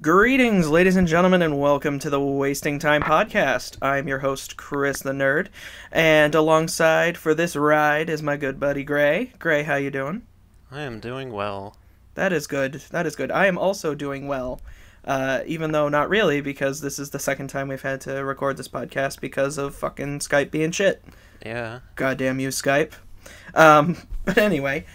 Greetings, ladies and gentlemen, and welcome to the Wasting Time podcast. I'm your host, Chris the Nerd, and alongside for this ride is my good buddy, Gray. Gray, how you doing? I am doing well. That is good. That is good. I am also doing well, even though not really, because this is the second time we've had to record this podcast because of fucking Skype being shit. Yeah. Goddamn you, Skype. But anyway,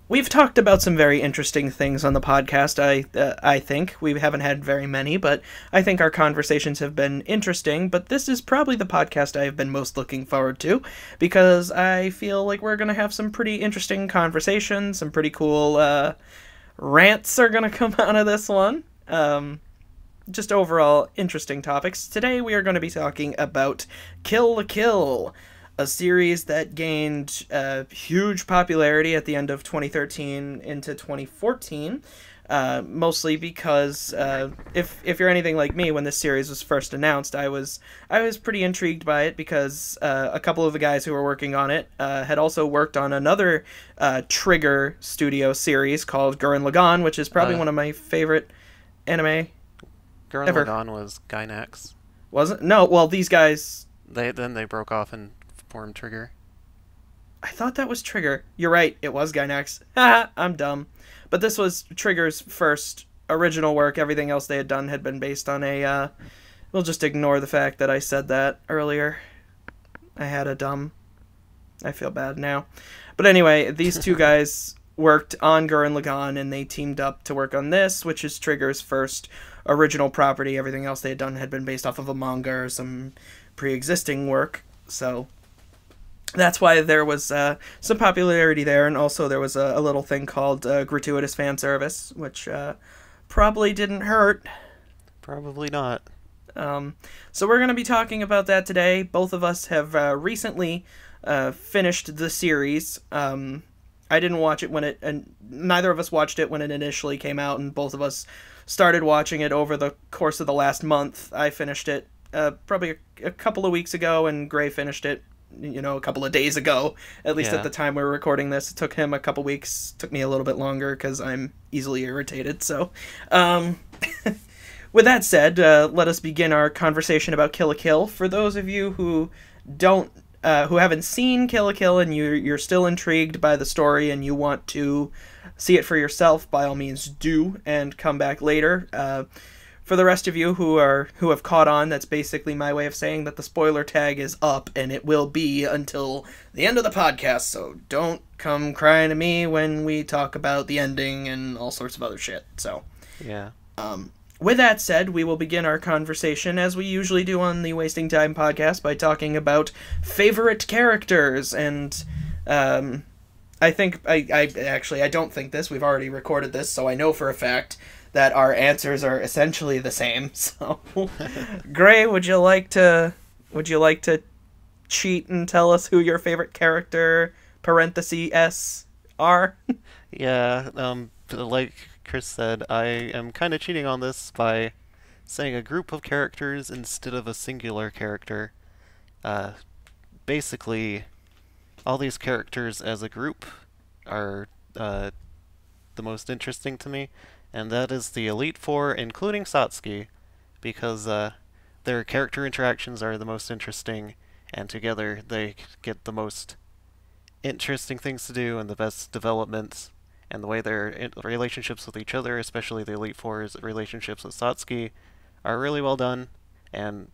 we've talked about some very interesting things on the podcast. I think we haven't had very many, but I think our conversations have been interesting. But this is probably the podcast I have been most looking forward to because I feel like we're gonna have some pretty interesting conversations, some pretty cool rants are gonna come out of this one. Just overall interesting topics. Today we are going to be talking about Kill la Kill, a series that gained huge popularity at the end of 2013 into 2014, mostly because if you're anything like me, when this series was first announced, I was pretty intrigued by it because a couple of the guys who were working on it had also worked on another Trigger Studio series called Gurren Lagann, which is probably one of my favorite anime. Gurren Lagann was Gainax. Wasn't? No, well, these guys... They broke off and formed Trigger. I thought that was Trigger. You're right, it was Gainax. Haha, I'm dumb. But this was Trigger's first original work. Everything else they had done had been based on a... We'll just ignore the fact that I said that earlier. I had a dumb... I feel bad now. But anyway, these two guys worked on Gurren Lagann, and they teamed up to work on this, which is Trigger's first original property. Everything else they had done had been based off of a manga or some pre-existing work, so that's why there was some popularity there, and also there was a little thing called gratuitous fan service, which probably didn't hurt. Probably not. So we're going to be talking about that today. Both of us have recently finished the series. I didn't watch it when and neither of us watched it when it initially came out, and both of us started watching it over the course of the last month. I finished it probably a couple of weeks ago, and Gray finished it, a couple of days ago, at least at the time we were recording this. It took him a couple weeks, took me a little bit longer, because I'm easily irritated, so... With that said, let us begin our conversation about Kill la Kill. For those of you who who haven't seen Kill la Kill and you're still intrigued by the story and you want to see it for yourself, by all means do, and come back later. For the rest of you who have caught on, that's basically my way of saying that the spoiler tag is up, and it will be until the end of the podcast, so don't come crying to me when we talk about the ending and all sorts of other shit. So, yeah. With that said, we will begin our conversation, as we usually do on the Wasting Time podcast, by talking about favorite characters, and I think, I don't think this, we've already recorded this, so I know for a fact that our answers are essentially the same, so... Gray, would you like to cheat and tell us who your favorite character, parentheses, are? Yeah, like Chris said, I am kind of cheating on this by saying a group of characters instead of a singular character. Basically, all these characters as a group are the most interesting to me, and that is the Elite Four, including Satsuki, because their character interactions are the most interesting, and together they get the most interesting things to do and the best developments, and the way their relationships with each other, especially the Elite Four's relationships with Satsuki, are really well done, and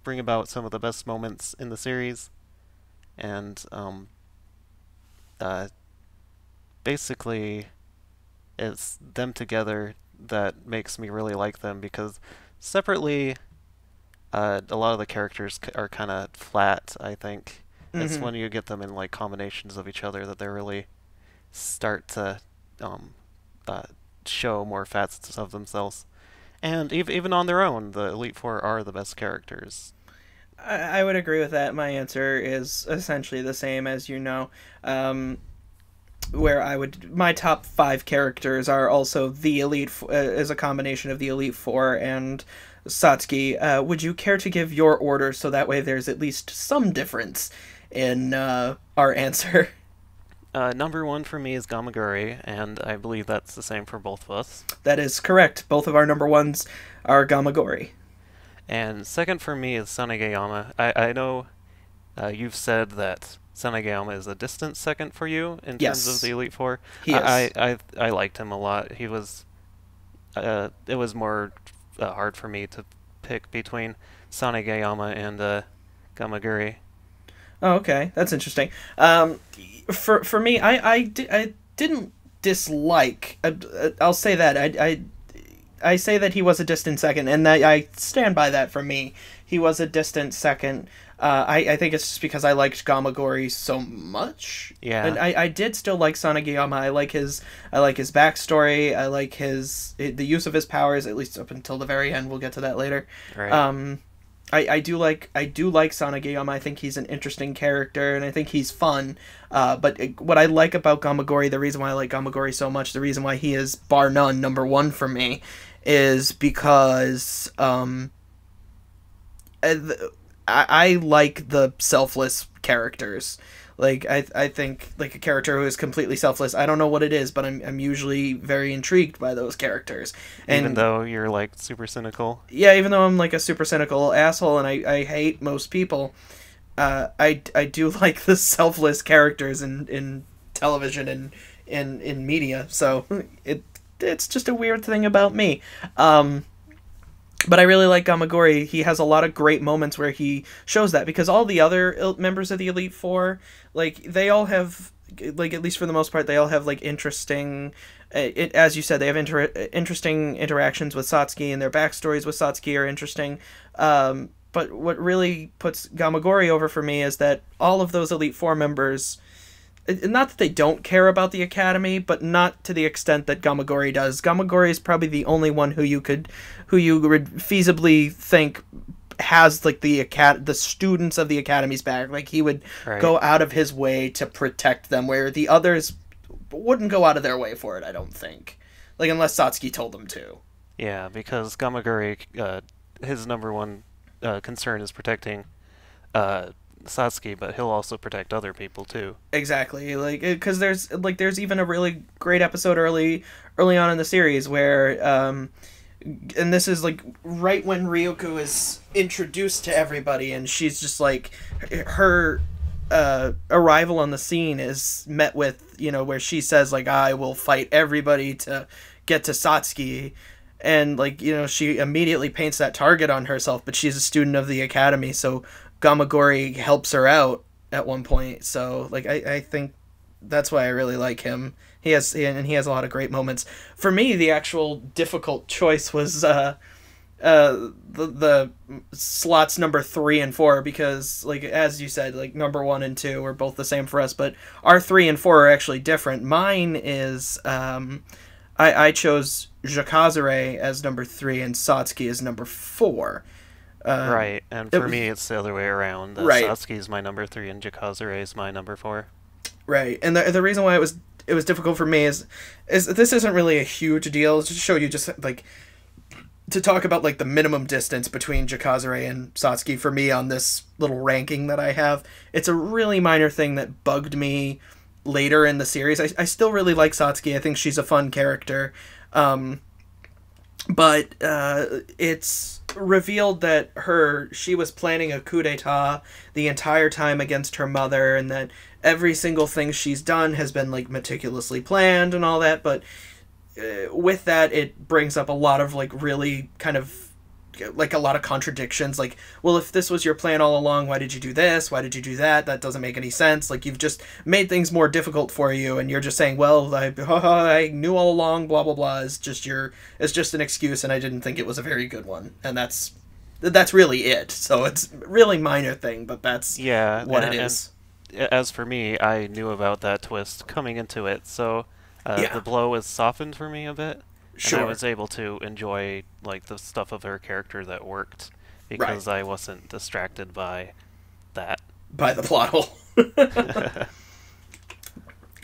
bring about some of the best moments in the series. And basically, it's them together that makes me really like them, because separately, a lot of the characters are kind of flat, I think. It's when you get them in like combinations of each other that they really start to show more facets of themselves. And even on their own, the Elite Four are the best characters. I would agree with that. My answer is essentially the same, as you know. My top 5 characters are also the Elite, as a combination of the Elite Four and Satsuki. Would you care to give your order so that way there's at least some difference in our answer? Number one for me is Gamaguri, and I believe that's the same for both of us. That is correct. Both of our number ones are Gamagori. And second for me is Sanagayama. I know you've said that Sanagayama is a distant second for you in terms of Yes, the Elite Four. he is. I liked him a lot. He was it was more hard for me to pick between Sanagayama and Gamaguri. Oh, okay, that's interesting. For me, I didn't dislike. I'll say that I say that he was a distant second, and that I stand by that. For me, he was a distant second. I think it's just because I liked Gamagori so much. Yeah. And I did still like Sanagayama. I like his backstory. I like the use of his powers, at least up until the very end. We'll get to that later. Right. I do like Sanagayama. I think he's an interesting character, and I think he's fun. What I like about Gamagori, the reason why I like Gamagori so much, the reason why he is bar none number one for me, is because I like the selfless characters. Like I think like a character who is completely selfless. I don't know what it is, but I'm usually very intrigued by those characters. And even though you're like super cynical. yeah, even though I'm like a super cynical asshole and I hate most people, I do like the selfless characters in television and in media. So it's just a weird thing about me. But I really like Gamagori. He has a lot of great moments where he shows that, because all the other members of the Elite Four, like, they all have, like, at least for the most part, they all have, like, interesting, as you said, they have interesting interactions with Satsuki, and their backstories with Satsuki are interesting. But what really puts Gamagori over for me is that all of those Elite Four members, not that they don't care about the Academy, but not to the extent that Gamagori does. Gamagori is probably the only one who you would feasibly think has like the students of the Academy's back. Like, he would go out of his way to protect them, where the others wouldn't go out of their way for it, I don't think. Like, unless Satsuki told them to. Yeah, because Gamaguri, his number one concern is protecting Satsuki, but he'll also protect other people too. Exactly, like, because there's even a really great episode early on in the series where, and this is like right when Ryuko is introduced to everybody, and she's just like, her arrival on the scene is met with, where she says like, I will fight everybody to get to Satsuki. And, like, she immediately paints that target on herself, but she's a student of the Academy, so Gamagori helps her out at one point. So, like, I think that's why I really like him. He has a lot of great moments. For me, the actual difficult choice was the slots number 3 and 4, because, like, as you said, like, number 1 and 2 are both the same for us, but our 3 and 4 are actually different. Mine is I chose Jakazure as number 3 and Satsuki as number 4. Right, and for me it's the other way around. Right. Satsuki is my number 3 and Jakazure is my number 4. Right, and the reason why it was difficult for me is this isn't really a huge deal. It's just to show you, just like, to talk about like the minimum distance between Jakazure and Satsuki for me on this little ranking that I have. It's a really minor thing that bugged me later in the series. I still really like Satsuki. I think she's a fun character. But it's revealed that she was planning a coup d'etat the entire time against her mother, and that every single thing she's done has been like meticulously planned and all that. But with that, it brings up a lot of like really kind of like a lot of contradictions. Like, well, if this was your plan all along, why did you do this? Why did you do that? That doesn't make any sense. Like, you've just made things more difficult for you, and you're just saying, well, I knew all along, blah blah blah. It's just an excuse, and I didn't think it was a very good one. And that's really it. So it's a really minor thing, but that's what it is. And as for me, I knew about that twist coming into it, so the blow was softened for me a bit. Sure. And I was able to enjoy like the stuff of her character that worked, because I wasn't distracted by that. By the plot hole.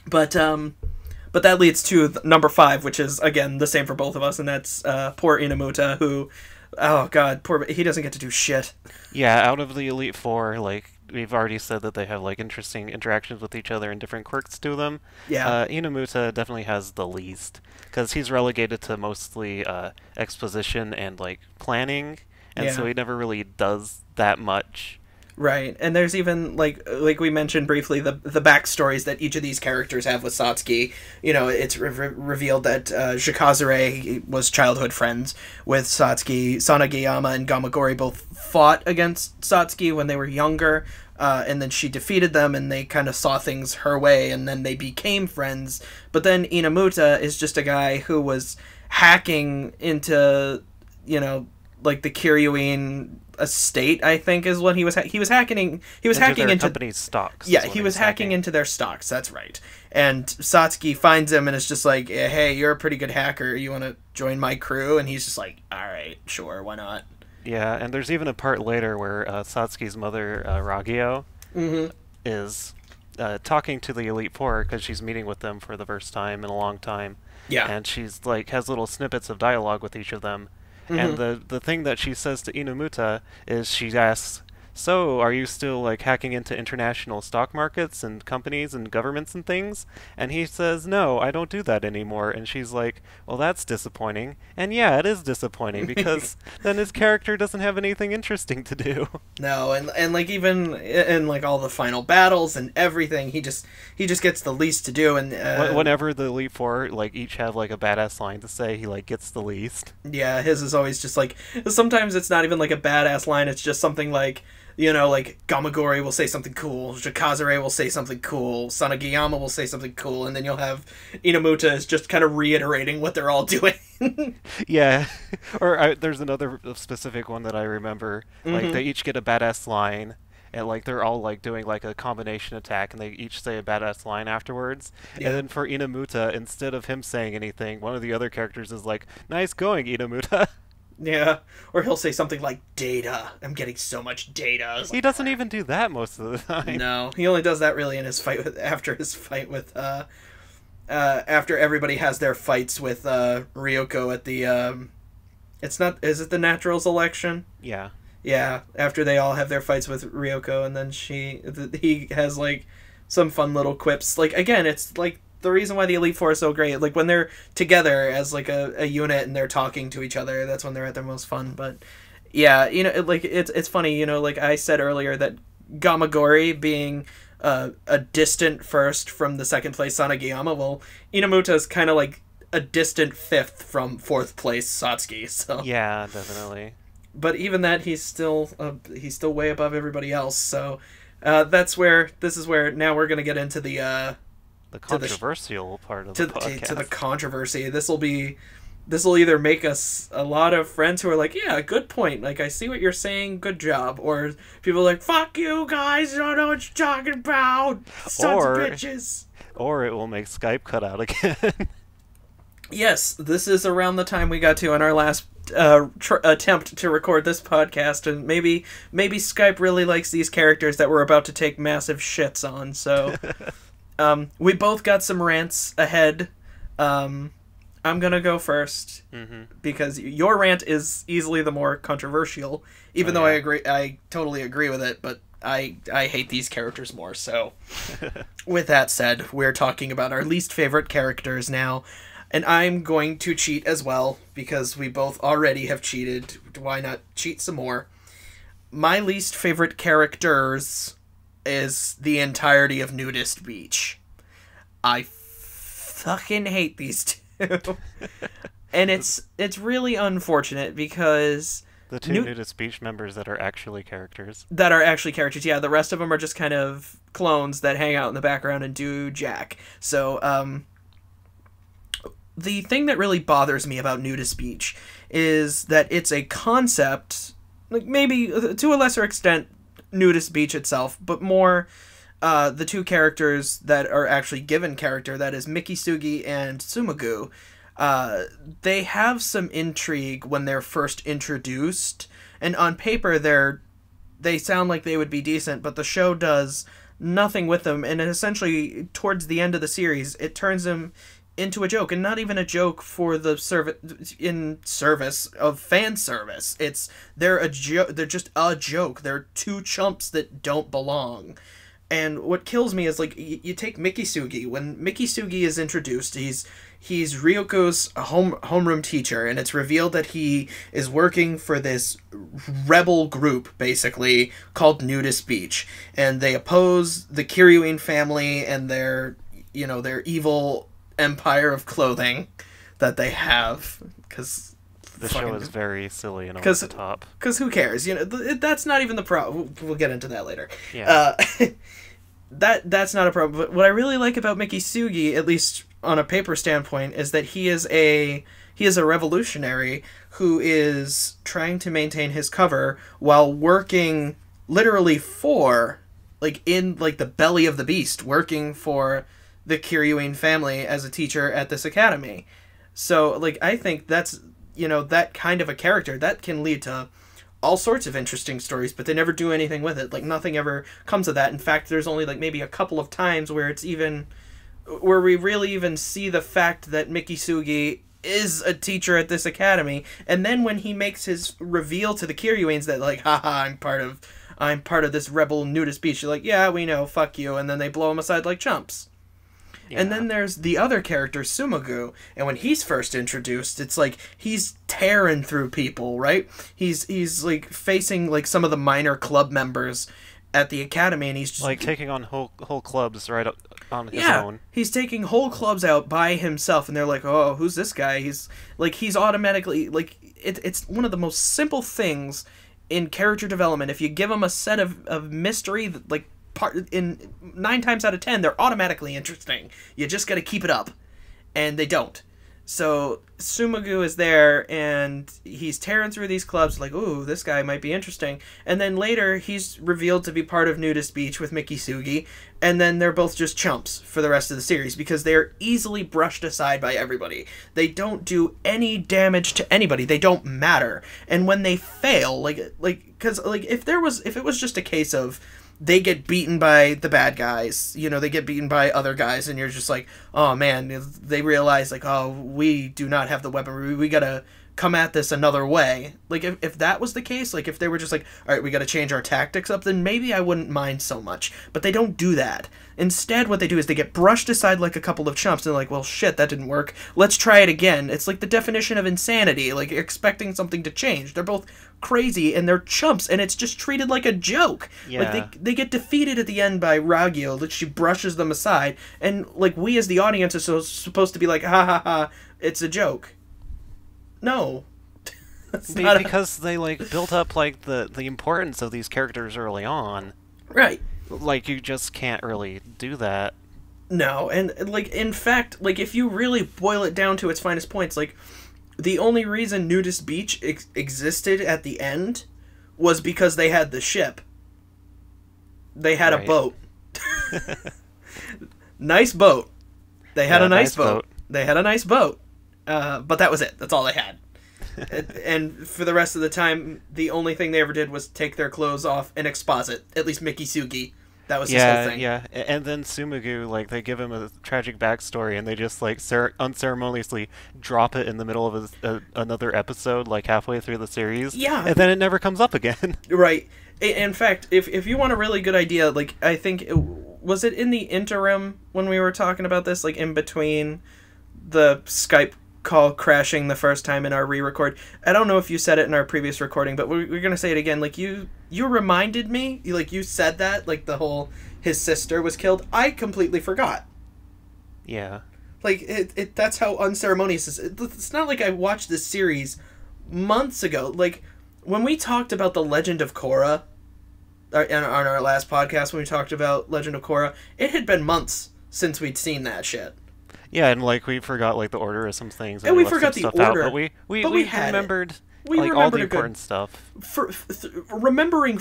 But that leads to number 5, which is again the same for both of us, and that's poor Inamuta, who, oh god, he doesn't get to do shit. Yeah, out of the Elite Four, like, we've already said that they have like interesting interactions with each other and different quirks to them. Yeah. Inamuta definitely has the least because he's relegated to mostly exposition and like planning, and so Yeah. he never really does that much. Right, and there's even like we mentioned briefly the backstories that each of these characters have with Satsuki. You know, it's revealed that Shikazure was childhood friends with Satsuki. Sanagiyama and Gamagori both fought against Satsuki when they were younger, and then she defeated them, and they kind of saw things her way, and then they became friends. But then Inamuta is just a guy who was hacking into, you know, like the Kiryuin estate, I think is what he was he was hacking Their into company's stocks. yeah, is what he was hacking hacking into their stocks, that's right. And Satsuki finds him and is just like, hey, you're a pretty good hacker, you want to join my crew? And he's just like, all right, sure, why not? Yeah, and there's even a part later where Satsuki's mother, Ragio, Mm-hmm. is talking to the Elite Four because she's meeting with them for the first time in a long time. Yeah. And she's like has little snippets of dialogue with each of them. And the thing that she says to Inamuta is she asks, "So, are you still like hacking into international stock markets and companies and governments and things?" And he says, "No, I don't do that anymore." And she's like, "Well, that's disappointing." And yeah, it is disappointing because then his character doesn't have anything interesting to do. No, and like even in like all the final battles and everything, he just gets the least to do. And Whenever the Elite Four like each have like a badass line to say, he like gets the least. yeah, his is always just like, sometimes it's not even like a badass line, it's just something like, you know, like Gamagori will say something cool, Shikazure will say something cool, Sanagiyama will say something cool, and then you'll have Inamuta is just kind of reiterating what they're all doing. Yeah, there's another specific one that I remember. Like they each get a badass line, and like they're all like doing like a combination attack, and they each say a badass line afterwards. Yeah. And then for Inamuta, instead of him saying anything, one of the other characters is like, "Nice going, Inamuta." Yeah, or he'll say something like, data, I'm getting so much data. It's He like, doesn't even do that most of the time. no, he only does that really in his fight with, after his fight with, after everybody has their fights with, Ryoko at the, it's not, is it the Naturals election? Yeah. Yeah, after they all have their fights with Ryoko, and then he has, like, some fun little quips. Like, again, it's, like, the reason why the Elite Four is so great. Like, when they're together as, like, a unit and they're talking to each other, that's when they're at their most fun. But, yeah, you know, it's funny, you know, like I said earlier, that Gamagori being a distant first from the second place Sanagiyama, well, Inamuta's kind of, like, a distant fifth from fourth place Satsuki, so... Yeah, definitely. But even that, he's still way above everybody else. So this is where now we're gonna get into the controversial part of the podcast. to the controversy. This will either make us a lot of friends who are like, yeah, good point. Like, I see what you're saying. Good job. Or people are like, fuck you guys. I don't know what you're talking about. Sons of bitches. Or it will make Skype cut out again. Yes, this is around the time we got to on our last attempt to record this podcast, and maybe Skype really likes these characters that we're about to take massive shits on. So, we both got some rants ahead. I'm gonna go first because your rant is easily the more controversial. Even though I totally agree with it, but I hate these characters more. So, with that said, we're talking about our least favorite characters now. And I'm going to cheat as well, because we both already have cheated. Why not cheat some more? My least favorite characters is the entirety of Nudist Beach. I fucking hate these two. And it's really unfortunate, because... The two Nudist Beach members that are actually characters. Yeah, the rest of them are just kind of clones that hang out in the background and do jack. So, the thing that really bothers me about Nudist Beach is that it's a concept, like maybe to a lesser extent Nudist Beach itself, but more the two characters that are actually given character, that is Mikisugi and Tsumagu. They have some intrigue when they're first introduced, and on paper they sound like they would be decent, but the show does nothing with them, and essentially towards the end of the series it turns them into a joke, and not even a joke for the service of fan service. They're a joke. They're just a joke. They're two chumps that don't belong. And what kills me is, like, you take Mikisugi. When Mikisugi is introduced, he's Ryoko's homeroom teacher, and it's revealed that he is working for this rebel group, basically, called Nudist Beach. And they oppose the Kiryuin family and their evil empire of clothing that they have, because the show is very silly and over the top. Because who cares? That's not even the problem. We'll get into that later. Yeah. That's not a problem. But what I really like about Mikisugi, at least on a paper standpoint, is that he is a revolutionary who is trying to maintain his cover while working literally in the belly of the beast, working for the Kiryuin family as a teacher at this academy. So, like, I think that's, that kind of a character, that can lead to all sorts of interesting stories, but they never do anything with it. Like, nothing ever comes of that. In fact, there's only, like, maybe a couple of times where we really even see the fact that Mikisugi is a teacher at this academy, and then when he makes his reveal to the Kiryuins that, like, haha, I'm part of this rebel Nudist Beach, you're like, yeah, we know, fuck you, and then they blow him aside like chumps. Yeah. And then there's the other character, Sumagu, and when he's first introduced, it's like he's tearing through people, right? He's like facing like some of the minor club members at the academy, and he's just like taking on whole clubs right up on his own. He's taking whole clubs out by himself, and they're like, "Oh, who's this guy?" He's automatically like it's one of the most simple things in character development. If you give him a set of mystery, like, in 9 times out of 10, they're automatically interesting. You just got to keep it up, and they don't. So Sumagu is there, and he's tearing through these clubs like, ooh, this guy might be interesting. And then later, he's revealed to be part of Nudist Beach with Mikisugi, and then they're both just chumps for the rest of the series, because they're easily brushed aside by everybody. They don't do any damage to anybody. They don't matter. And when they fail, because if it was just a case of they get beaten by the bad guys, they get beaten by other guys, and you're just like, oh man, they realize, like, oh, we do not have the weaponry, we gotta come at this another way. Like, if that was the case, like, if they were just like, alright, we gotta change our tactics up, then maybe I wouldn't mind so much. But they don't do that. Instead, what they do is they get brushed aside like a couple of chumps, and they're like, well, shit, that didn't work, let's try it again. It's like the definition of insanity, like, expecting something to change. They're both crazy, and they're chumps, and it's just treated like a joke. Yeah. Like, they get defeated at the end by Ragyo, that she brushes them aside, and, like, we as the audience are supposed to be like, ha ha ha, it's a joke. No. Because they, like, built up, like, the importance of these characters early on. Right. Like, you just can't really do that. No, and, like, in fact, like, if you really boil it down to its finest points, like, the only reason Nudist Beach existed at the end was because they had the ship. They had a boat. Nice boat. They had a nice boat. They had a nice boat. But that was it. That's all they had. And for the rest of the time, the only thing they ever did was take their clothes off and exposit. At least Mikisugi. That was his whole thing. Yeah, and then Sumagu, like, they give him a tragic backstory, and they just, like, unceremoniously drop it in the middle of another episode, like, halfway through the series. Yeah. And then it never comes up again. Right. In fact, if you want a really good idea, like, I think, was it in the interim when we were talking about this, like, in between the Skype call crashing the first time in our re-record? I don't know if you said it in our previous recording, but we're going to say it again. Like, you reminded me, like, you said that, like, the whole, his sister was killed. I completely forgot. Yeah. Like, that's how unceremonious it is. It's not like I watched this series months ago. Like, when we talked about The Legend of Korra, on our last podcast, when we talked about Legend of Korra, it had been months since we'd seen that shit. Yeah, and, like, we forgot, like, the order of some things. And we forgot the order. Out, but we remembered, like, all the important stuff. Remembering,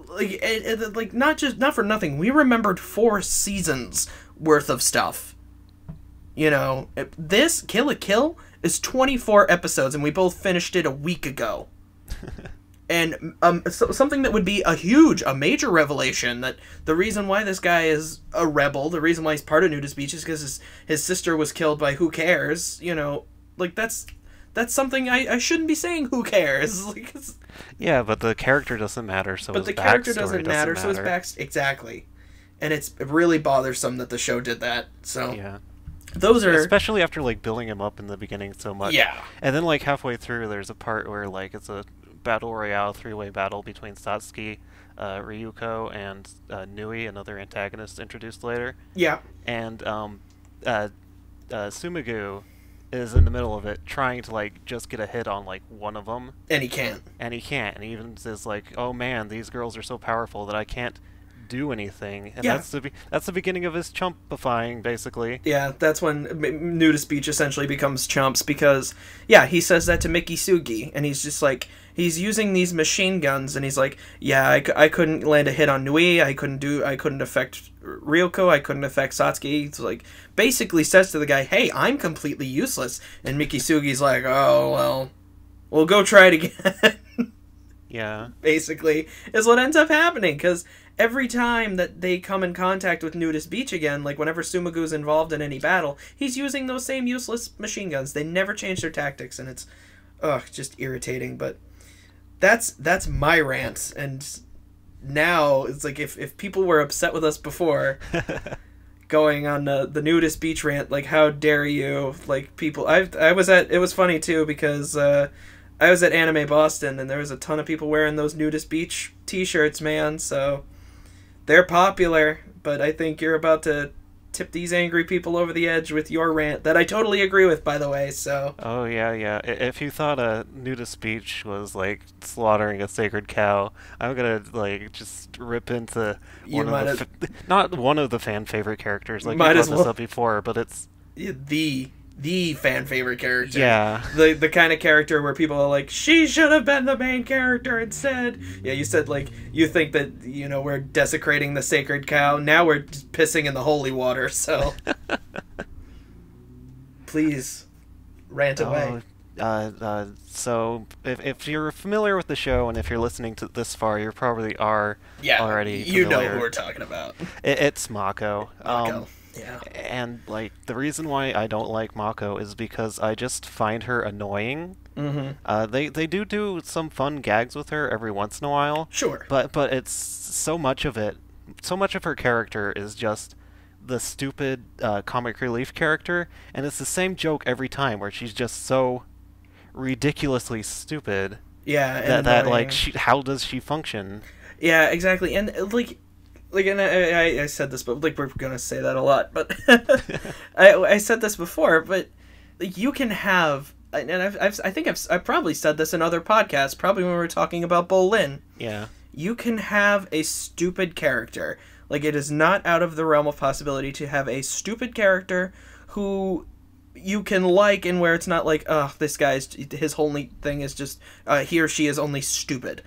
like, not for nothing, we remembered 4 seasons worth of stuff. This, Kill la Kill, is 24 episodes, and we both finished it a week ago. And something that would be a major revelation, that the reason why this guy is a rebel, the reason why he's part of Nudist Beach is because his sister was killed by who cares, you know, like that's something I shouldn't be saying who cares. Like, yeah, but the character doesn't matter, so but his the character backstory doesn't matter, so his exactly. And it's really bothersome that the show did that. So yeah. Those are... Especially after, like, building him up in the beginning so much. Yeah. And then, like, halfway through, there's a part where, like, it's a battle royale, three-way battle between Satsuki, Ryuko, and Nui, another antagonist introduced later. Yeah. And Sumigu is in the middle of it, trying to, like, just get a hit on, like, one of them. And he can't. And he can't. And he even says, like, oh, man, these girls are so powerful that I can't do anything. And yeah. that's the beginning of his chumpifying, basically. Yeah, that's when Nudist Beach essentially becomes chumps, because, yeah, he says that to Mikisugi, and he's just like, he's using these machine guns, and he's like, yeah, I couldn't land a hit on Nui, I couldn't affect Ryuko, I couldn't affect Satsuki. It's like, basically says to the guy, hey, I'm completely useless. And Mikisugi's like, oh, well, we'll go try it again. Yeah. Basically, is what ends up happening, because every time that they come in contact with Nudist Beach again, like whenever Sumagu's involved in any battle, he's using those same useless machine guns. They never change their tactics, and it's, just irritating. But that's my rant, and now it's like if people were upset with us before, going on the Nudist Beach rant, like, how dare you? Like, people, it was funny too, because I was at Anime Boston, and there was a ton of people wearing those Nudist Beach t-shirts, man, so they're popular, but I think you're about to tip these angry people over the edge with your rant, that I totally agree with, by the way, so... Oh, yeah. If you thought a Nudist Beach was, like, slaughtering a sacred cow, I'm gonna, like, just rip into not one of the fan-favorite characters, like, you brought this up before, but it's... The fan-favorite character. Yeah. The kind of character where people are like, she should have been the main character instead. Yeah, you said, like, you think that, you know, we're desecrating the sacred cow. Now we're just pissing in the holy water, so... Please, rant away. So, if you're familiar with the show, and if you're listening to this far, you probably are already familiar. You know who we're talking about. It's Mako. Mako. Yeah. And, like, the reason why I don't like Mako is because I just find her annoying. Mm-hmm. They do some fun gags with her every once in a while. Sure. But it's so much of her character is just the stupid comic relief character, and it's the same joke every time, where she's just so ridiculously stupid. Yeah. That like, how does she function? Yeah, exactly. And, and I said this, but, like, we're gonna say that a lot, but I said this before, but, like, you can have, and I think I've probably said this in other podcasts, probably when we were talking about Bolin. Yeah. You can have a stupid character. Like, it is not out of the realm of possibility to have a stupid character who you can like, and where it's not like, this guy's, his whole thing is just, he or she is only stupid.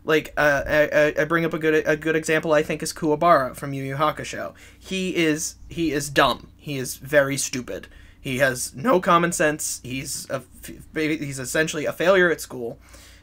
Like, I bring up a good example, I think, is Kuwabara from Yu Yu Hakusho. He is dumb. He is very stupid. He has no common sense. He's essentially a failure at school.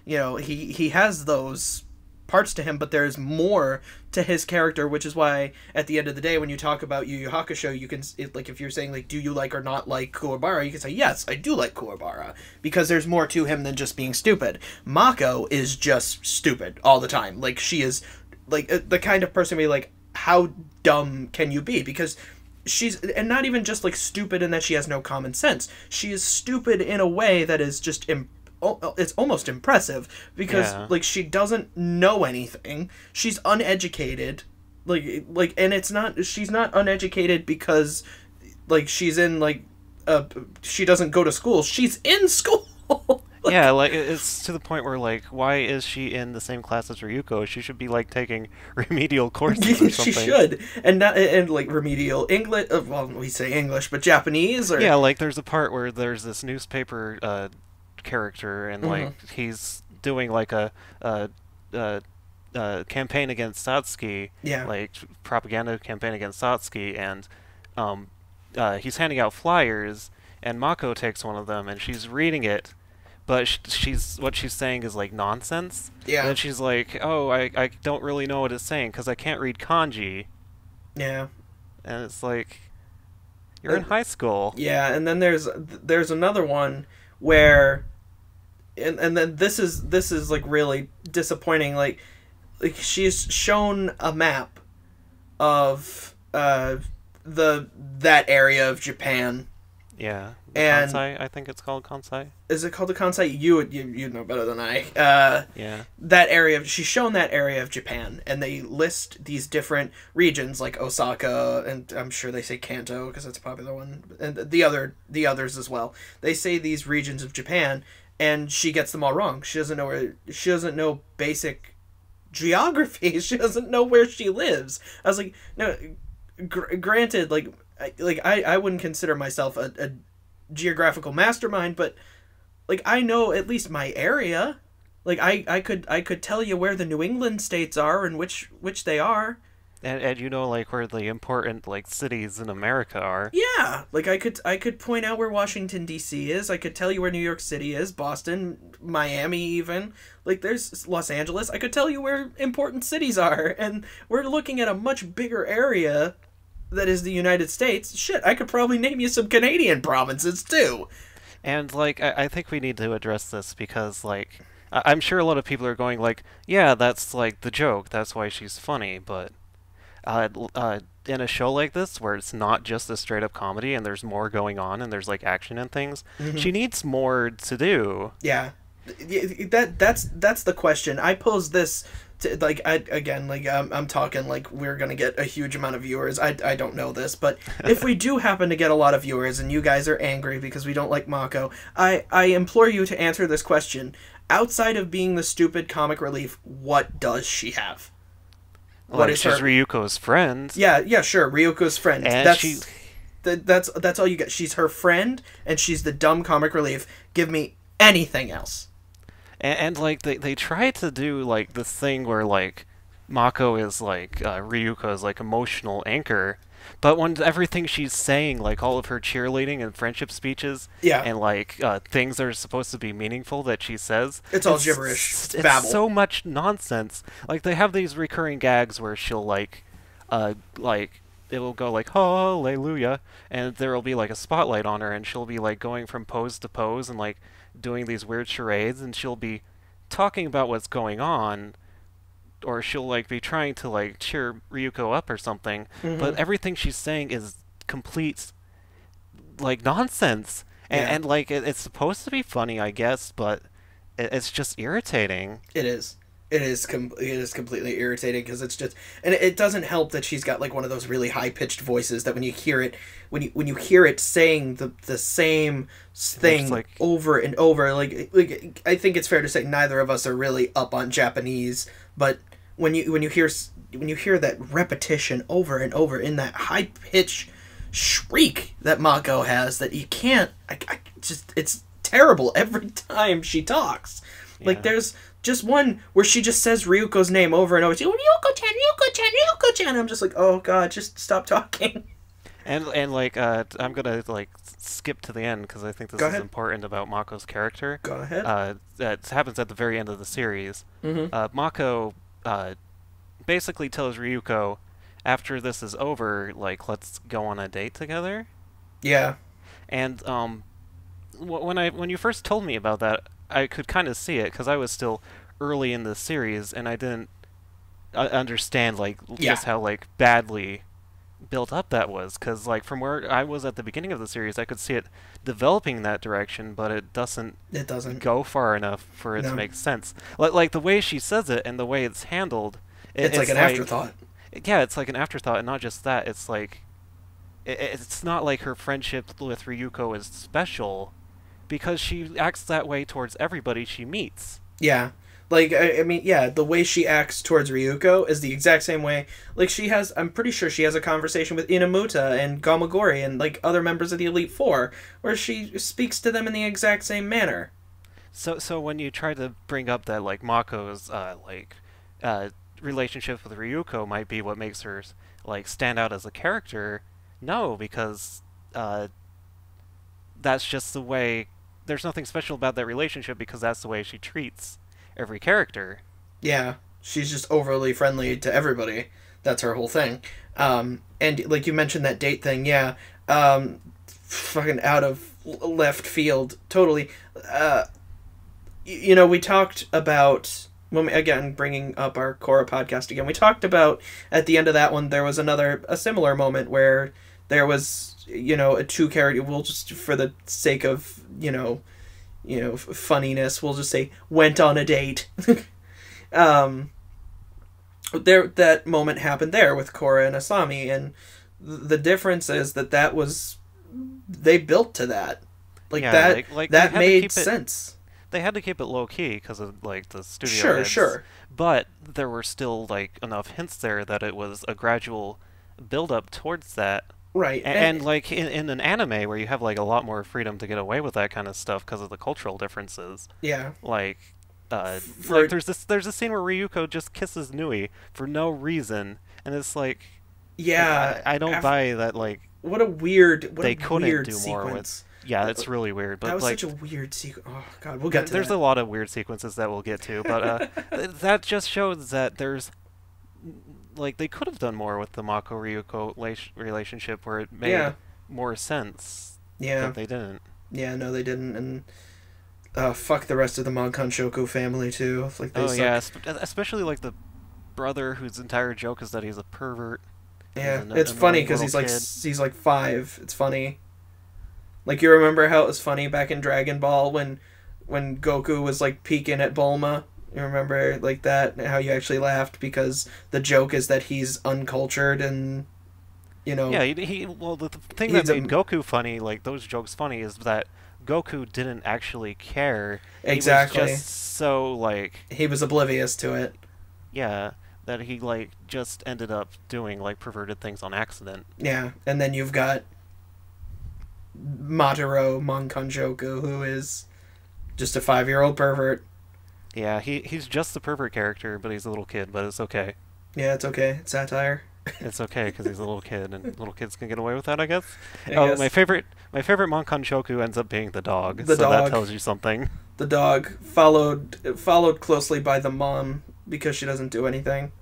You know, he has those parts to him, but there's more to his character, which is why at the end of the day, when you talk about Yu Yu Hakusho, you can, like, if you're saying, like, do you like or not like Kuwabara, you can say, yes, I do like Kuwabara, because there's more to him than just being stupid. Mako is just stupid all the time. Like, she is, like, the kind of person where, like, how dumb can you be? Because she's, and not even just, like, stupid in that she has no common sense. She is stupid in a way that is just it's almost impressive, because like, she doesn't know anything. She's uneducated, like, and it's not, she's not uneducated because, like, she's in, like, she doesn't go to school. She's in school. Like, yeah, like, it's to the point where, like, why is she in the same class as Ryuko? She should be, like, taking remedial courses or something. She should, and like, remedial English. Well, we say English, but Japanese, or yeah, like, there's a part where there's this newspaper character, and like, he's doing, like, a campaign against Satsuki, like, propaganda campaign against Satsuki, and he's handing out flyers, and Mako takes one of them, and she's reading it, but what she's saying is like nonsense. And Yeah. then she's like, "Oh, I don't really know what it's saying because I can't read kanji." Yeah. And it's like, you're in high school. Yeah, and then there's another one where and then this is like really disappointing. Like she's shown a map of that area of Japan. Yeah. And Kansai, I think it's called Kansai. is it called the Kansai? You know better than I. Yeah. That area, she's shown that area of Japan, and they list these different regions like Osaka, and I'm sure they say Kanto because that's a popular one, and the others as well. They say these regions of Japan, and she gets them all wrong. She doesn't know basic geography. She doesn't know where she lives. I was like, no, granted, I wouldn't consider myself a geographical mastermind, but like I know at least my area. Like I could tell you where the New England states are and which they are. And you know like where the important like cities in America are. Yeah, like I could point out where Washington D.C. is. I could tell you where New York City is, Boston, Miami, even. Like there's Los Angeles. I could tell you where important cities are, and we're looking at a much bigger area that is the United States. Shit, I could probably name you some Canadian provinces too. And like I think we need to address this because like I'm sure a lot of people are going like, yeah, that's like the joke. That's why she's funny, but in a show like this where it's not just a straight up comedy and there's more going on and there's like action and things, she needs more to do. Yeah, that's the question. I pose this to, like, I'm talking like we're gonna get a huge amount of viewers. I don't know this, but if we do happen to get a lot of viewers and you guys are angry because we don't like Mako, I implore you to answer this question. Outside of being the stupid comic relief, what does she have? What is she's her... Ryuko's friend. Yeah, sure, Ryuko's friend. And that's all you get. She's her friend, and she's the dumb comic relief. Give me anything else. And like they try to do like this thing where like Mako is like Ryuko's like emotional anchor, but when everything she's saying, like all of her cheerleading and friendship speeches, and like things that are supposed to be meaningful that she says, it's all gibberish. It's babble. So much nonsense. Like they have these recurring gags where she'll like it'll go like hallelujah, and there'll be like a spotlight on her, and she'll be like going from pose to pose and like doing these weird charades, and she'll be talking about what's going on, or she'll like be trying to like cheer Ryuko up or something, but everything she's saying is complete like nonsense, and like it's supposed to be funny, I guess, but it's just irritating. It is. It is completely irritating because it's just, and it doesn't help that she's got like one of those really high pitched voices that when you hear it, when you hear it saying the same thing like, over and over, like I think it's fair to say neither of us are really up on Japanese, but when you hear that repetition over and over in that high pitch shriek that Mako has, that you can't, I just, it's terrible every time she talks. Yeah. Like there's just one where she just says Ryuko's name over and over. She goes, Ryuko-chan, Ryuko-chan, Ryuko-chan. I'm just like, oh god, just stop talking. And like I'm gonna like skip to the end because I think this is important about Mako's character. Go ahead. That happens at the very end of the series. Mako basically tells Ryuko, after this is over, like let's go on a date together. Yeah. And when you first told me about that, I could kind of see it because I was still early in the series and I didn't understand like just how like badly built up that was, because like from where I was at the beginning of the series I could see it developing that direction, but it doesn't go far enough for it to make sense. Like the way she says it and the way it's handled, it's like an afterthought. Yeah, it's like an afterthought, and not just that, it's like it's not like her friendship with Ryuko is special, because she acts that way towards everybody she meets. Yeah. Like, I mean, yeah, the way she acts towards Ryuko is the exact same way. Like, I'm pretty sure she has a conversation with Inamuta and Gamagori and, like, other members of the Elite Four, where she speaks to them in the exact same manner. So when you try to bring up that, like, Mako's, relationship with Ryuko might be what makes her, like, stand out as a character, no, because, that's just the way there's nothing special about that relationship because that's the way she treats every character. Yeah, she's just overly friendly to everybody. That's her whole thing. And like you mentioned that date thing, yeah. Fucking out of left field, totally. We talked about when again bringing up our Korra podcast again. We talked about at the end of that one there was a similar moment where there was a two character. We'll just for the sake of funniness, we'll just say went on a date. That moment happened there with Korra and Asami, and the difference is that was they built to that, that made sense. They had to keep it low key because of like the studio heads, sure, but there were still like enough hints there that it was a gradual build up towards that. Right, and like in an anime where you have like a lot more freedom to get away with that kind of stuff because of the cultural differences. Yeah, like there's a scene where Ryuko just kisses Nui for no reason, and it's like, yeah, I don't buy that. Like, what a weird they couldn't weird do sequence. More with. Yeah, it's really weird. But that was like, such a weird sequence. Oh god, we'll get to there's that. a lot of weird sequences that we'll get to, but that just shows that there's like they could have done more with the Mako Ryuko relationship where it made more sense. Yeah, but they didn't. Yeah, no, they didn't, and fuck the rest of the Monkanshoku family too. Like they suck. Yeah, especially like the brother whose entire joke is that he's a pervert. Yeah, it's funny because he's like 5. It's funny. Like, you remember how it was funny back in Dragon Ball when Goku was like peeking at Bulma? You remember like that? How you actually laughed because the joke is that he's uncultured and Yeah, the thing that made Goku funny, like those jokes funny, is that Goku didn't actually care. Exactly. He was just so like he was oblivious to it. Yeah, that he like just ended up doing like perverted things on accident. Yeah, and then you've got Mataro Monkanshoku, who is just a 5-year-old pervert. Yeah, he's just the pervert character, but he's a little kid, but it's okay. Yeah, it's okay. It's satire. It's okay because he's a little kid, and little kids can get away with that, I guess. Yes. My favorite Monkanshoku ends up being the dog. The dog. That tells you something. The dog followed closely by the mom because she doesn't do anything.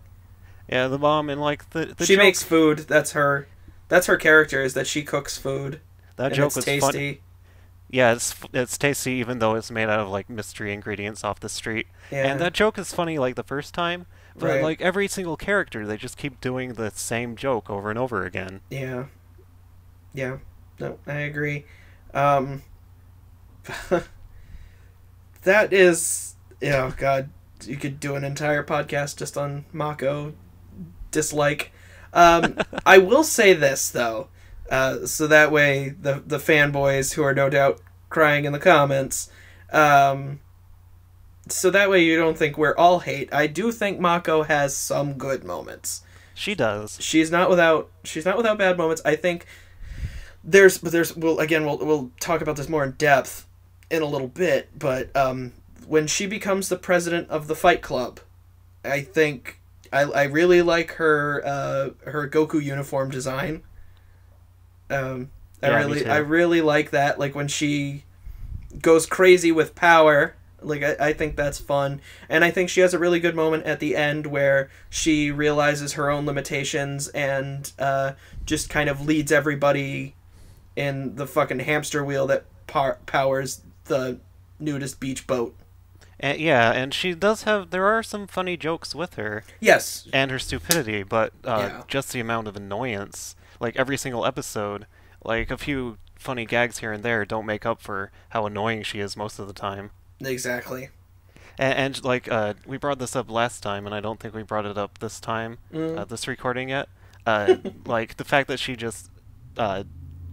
Yeah, the mom and like the she makes food. That's her character, is that she cooks food. That joke was tasty. Fun. Yeah, it's tasty even though it's made out of like mystery ingredients off the street. Yeah. And that joke is funny like the first time, but right. like every single character they just keep doing the same joke over and over again. Yeah. Yeah. No, I agree. That is, oh god, you could do an entire podcast just on Mako dislike. I will say this though. So that way, the fanboys who are no doubt crying in the comments, so that way you don't think we're all hate. I do think Mako has some good moments. She does. She's not without bad moments. I think we'll talk about this more in depth in a little bit, but when she becomes the president of the Fight Club, I think I really like her Goku uniform design. I really like that. Like when she goes crazy with power, like I think that's fun, and I think she has a really good moment at the end where she realizes her own limitations and just kind of leads everybody in the fucking hamster wheel that powers the nudist beach boat. And she does have. There are some funny jokes with her. Yes. And her stupidity, but just the amount of annoyance. Like every single episode, like a few funny gags here and there don't make up for how annoying she is most of the time. Exactly. And like we brought this up last time, and I don't think we brought it up this time, this recording yet. Like the fact that she just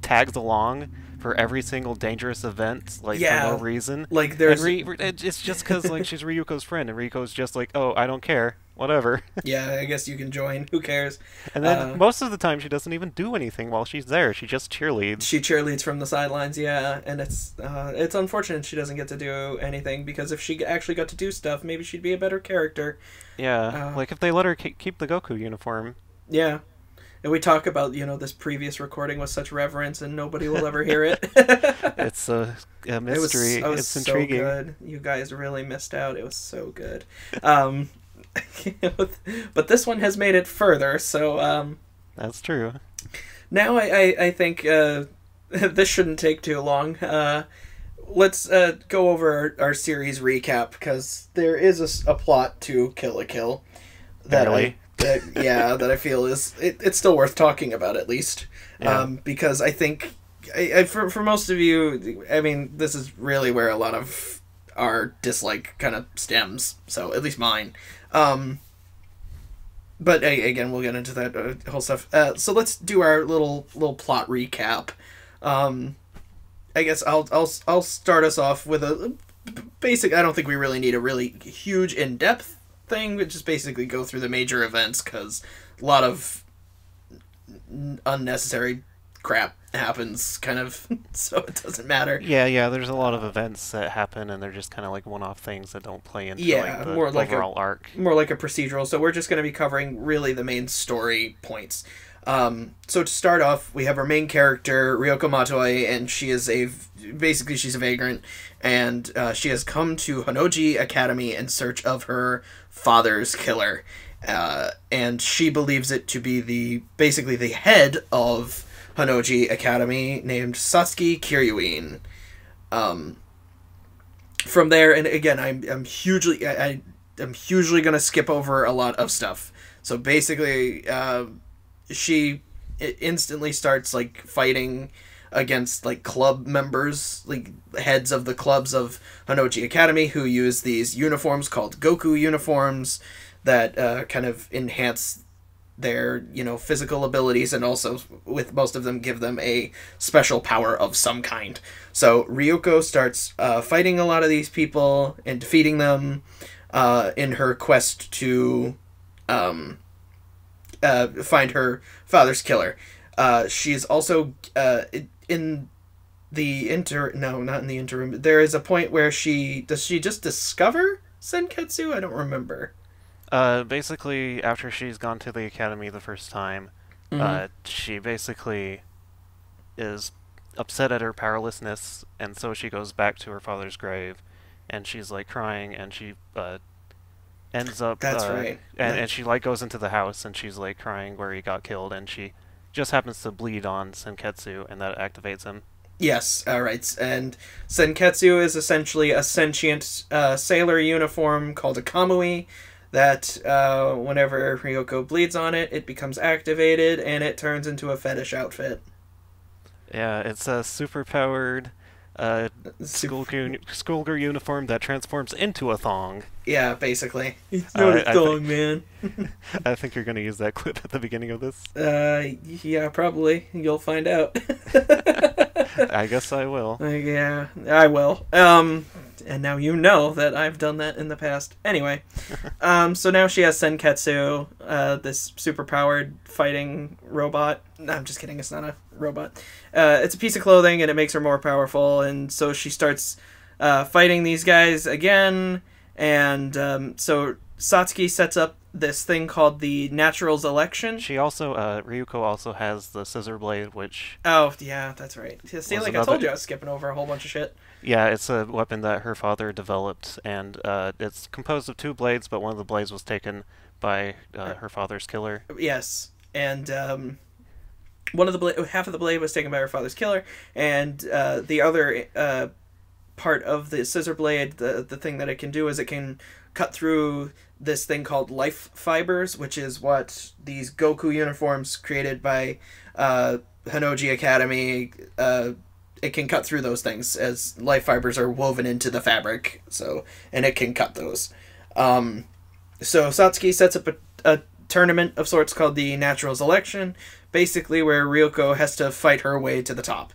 tags along for every single dangerous event, like for no reason. Like there's, it's just because like she's Ryuko's friend, and Ryuko's just like, oh, I don't care, whatever. Yeah, I guess you can join. Who cares? And then most of the time, she doesn't even do anything while she's there. She just cheerleads. She cheerleads from the sidelines, yeah, and it's unfortunate she doesn't get to do anything, because if she actually got to do stuff, maybe she'd be a better character. Yeah, like if they let her keep the Goku uniform. Yeah. And we talk about, this previous recording with such reverence, and nobody will ever hear it. It's a mystery. It was It's so intriguing. good. You guys really missed out. It was so good. But this one has made it further, so That's true. now I think this shouldn't take too long. Let's go over our series recap, because there is a plot to Kill la Kill that Barely. that I feel is it's still worth talking about, at least. Yeah. Because I think for most of you, I mean, this is really where a lot of our dislike kind of stems. So at least mine. But again, we'll get into that whole stuff. So let's do our little plot recap. I guess I'll start us off with a basic. I don't think we really need a really huge in-depth thing. We just basically go through the major events, because a lot of unnecessary crap happens, kind of, so it doesn't matter. Yeah, there's a lot of events that happen, and they're just kind of like one-off things that don't play into like the more like overall arc. More like a procedural. So we're just going to be covering really the main story points. So to start off, we have our main character, Ryoko Matoi, and she's a vagrant, and she has come to Honnouji Academy in search of her father's killer. And she believes it to be basically the head of Honnouji Academy, named Satsuki Kiryuin. From there, and again, I'm hugely going to skip over a lot of stuff. So basically, she instantly starts like fighting against like club members, like heads of the clubs of Honnouji Academy, who use these uniforms called Goku uniforms that kind of enhance their physical abilities, and also with most of them give them a special power of some kind. So Ryoko starts fighting a lot of these people and defeating them in her quest to find her father's killer. She's also in the not in the interim. There is a point where she just discover Senketsu? I don't remember. Basically, after she's gone to the academy the first time, she basically is upset at her powerlessness, and so she goes back to her father's grave, and she's like crying, and she ends up. That's right. And she like goes into the house, and she's like crying where he got killed, and she just happens to bleed on Senketsu, and that activates him. Yes, alright. And Senketsu is essentially a sentient sailor uniform called a Kamui that whenever Ryoko bleeds on it, it becomes activated, and it turns into a fetish outfit. Yeah, it's a super-powered schoolgirl uniform that transforms into a thong. Yeah, basically. It's not a thong, man. I think you're going to use that clip at the beginning of this. Yeah, probably. You'll find out. I guess I will. Yeah, I will. And now you know that I've done that in the past. Anyway, so now she has Senketsu, this super-powered fighting robot. No, I'm just kidding, it's not a robot. It's a piece of clothing, and it makes her more powerful, and so she starts fighting these guys again, and so Satsuki sets up this thing called the Natural's Election. She also, Ryuko also has the Scissor Blade, which... Oh, yeah, that's right. See, like I told you, I was skipping over a whole bunch of shit. Yeah, it's a weapon that her father developed, and it's composed of two blades, but one of the blades was taken by her father's killer. Yes, and half of the blade was taken by her father's killer, and the other part of the scissor blade, the thing that it can do is it can cut through this thing called life fibers, which is what these Goku uniforms created by Honnouji Academy. It can cut through those things, as life fibers are woven into the fabric, and it can cut those. So Satsuki sets up a tournament of sorts called the Natural's Election, basically where Ryoko has to fight her way to the top.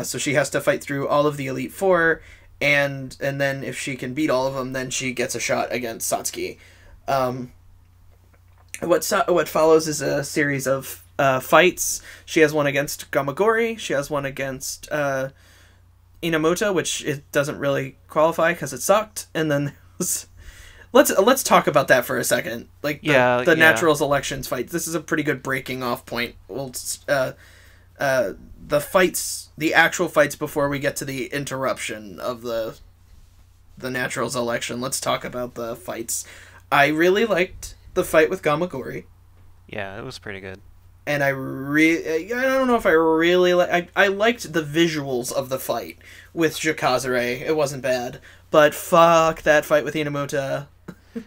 So she has to fight through all of the Elite Four, and then if she can beat all of them, then she gets a shot against Satsuki. What follows is a series of fights. She has one against Gamagori. She has one against Inamoto, which it doesn't really qualify because it sucked. And then let's talk about that for a second. Like the yeah. Naturals elections fight. This is a pretty good breaking off point. We'll the actual fights before we get to the interruption of the Naturals election. Let's talk about the fights. I really liked the fight with Gamagori. Yeah, it was pretty good. And I don't know if I really I liked the visuals of the fight with Jokazare. It wasn't bad, but fuck that fight with Inamuta.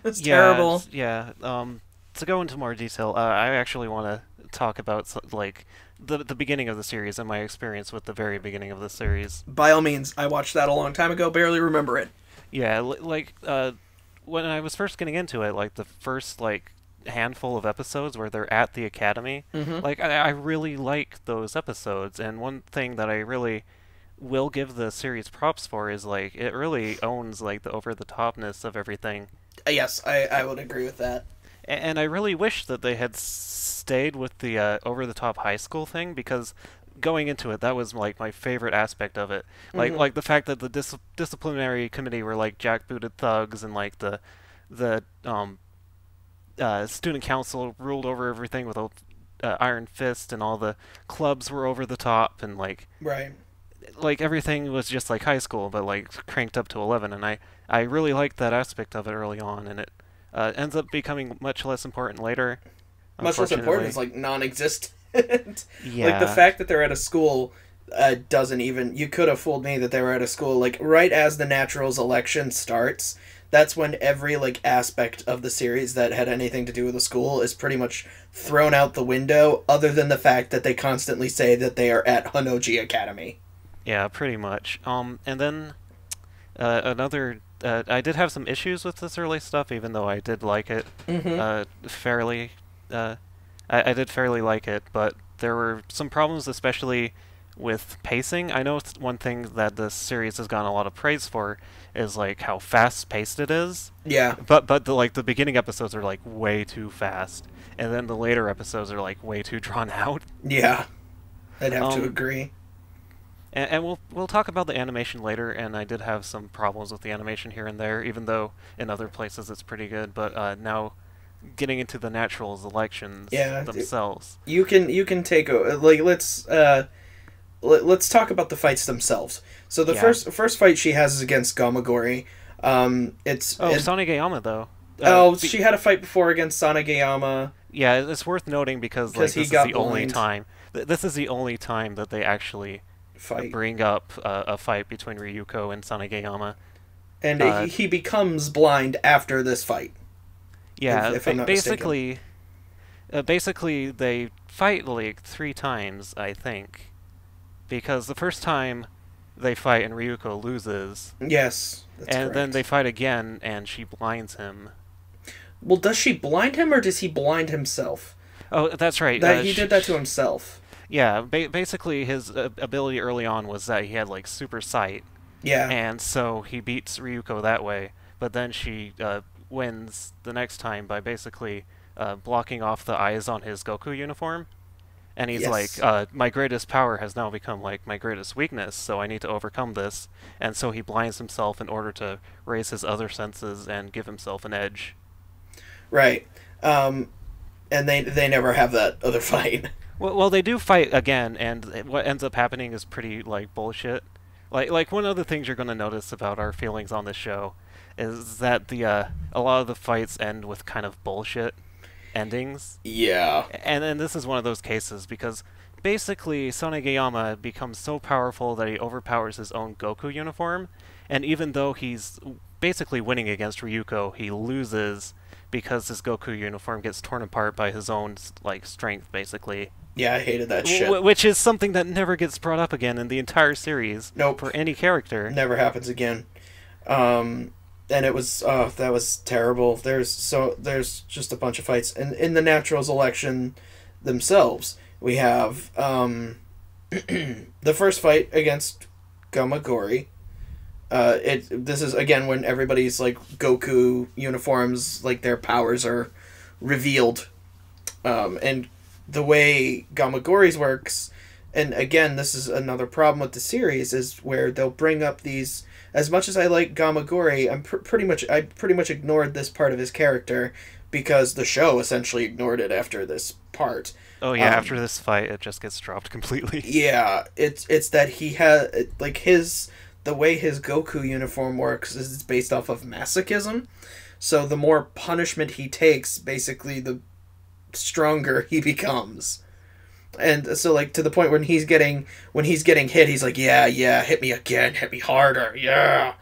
It's terrible. Yeah. To go into more detail, I actually want to talk about like the beginning of the series and my experience with the very beginning of the series. By all means, I watched that a long time ago. Barely remember it. Yeah, when I was first getting into it, like the first handful of episodes where they're at the academy, like I really like those episodes. And one thing that I really will give the series props for is like it really owns like the over the topness of everything. Yes, I would agree with that. And I really wish that they had stayed with the over the top high school thing, because going into it, that was like my favorite aspect of it. Like the fact that the disciplinary committee were like jackbooted thugs, and like the student council ruled over everything with a iron fist, and all the clubs were over the top, and like everything was just like high school, but like cranked up to 11. And I really liked that aspect of it early on, and it ends up becoming much less important later. Much less important is like non-existent. Yeah. Like the fact that they're at a school doesn't even... You could have fooled me that they were at a school. Like right as the Naturals election starts, that's when every like aspect of the series that had anything to do with a school is pretty much thrown out the window, other than the fact that they constantly say that they are at Honnouji Academy. Yeah, pretty much. And then another... I did have some issues with this early stuff, even though I did like it fairly. I did fairly like it, but there were some problems, especially with pacing. I know one thing that this series has gotten a lot of praise for is like how fast-paced it is. Yeah. But the beginning episodes are like way too fast, and then the later episodes are like way too drawn out. Yeah, I'd have to agree. And we'll talk about the animation later, and I did have some problems with the animation here and there, even though in other places it's pretty good. But now, getting into the Naturals elections themselves, you can take let's talk about the fights themselves. So the first fight she has is against Gamagori. Sanegayama though. She had a fight before against Sanegayama. Yeah, it's worth noting because this is the only time. This is the only time that they actually bring up a fight between Ryuko and Sanegayama. And he becomes blind after this fight. Yeah, if I'm not basically they fight like 3 times, I think. Because the first time they fight and Ryuko loses. Yes, that's correct. Then they fight again and she blinds him. Well, does she blind him or does he blind himself? Oh, that's right. He did that to himself. Yeah, basically his ability early on was that he had like super sight. Yeah. And so he beats Ryuko that way, but then she wins the next time by basically blocking off the eyes on his Goku uniform. And he's like, my greatest power has now become like my greatest weakness, so I need to overcome this. And so he blinds himself in order to raise his other senses and give himself an edge. Right. And they never have that other fight. Well, they do fight again, and what ends up happening is pretty like bullshit. Like one of the things you're going to notice about our feelings on this show is that a lot of the fights end with kind of bullshit endings. Yeah. And this is one of those cases, because basically Sanegayama becomes so powerful that he overpowers his own Goku uniform, and even though he's basically winning against Ryuko, he loses because his Goku uniform gets torn apart by his own like strength, basically. Yeah, I hated that shit. Which is something that never gets brought up again in the entire series. Nope. For any character. Never happens again. And it was that was terrible. There's just a bunch of fights. And in the Naturals election themselves, we have the first fight against Gamagori. This is again when everybody's like Goku uniforms, like their powers are revealed. And the way Gamagori's works, and again, this is another problem with the series, is where they'll bring up these as much as I like Gamagori, I pretty much ignored this part of his character because the show essentially ignored it after this part. Oh yeah, after this fight, it just gets dropped completely. Yeah, it's that he had like the way his Goku uniform works is it's based off of masochism. So the more punishment he takes, basically the stronger he becomes. And so like to the point when he's getting hit, he's like, yeah, hit me again, hit me harder, yeah.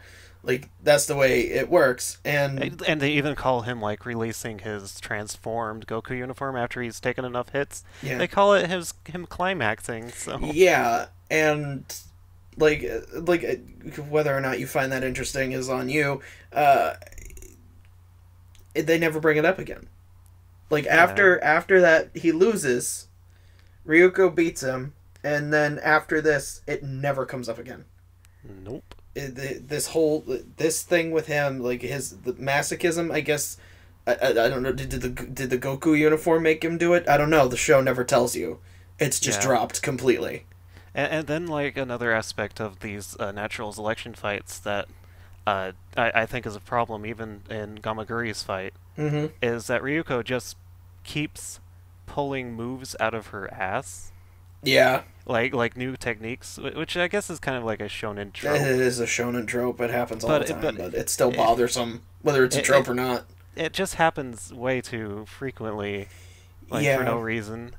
Like that's the way it works. And they even call him like releasing his transformed Goku uniform after he's taken enough hits. yeah. They call it him climaxing. So Yeah, and like whether or not you find that interesting is on you. They never bring it up again. Like after that he loses, Ryuko beats him, and then after this it never comes up again. Nope. This thing with him, like the masochism, I guess. I don't know. Did the Goku uniform make him do it? I don't know. The show never tells you. It's just dropped completely. And then like another aspect of these natural selection fights that I think is a problem even in Gamaguri's fight is that Ryuko just keeps pulling moves out of her ass. Yeah. Like new techniques, which I guess is kind of like a shonen trope. It is a shonen trope. It happens all the time, but it's still bothersome, whether it's a trope or not. It just happens way too frequently, for no reason.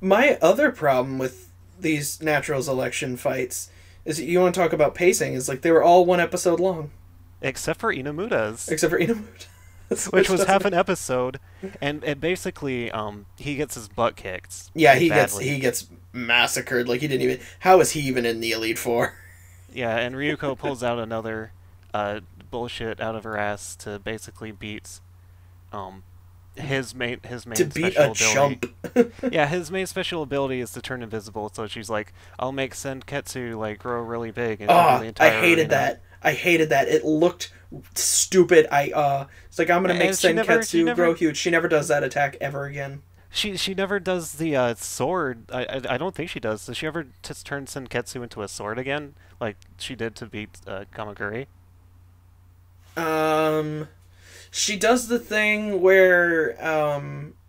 My other problem with these natural selection fights is you want to talk about pacing, is like they were all 1 episode long. Except for Inamuta's. Which was half an episode, and basically, he gets his butt kicked. Yeah, he gets massacred. Like he didn't even. How is he even in the Elite Four? Yeah, and Ryuko pulls out another bullshit out of her ass to basically beat his main to beat special a chump. Yeah, his main special ability is to turn invisible. So she's like, "I'll make Senketsu like grow really big." And the entire I hated that. I hated that. It looked stupid. It's like I'm gonna make Senketsu grow huge. She never does that attack ever again. She never does the sword. I don't think she does. Does she ever turn Senketsu into a sword again, like she did to beat Gamaguri? She does the thing where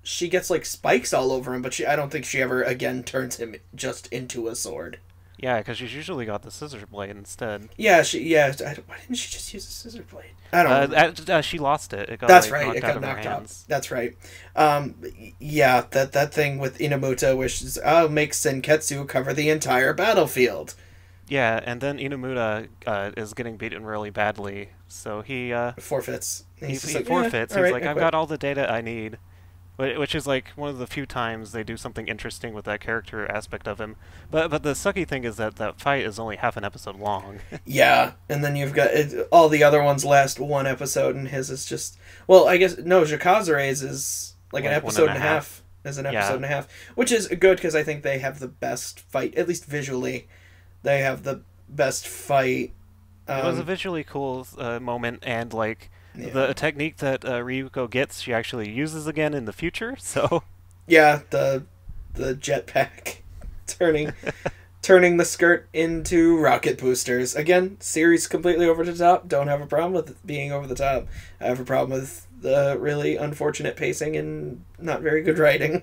she gets like spikes all over him, but I don't think she ever again turns him just into a sword. Yeah, because she's usually got the scissor blade instead. Yeah, why didn't she just use a scissor blade? I don't know. She lost it. It got, That's like, right. It got knocked out. That's right. Yeah, that thing with Inamuta, which is, I'll make Senketsu cover the entire battlefield. Yeah, and then Inamuta is getting beaten really badly, so he forfeits. He forfeits. He's like, I've got all the data I need. Which is like one of the few times they do something interesting with that character aspect of him. But the sucky thing is that fight is only half an episode long. Yeah, and then you've got all the other ones last 1 episode, and his is just... Well, I guess, no, Jakazure's is like an episode and a half. Is an episode and a half. Which is good, because I think they have the best fight, at least visually. They have the best fight. It was a visually cool moment, and like... Yeah. The technique that Ryuko gets, she actually uses again in the future. So, yeah, the jetpack turning the skirt into rocket boosters. Again, series completely over the top. Don't have a problem with it being over the top. I have a problem with the really unfortunate pacing and not very good writing.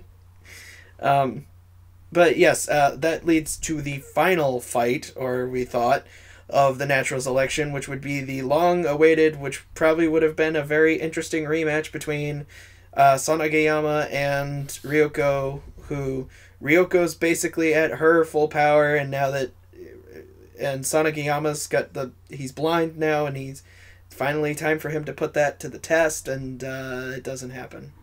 But yes, that leads to the final fight, or we thought, of the natural selection, which would be the long-awaited, which probably would have been a very interesting rematch between Sanagayama and Ryuko, who Ryoko's basically at her full power, and now that Sanagayama's he's blind now, and it's finally time for him to put that to the test, and it doesn't happen.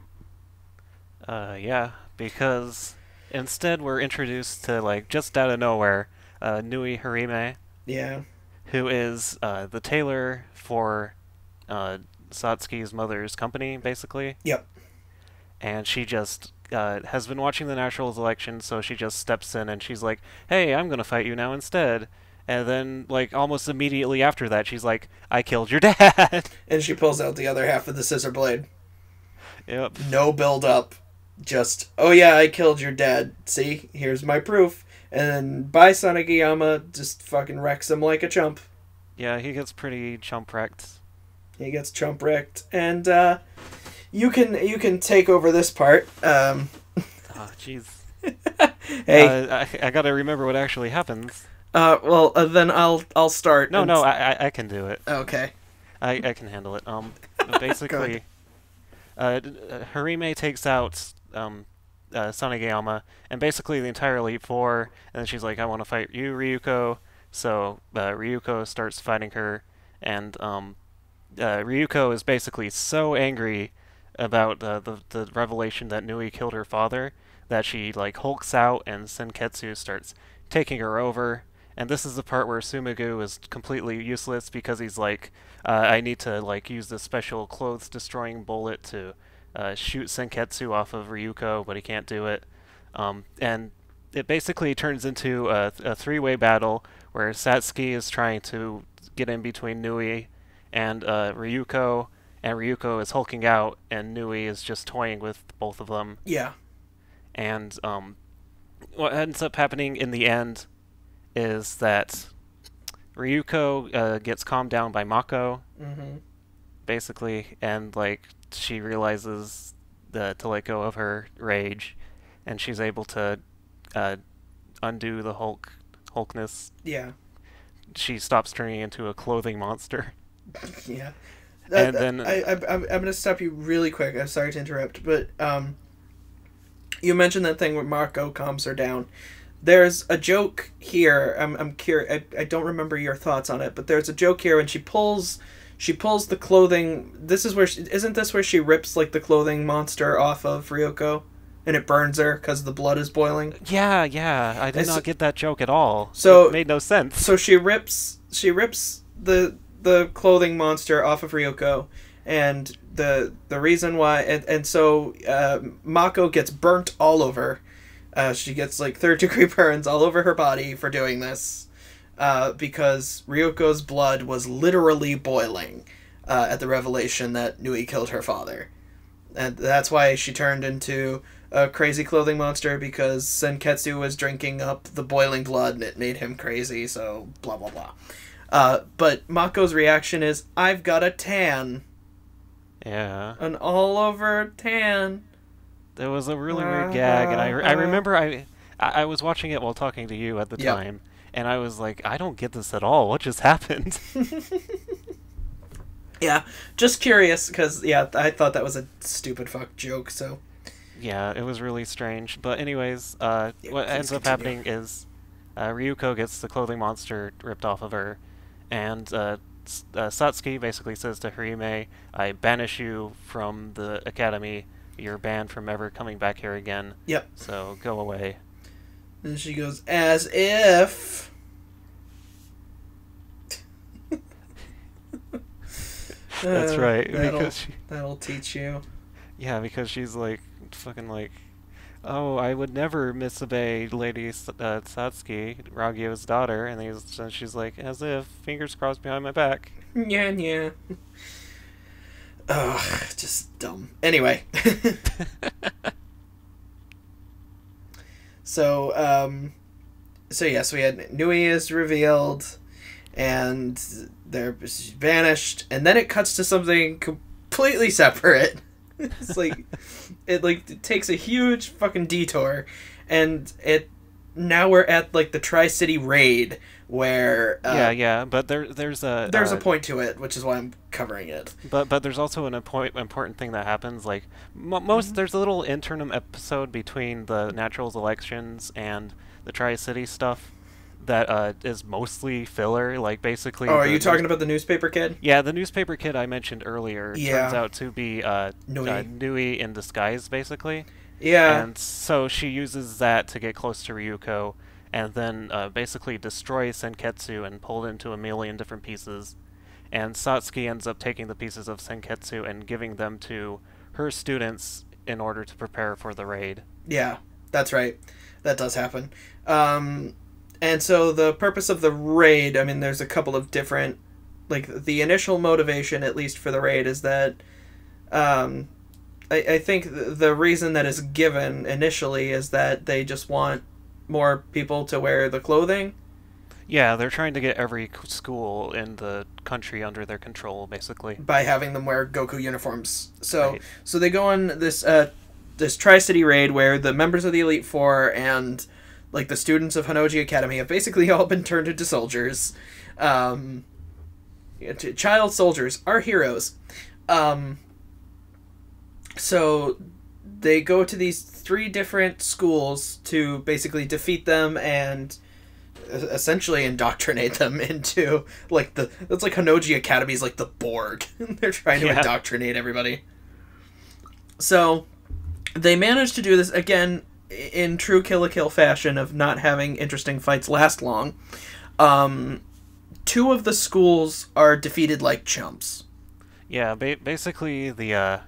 Yeah, because instead we're introduced to, like, just out of nowhere, Nui Harime. Yeah. Who is the tailor for Satsuki's mother's company, basically. Yep. And she just has been watching the natural selection, so she just steps in and she's like, "Hey, I'm gonna fight you now instead." And then, like, almost immediately after that, she's like, "I killed your dad!" And she pulls out the other half of the scissor blade. Yep. No build-up. Just, oh yeah, I killed your dad. See? Here's my proof. And then Sanagayama just fucking wrecks him like a chump. Yeah, he gets pretty chump wrecked. He gets chump wrecked, and you can take over this part. Oh, jeez. Hey, I gotta remember what actually happens. then I'll start. No, and no, I can do it. Okay. I can handle it. Basically, Harime takes out Sanagayama and basically the entire Elite Four, and then she's like, "I want to fight you, Ryuko." So Ryuko starts fighting her, and Ryuko is basically so angry about the revelation that Nui killed her father that she like hulks out, and Senketsu starts taking her over. And this is the part where Sumigu is completely useless because he's like, I need to like use this special clothes destroying bullet to shoot Senketsu off of Ryuko, but he can't do it. And it basically turns into a three-way battle where Satsuki is trying to get in between Nui and Ryuko is hulking out, and Nui is just toying with both of them. Yeah. And what ends up happening in the end is that Ryuko gets calmed down by Mako, basically, and like she realizes to let go of her rage, and she's able to undo the Hulkness. Yeah. She stops turning into a clothing monster. Yeah. And then I'm gonna stop you really quick. I'm sorry to interrupt, but you mentioned that thing where Marco calms her down. There's a joke here. I'm curious. I don't remember your thoughts on it, but there's a joke here when she pulls the clothing. This is where isn't this where she rips like the clothing monster off of Ryuko, and it burns her because the blood is boiling. Yeah, I did not get that joke at all. So it made no sense. So she rips the clothing monster off of Ryuko, and the reason why and so Mako gets burnt all over. She gets like third-degree burns all over her body for doing this, because Ryuko's blood was literally boiling at the revelation that Nui killed her father, and that's why she turned into a crazy clothing monster, because Senketsu was drinking up the boiling blood and it made him crazy. So blah blah blah. But Mako's reaction is, "I've got a tan." Yeah. An all-over tan. It was a really weird gag, and I remember I was watching it while talking to you at the time, and I was like, I don't get this at all. What just happened? Yeah, just curious, because, I thought that was a stupid fuck joke, so... Yeah, it was really strange. But anyways, what ends up happening is Ryuko gets the clothing monster ripped off of her, and Satsuki basically says to Harime, "I banish you from the academy. You're banned from ever coming back here again. Yep. So go away." And she goes, "As if..." That's right. That'll teach you. Yeah, because she's like, fucking like, "Oh, I would never misobey Lady Satsuki, Ragyo's daughter," and she's like, "As if, fingers crossed behind my back." Yeah. Ugh, just dumb. Anyway. So we had Nui is revealed, and they're vanished, and then it cuts to something completely separate. It's like, it takes a huge fucking detour, and now we're at like the Tri-City raid, where but there's a point to it, which is why I'm covering it. But there's also an important thing that happens. Like there's a little interim episode between the Naturals elections and the Tri-City stuff that is mostly filler. Like basically. Oh, are you talking about the newspaper kid? Yeah, the newspaper kid I mentioned earlier turns out to be Nui in disguise, basically. Yeah. And so she uses that to get close to Ryuko, and then basically destroys Senketsu and pull it into a million different pieces. And Satsuki ends up taking the pieces of Senketsu and giving them to her students in order to prepare for the raid. Yeah, that's right. That does happen. And so the purpose of the raid, I mean, there's a couple of different... Like, the initial motivation, at least for the raid, is that... I think the reason that is given initially is that they just want more people to wear the clothing. Yeah, they're trying to get every school in the country under their control, basically. by having them wear Goku uniforms. So Right. so they go on this Tri-City raid where the members of the Elite Four and like the students of Hanoji Academy have basically all been turned into soldiers. Child soldiers, our heroes. So they go to these 3 different schools to basically defeat them and essentially indoctrinate them into like it's like Hanoji Academy's like the Borg. They're trying to indoctrinate everybody. So they managed to do this again in true Kill la Kill fashion of not having interesting fights last long. 2 of the schools are defeated like chumps. Yeah, basically the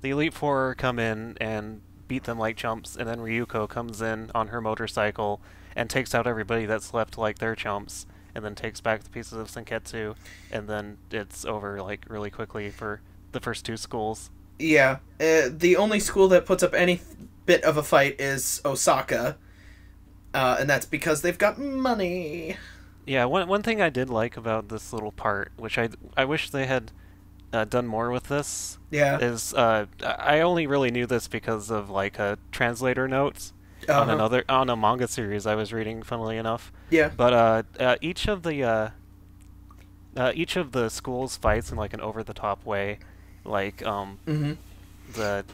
Elite Four come in and beat them like chumps, and then Ryuko comes in on her motorcycle and takes out everybody that's left like their chumps, and then takes back the pieces of Senketsu, and then it's over like really quickly for the first 2 schools. Yeah, the only school that puts up any bit of a fight is Osaka, and that's because they've got money. Yeah, one thing I did like about this little part, which I wish they had done more with this, Yeah. is I only really knew this because of like translator notes Uh-huh. on a manga series I was reading, funnily enough. Yeah. But each of the schools fights in like an over the top way, like Mm-hmm. the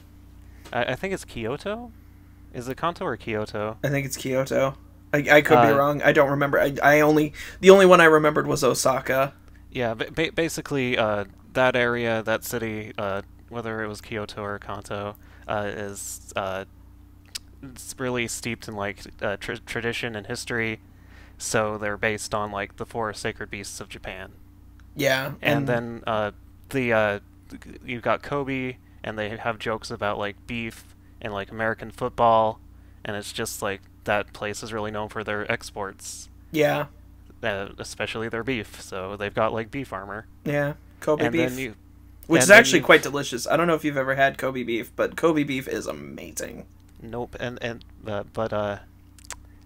I think it's Kyoto. Is it Kanto or Kyoto? I think it's Kyoto. I could be Uh, wrong. I don't remember. The only one I remembered was Osaka. Yeah, basically, that area, that city, whether it was Kyoto or Kanto, is it's really steeped in like tradition and history. So they're based on like the 4 sacred beasts of Japan. Yeah, And then the you've got Kobe, and they have jokes about like beef and like American football, and it's just like that place is really known for their exports. yeah, Especially their beef. So they've got like beef armor. yeah. Kobe And beef, then you, which and is then actually you- quite delicious. I don't know if you've ever had Kobe beef, but Kobe beef is amazing. Nope. And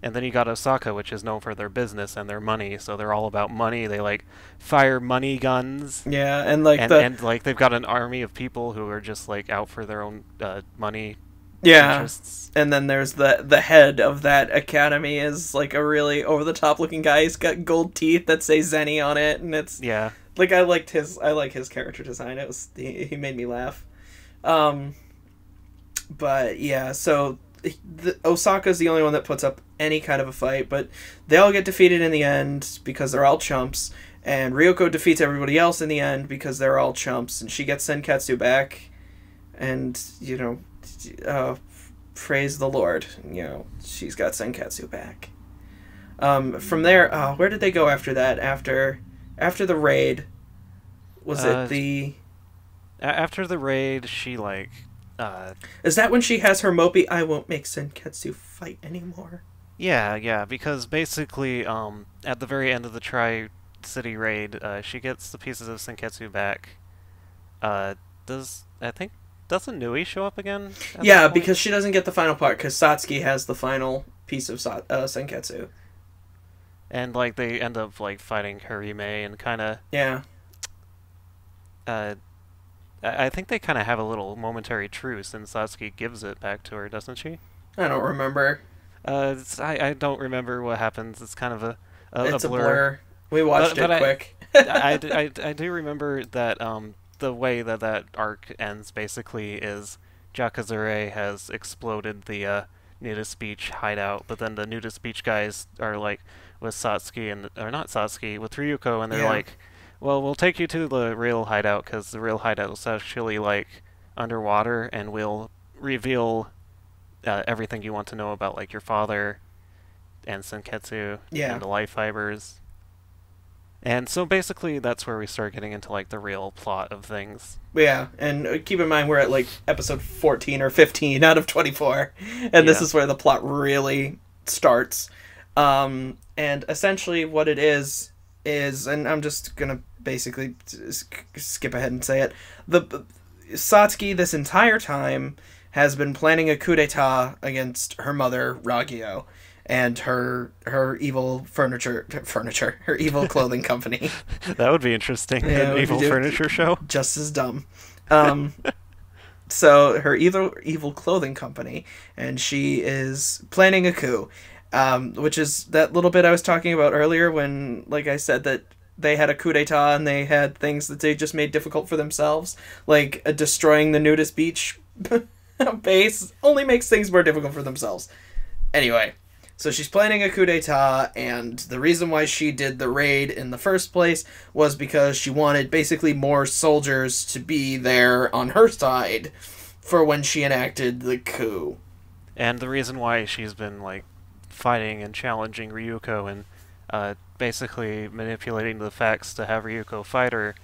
then you got Osaka, which is known for their business and their money. So they're all about money. They like fire money guns. Yeah, and like And like they've got an army of people who are just like out for their own money yeah, interests. and then there's the head of that academy is like a really over the top looking guy. He's got gold teeth that say Zenny on it, and it's Yeah. like I like his character design. He made me laugh. But yeah, so Osaka's the only one that puts up any kind of a fight, but they all get defeated in the end because they're all chumps, and Ryuko defeats everybody else in the end because they're all chumps, and she gets Senketsu back, and praise the Lord, she's got Senketsu back. From there, where did they go after that? After the raid, was it the? After the raid, she like Is that when she has her mopey? I won't make Senketsu fight anymore. yeah, because basically at the very end of the Tri-City raid, she gets the pieces of Senketsu back. Doesn't Nui show up again? At Yeah, that point? because she doesn't get the final part because Satsuki has the final piece of Senketsu. And like they end up like fighting Harime and kind of Yeah. I think they kind of have a little momentary truce, and Satsuki gives it back to her, doesn't she? I don't remember. I don't remember what happens. It's kind of a It's a blur. blur. We watched But it I- quick. I do remember that the way that arc ends basically is Jakazure has exploded the nudist beach hideout, but then the nudist beach guys are like with Satsuki or not Satsuki, with Ryuko, and they're Yeah. like, well, we'll take you to the real hideout because the real hideout is actually like underwater, and we'll reveal everything you want to know about like your father and Senketsu Yeah. and the life fibers. And so basically that's where we start getting into like the real plot of things. Yeah, and keep in mind we're at like episode 14 or 15 out of 24, and this Yeah. is where the plot really starts. And essentially what it is, and I'm just gonna basically skip ahead and say it, the Satsuki this entire time has been planning a coup d'etat against her mother, Ragyo. and her evil her evil clothing company. That would be interesting. Yeah, An evil furniture show. Just as dumb. So her evil clothing company, and she is planning a coup, which is that little bit I was talking about earlier when, like I said, that they had a coup d'etat and they had things that they just made difficult for themselves, like destroying the nudist beach base only makes things more difficult for themselves. Anyway, so she's planning a coup d'etat, and the reason why she did the raid in the first place was because she wanted basically more soldiers to be there on her side for when she enacted the coup. And the reason why she's been like fighting and challenging Ryuko and basically manipulating the facts to have Ryuko fight her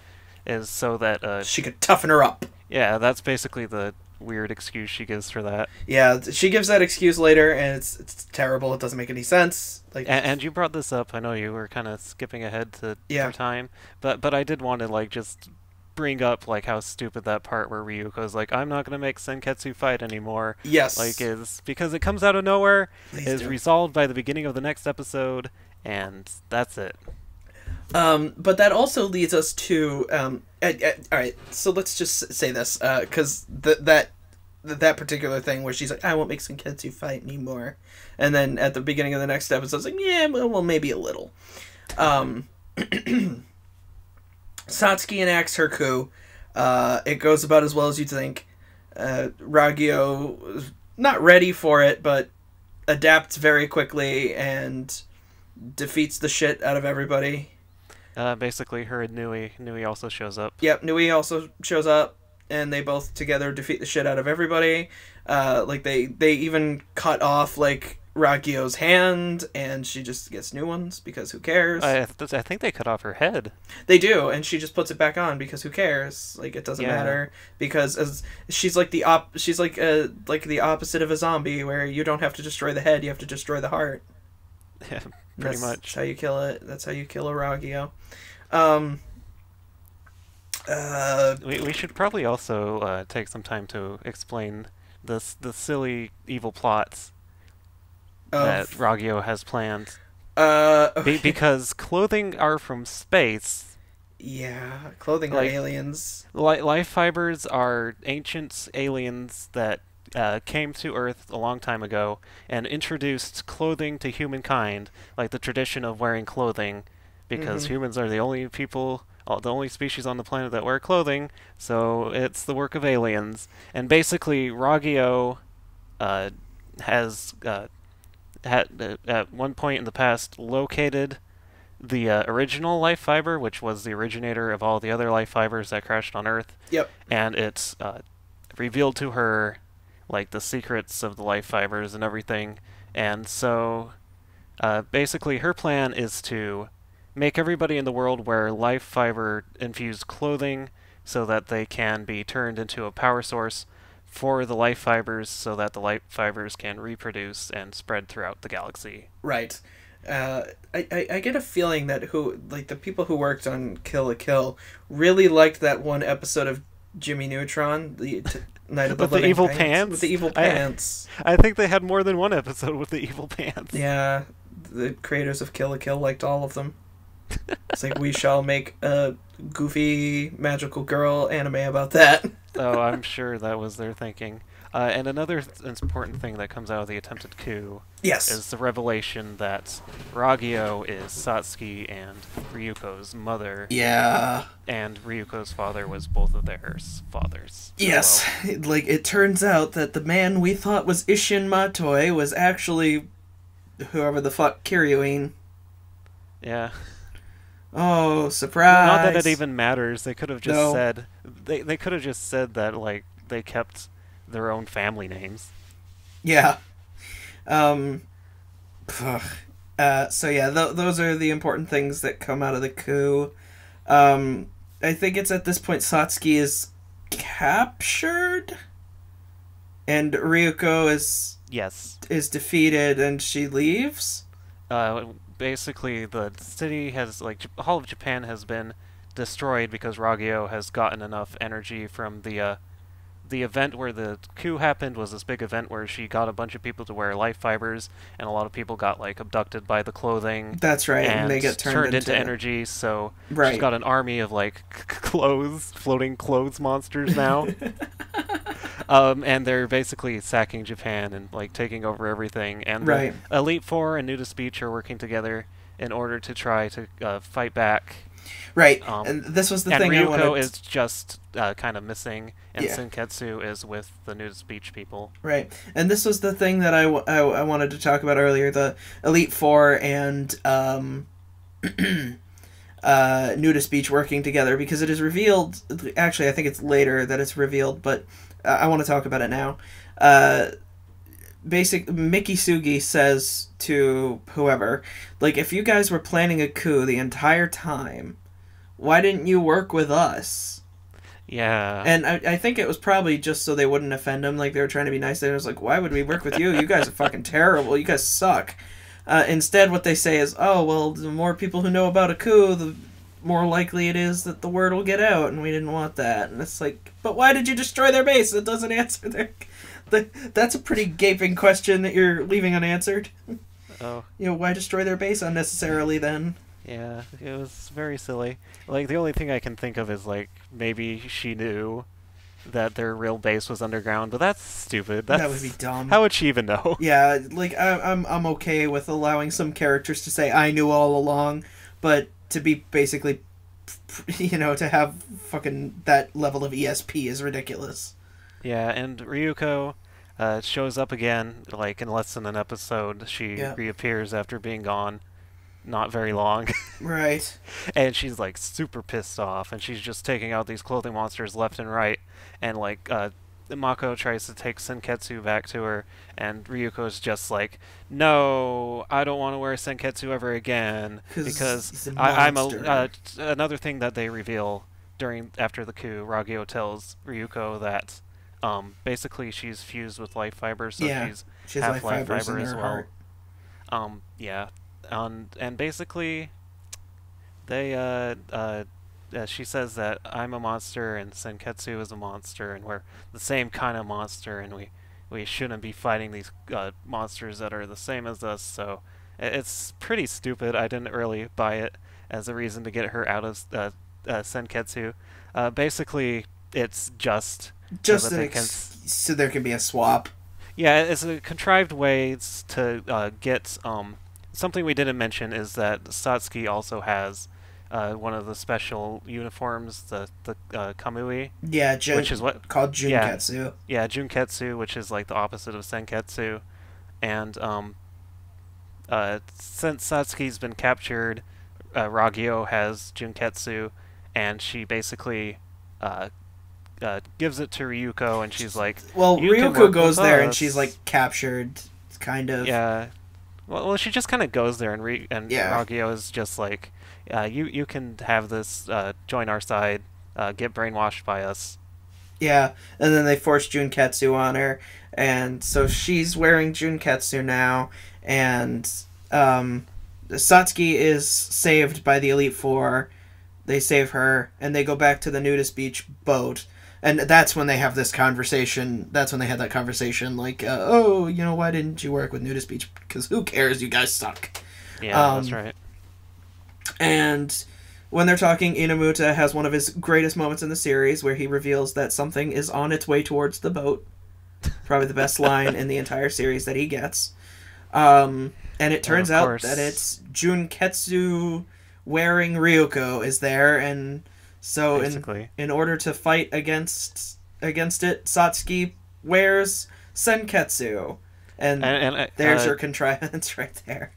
is so that she could toughen her up. Yeah, that's basically the weird excuse she gives for that. Yeah, she gives that excuse later, and it's terrible. It doesn't make any sense. Like, and you brought this up. I know you were kind of skipping ahead to for time, but I did want to like just bring up like how stupid that part where Ryuko's like, I'm not gonna make Senketsu fight anymore. Yes, like is because it comes out of nowhere, Please do. Resolved by the beginning of the next episode, and that's it. But that also leads us to all right. So let's just say this, because that particular thing where she's like, I won't make Senketsu fight anymore, and then at the beginning of the next episode, it's like, yeah, well, maybe a little. Satsuki enacts her coup. It goes about as well as you'd think. Ragyo is not ready for it, but adapts very quickly and defeats the shit out of everybody. Basically, her and Nui also shows up. Yep, Nui also shows up, and they both together defeat the shit out of everybody. Like they even cut off like Ragyo's hand, and she just gets new ones because who cares? I think they cut off her head. They do, and she just puts it back on because who cares? Like it doesn't matter because as she's like the opposite of a zombie, where you don't have to destroy the head, you have to destroy the heart. Yeah, pretty much. That's how you kill it. That's how you kill a Ragyo. We should probably also take some time to explain the silly evil plots that Ragyo has planned. Okay. Because clothing are from space. Yeah, clothing are aliens. Life fibers are ancient aliens that came to Earth a long time ago and introduced clothing to humankind, like the tradition of wearing clothing, because humans are the only species on the planet that wear clothing, so it's the work of aliens. And basically, Ragyo has at one point in the past located the original life fiber, which was the originator of all the other life fibers that crashed on Earth. Yep. And it's revealed to her like the secrets of the life fibers and everything. And so basically her plan is to make everybody in the world wear life fiber infused clothing so that they can be turned into a power source for the life fibers so that the life fibers can reproduce and spread throughout the galaxy. Right. I get a feeling that the people who worked on Kill la Kill really liked that one episode of Jimmy Neutron, the Night of the Living Evil Pants. Pants? With the evil pants. I think they had more than one episode with the evil pants. Yeah, the creators of Kill la Kill liked all of them. It's like, we shall make a goofy magical girl anime about that. Oh, I'm sure that was their thinking. And another important thing that comes out of the attempted coup is the revelation that Ragyo is Satsuki and Ryuko's mother. Yeah. And Ryuko's father was both of their fathers. Yes. Well. It turns out that the man we thought was Isshin Matoi was actually whoever the fuck Kiryuin. Yeah. Oh, surprise. Not that it even matters. They could have just said... They could have just said that, like, they kept their own family names. Yeah. So yeah, those are the important things that come out of the coup. I think it's at this point Satsuki is captured, and Ryuko is defeated, and she leaves. Basically, the city has all of Japan has been destroyed because Ragyo has gotten enough energy from the the event where the coup happened was this big event where she got a bunch of people to wear life fibers, and a lot of people got like abducted by the clothing. That's right, and they get turned into energy. So right. she's got an army of like floating clothes monsters now. And they're basically sacking Japan and like taking over everything. And right. the Elite Four and Nudist Beach are working together in order to try to fight back. Right, and this was the thing Ryuko I wanted... is just kind of missing, and yeah. Senketsu is with the Nudist Beach people. Right, and this was the thing that I wanted to talk about earlier, the Elite Four and Nudist Beach working together, because it is revealed... Actually, I think it's later that it's revealed, but I want to talk about it now. Miki Sugi says to whoever, like, if you guys were planning a coup the entire time, why didn't you work with us? Yeah. And I think it was probably just so they wouldn't offend him, like they were trying to be nice. They was like, why would we work with you? You guys are fucking terrible. You guys suck. Instead, what they say is, oh, well, the more people who know about a coup, the more likely it is that the word will get out, and we didn't want that. And it's like, but why did you destroy their base? It doesn't answer their... That's a pretty gaping question that you're leaving unanswered. Oh. You know, why destroy their base unnecessarily then? Yeah, it was very silly. Like, the only thing I can think of is, like, maybe she knew that their real base was underground, but that's stupid. That would be dumb. How would she even know? Yeah, like, I'm okay with allowing some characters to say, I knew all along, but to be basically, you know, to have fucking that level of ESP is ridiculous. Yeah, and Ryuko shows up again, like, in less than an episode. She reappears after being gone not very long. Right. And she's, like, super pissed off, and she's just taking out these clothing monsters left and right. And, like, Mako tries to take Senketsu back to her, and Ryuko's just like, no, I don't want to wear Senketsu ever again. Because I'm another thing that they reveal after the coup, Ragyo tells Ryuko that basically she's fused with life fibers, so she's half life fiber as well. Yeah. And basically they she says that I'm a monster and Senketsu is a monster, and we're the same kind of monster, and we shouldn't be fighting these monsters that are the same as us. So it's pretty stupid. I didn't really buy it as a reason to get her out of Senketsu. Basically, it's just so there can be a swap. Yeah, it's a contrived way to get something we didn't mention is that Satsuki also has one of the special uniforms, the Kamui. Yeah, which is what called Junketsu. Yeah, Junketsu, which is like the opposite of Senketsu. And since Satsuki's been captured, Ragyo has Junketsu, and she basically gives it to Ryuko, and she's like, well, Ryuko goes there and she's like captured, kind of. Yeah. Well, she just kind of goes there, and Ragyo is just like, you can have this, join our side, get brainwashed by us. Yeah, and then they force Junketsu on her, and so she's wearing Junketsu now, and Satsuki is saved by the Elite Four. They save her, and they go back to the Nudist Beach boat. And that's when they have this conversation. That's when they had that conversation, like, oh, you know, why didn't you work with Nudist Beach? Because who cares? You guys suck. Yeah, that's right. And when they're talking, Inamuta has one of his greatest moments in the series where he reveals that something is on its way towards the boat. Probably the best line in the entire series that he gets. And it turns out that it's Junketsu wearing Ryuko is there, and... So in order to fight against it, Satsuki wears Senketsu, and there's your contrivance right there.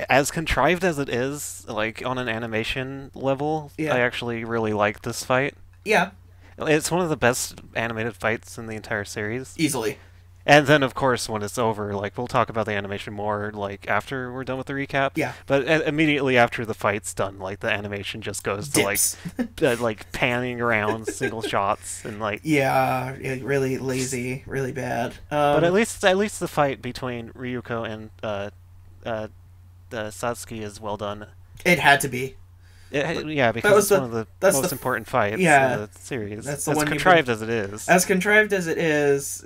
As contrived as it is, like on an animation level, I actually really like this fight. Yeah, it's one of the best animated fights in the entire series, easily. And then, of course, when it's over, like, we'll talk about the animation more, like, after we're done with the recap. Yeah. But immediately after the fight's done, like, the animation just goes to, like, panning around single shots and, like... Yeah, really lazy, really bad. But at least the fight between Ryuko and Satsuki is well done. It had to be. Yeah, That because was it's one of the that's most the important fights in yeah. the series. That's the As one contrived as it is. as contrived as it is,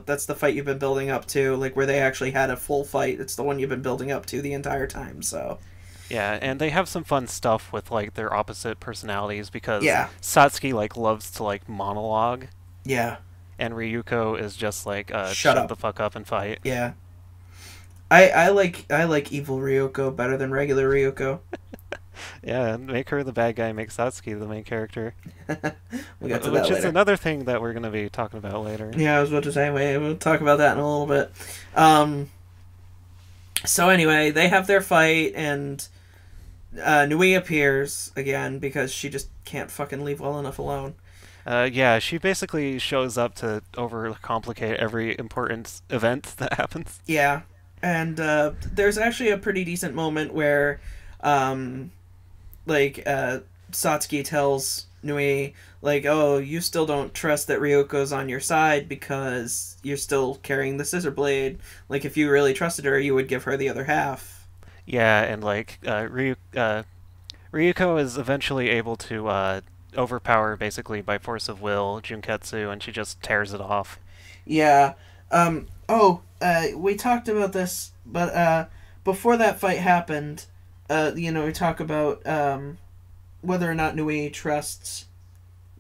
that's the fight you've been building up to, like where they actually had a full fight. It's the one you've been building up to the entire time. So Yeah, and they have some fun stuff with like their opposite personalities because yeah, Satsuki like loves to like monologue, yeah, and Ryuko is just like shut shut up. the fuck up and fight. Yeah, I like evil Ryuko better than regular Ryuko. Yeah, and make her the bad guy, make Satsuki the main character. We got to that Which is later. another thing that we're gonna be talking about later. Yeah, I was about to say, we'll talk about that in a little bit. So anyway, they have their fight, and Nui appears again because she just can't fucking leave well enough alone. Yeah, she basically shows up to overcomplicate every important event that happens. Yeah, and there's actually a pretty decent moment where, um, Satsuki tells Nui, like, oh, you still don't trust that Ryoko's on your side because you're still carrying the scissor blade. Like, if you really trusted her, you would give her the other half. Yeah, and like Ryuko is eventually able to overpower basically by force of will Junketsu, and she just tears it off. Yeah. We talked about this, but before that fight happened, we talk about whether or not Nui trusts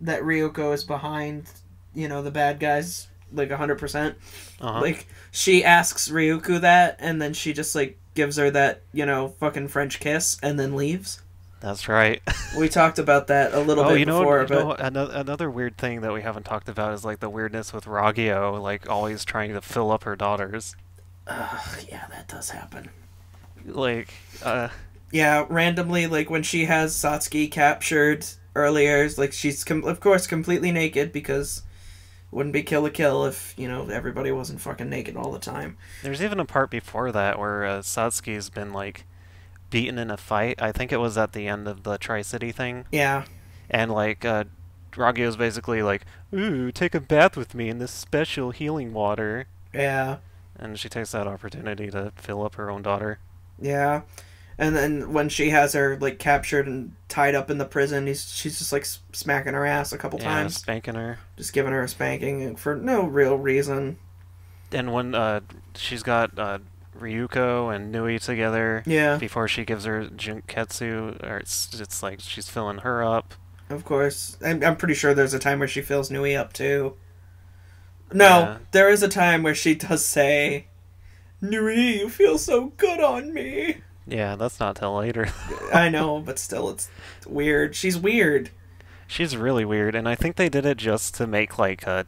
that Ryuko is behind, the bad guys, like 100%. Uh-huh. Like, she asks Ryuko that, and then she just, like, gives her that, fucking French kiss, and then leaves. That's right. We talked about that a little bit before, but... Another weird thing that we haven't talked about is like the weirdness with Ragyo, like always trying to fill up her daughters. Yeah, that does happen. Like, Yeah, randomly, like, when she has Satsuki captured earlier, like, she's, of course, completely naked, because it wouldn't be Kill la Kill if, everybody wasn't fucking naked all the time. there's even a part before that where Satsuki's been like beaten in a fight. I think it was at the end of the Tri-City thing. Yeah. And like Ragyo's basically like, "Ooh, take a bath with me in this special healing water." Yeah. And she takes that opportunity to fill up her own daughter. Yeah. And then when she has her, like, captured and tied up in the prison, she's just, like, smacking her ass a couple times. Spanking her. Just giving her a spanking for no real reason. And when she's got Ryuko and Nui together, Yeah. before she gives her Junketsu, or it's like she's filling her up. Of course. I'm pretty sure there's a time where she fills Nui up, too. No, Yeah. there is a time where she does say, Nui, you feel so good on me. Yeah, that's not till later. I know, but still, it's weird. She's weird. She's really weird, and I think they did it just to make like a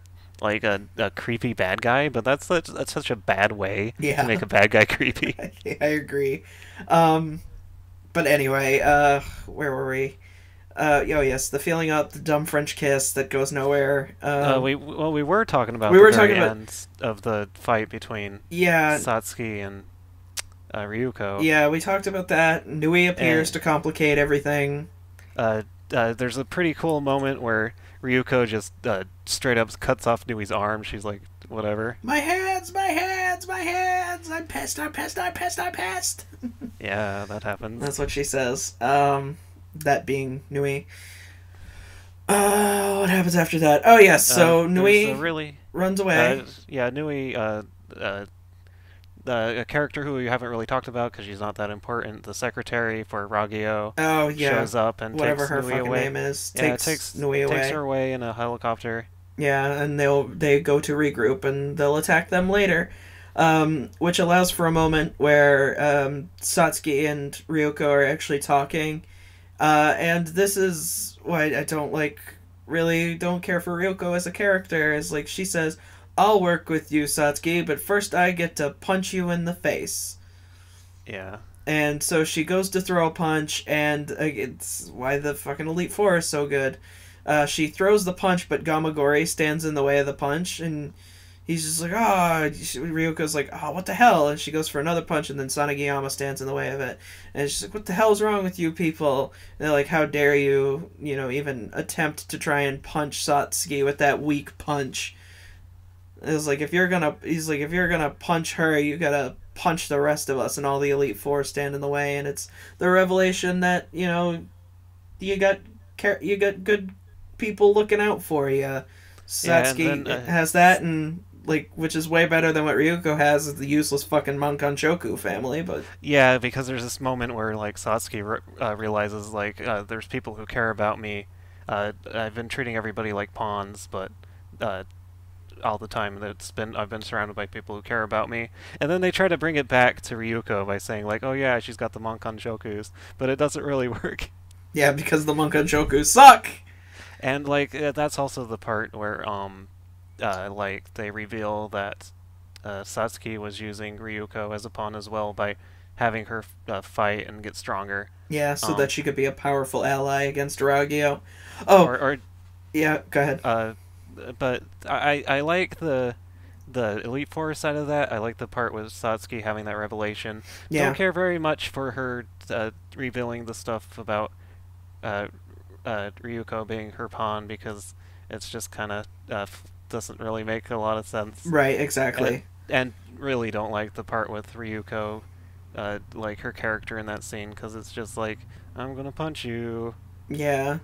creepy bad guy, but that's such a bad way Yeah. to make a bad guy creepy. I agree. But anyway, where were we? Yes, the feeling up, the dumb French kiss that goes nowhere. We were talking about we the were very talking about- end of the fight between Yeah, Satsuki and Ryuko. yeah, we talked about that. Nui appears And- to complicate everything. There's a pretty cool moment where Ryuko just straight up cuts off Nui's arm. She's like, whatever. My hands, my hands, my hands! I'm pissed, I'm pissed, I'm pissed, I'm pissed! Yeah, that happens. That's what she says. That being Nui. What happens after that? Oh, yes, so Nui there's a really runs away. Nui, a character who we haven't really talked about because she's not that important. The secretary for Ragyo Oh, yeah. shows up and Whatever takes her Nui fucking away. name is. Yeah, Takes Nui away. takes her away in a helicopter. Yeah, and they go to regroup and they'll attack them later. Which allows for a moment where Satsuki and Ryuko are actually talking. And this is why I really don't care for Ryuko as a character. Is like she says, I'll work with you, Satsuki, but first I get to punch you in the face. Yeah. And so she goes to throw a punch, and it's why the fucking Elite Four is so good. She throws the punch, but Gamagori stands in the way of the punch, and he's just like, Ryuko's like, what the hell? And she goes for another punch, and then Sanagiyama stands in the way of it. And she's like, what the hell's wrong with you people? And they're like, how dare you, even attempt to try and punch Satsuki with that weak punch. It's like, if you're gonna punch her, you gotta punch the rest of us, and all the Elite Four stand in the way, and it's the revelation that, you got good people looking out for you. Yeah, and Satsuki then has that, and like, which is way better than what Ryuko has, is the useless fucking Monkanshoku family. But yeah, because there's this moment where like Satsuki realizes like there's people who care about me. I've been treating everybody like pawns, but uh, all the time I've been surrounded by people who care about me. And then they try to bring it back to Ryuko by saying like, oh yeah, she's got the Monkanshokus, but it doesn't really work. yeah, because the Monkanshoku suck. And like that's also the part where like they reveal that Satsuki was using Ryuko as a pawn as well by having her fight and get stronger. Yeah, so that she could be a powerful ally against Aragio. Oh, yeah, go ahead. But I like the Elite Four side of that. I like the part with Satsuki having that revelation. Yeah. Don't care very much for her revealing the stuff about Ryuko being her pawn, because it's just kind of doesn't really make a lot of sense. Right, exactly. And really don't like the part with Ryuko, like her character in that scene, because it's just like, I'm gonna punch you. Yeah.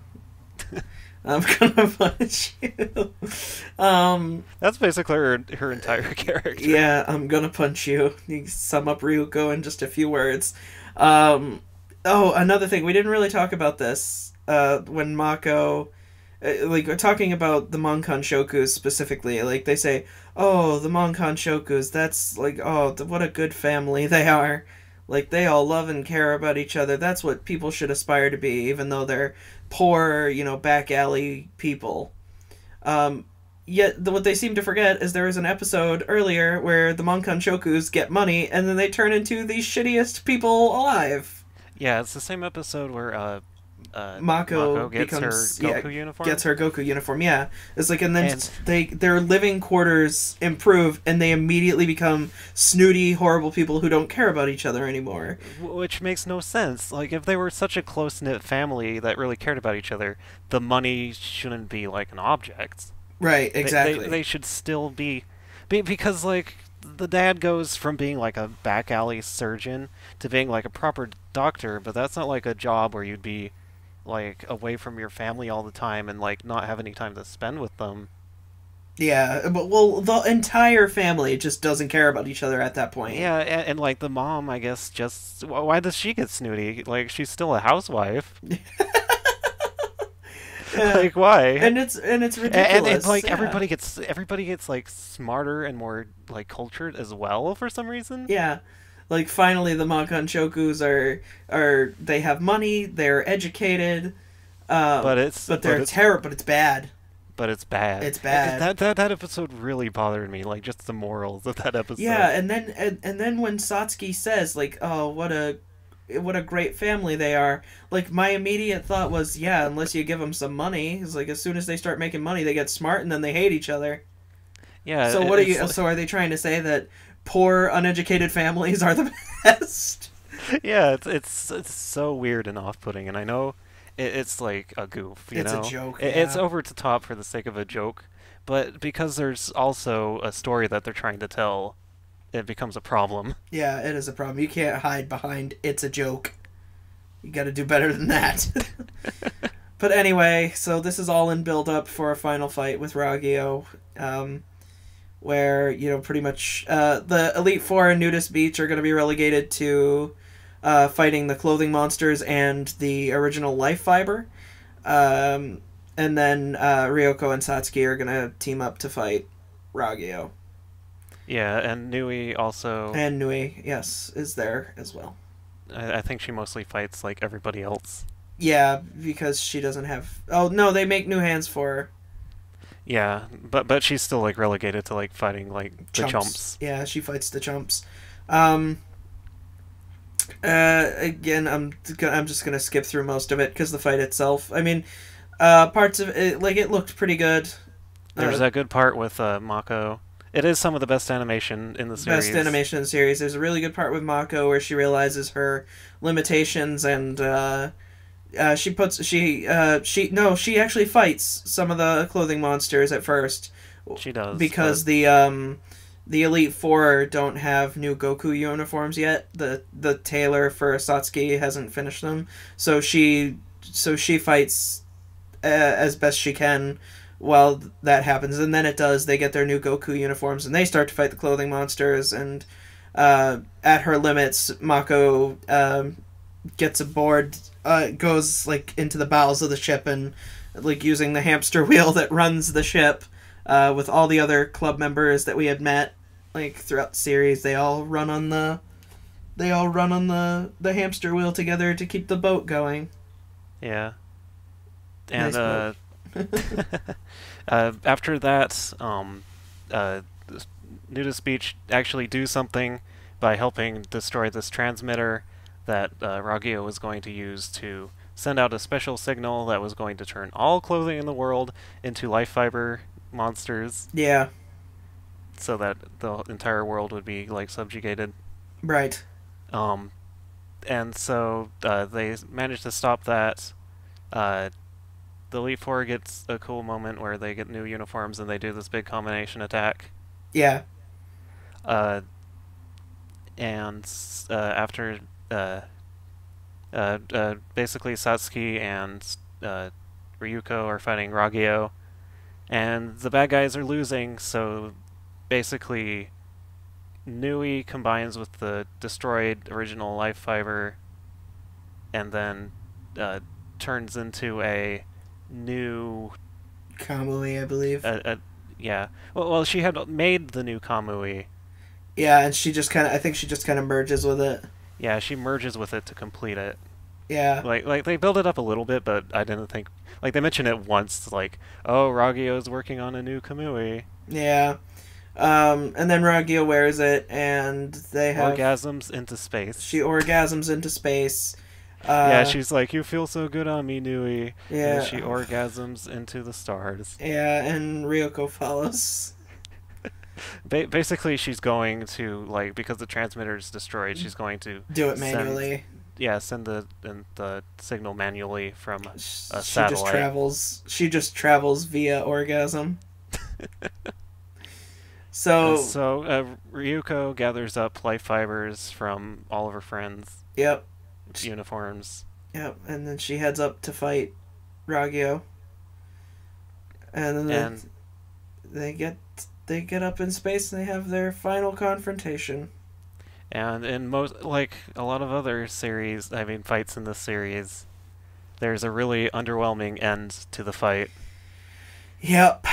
I'm gonna punch you. That's basically her entire character. Yeah, I'm gonna punch you. You sum up Ryuko in just a few words. Oh, another thing, we didn't really talk about this. When Mako, like, we're talking about the Monkanshokus specifically. Like, they say, oh, the Monkanshokus, that's, like, oh, what a good family they are. Like, they all love and care about each other. That's what people should aspire to be, even though they're poor, back alley people. Yet, what they seem to forget is there was an episode earlier where the Monkanshokus get money, and then they turn into the shittiest people alive. Yeah, it's the same episode where Mako gets becomes, her Goku uniform. Gets her Goku uniform, yeah. It's like, and then their living quarters improve, and they immediately become snooty, horrible people who don't care about each other anymore. Which makes no sense. Like, if they were such a close-knit family that really cared about each other, the money shouldn't be like an object. Right, exactly. They should still be because, like, the dad goes from being like a back alley surgeon to being like a proper doctor, but that's not like a job where you'd be like away from your family all the time and like not have any time to spend with them. Yeah, but the entire family just doesn't care about each other at that point. Yeah, and like the mom, I guess, just why does she get snooty? Like, she's still a housewife. Yeah. Like, why? And it's ridiculous. And like yeah. everybody gets like smarter and more like cultured as well for some reason. Yeah. Like, finally the Monkanshokus are they have money, they're educated, but they're terrible, but it's bad. But it's bad. It's bad. That episode really bothered me, like just the morals of that episode. Yeah, and then when Satsuki says like, "Oh, what a great family they are," like, my immediate thought was, yeah, unless you give them some money. It's like, as soon as they start making money, they get smart, and then they hate each other. Yeah. So what are you? So are they trying to say that poor, uneducated families are the best? Yeah, it's so weird and off-putting, and I know it's like a goof. It's a joke. Yeah. It's over the top for the sake of a joke, but because there's also a story that they're trying to tell, it becomes a problem. Yeah, it is a problem. You can't hide behind "it's a joke." You got to do better than that. But anyway, so this is all in build-up for a final fight with Ragio, where, pretty much the Elite Four and Nudist Beach are going to be relegated to fighting the clothing monsters and the original Life Fiber. And then Ryoko and Satsuki are going to team up to fight Ragio. Yeah, and Nui also... And Nui, yes, is there as well. I think she mostly fights like everybody else. Yeah, because she doesn't have... Oh, no, they make new hands for her. Yeah, but she's still like relegated to like fighting like the chumps. Yeah, she fights the chumps. Again, I'm just gonna skip through most of it because the fight itself. I mean, parts of it, like, it looked pretty good. There's that good part with Mako. It is some of the best animation in the series. Best animation in the series. There's a really good part with Mako where she realizes her limitations and she actually fights some of the clothing monsters at first. She does, because the Elite Four don't have new Goku uniforms yet. The tailor for Satsuki hasn't finished them, so she so she fights as best she can while that happens, and then it does. They get their new Goku uniforms, and they start to fight the clothing monsters. And at her limits, Mako gets aboard, goes like into the bowels of the ship, and like using the hamster wheel that runs the ship with all the other club members that we had met like throughout the series. They all run on the hamster wheel together to keep the boat going. Yeah. And Nice after that, Nudist Beach actually do something by helping destroy this transmitter that Ragio was going to use to send out a special signal that was going to turn all clothing in the world into life fiber monsters. Yeah. So that the entire world would be like subjugated. Right. And so they managed to stop that. The Elite Four gets a cool moment where they get new uniforms and they do this big combination attack. Yeah. And after basically Satsuki and Ryuko are fighting Ragio, and the bad guys are losing, so basically Nui combines with the destroyed original life fiber and then turns into a new Kamui, I believe. Yeah. Well, she had made the new Kamui. Yeah, and I think she just kind of merges with it. Yeah, she merges with it to complete it. Yeah. Like they build it up a little bit, but I didn't think, like, they mention it once, like, oh, Ragio's working on a new Kamui. Yeah. And then Ragio wears it, and they have orgasms into space. She orgasms into space. Yeah, she's like, you feel so good on me, Nui. Yeah. And she orgasms into the stars. Yeah, and Ryuko follows. Basically, she's going to, like, because the transmitter is destroyed, she's going to do it manually. Send the signal manually from a satellite. She just travels via orgasm. So Ryuko gathers up life fibers from all of her friends. Yep. Uniforms. Yep, and then she heads up to fight Ragio. And then they get up in space and they have their final confrontation. And in most, like a lot of other series, I mean fights in this series, there's a really underwhelming end to the fight. Yep.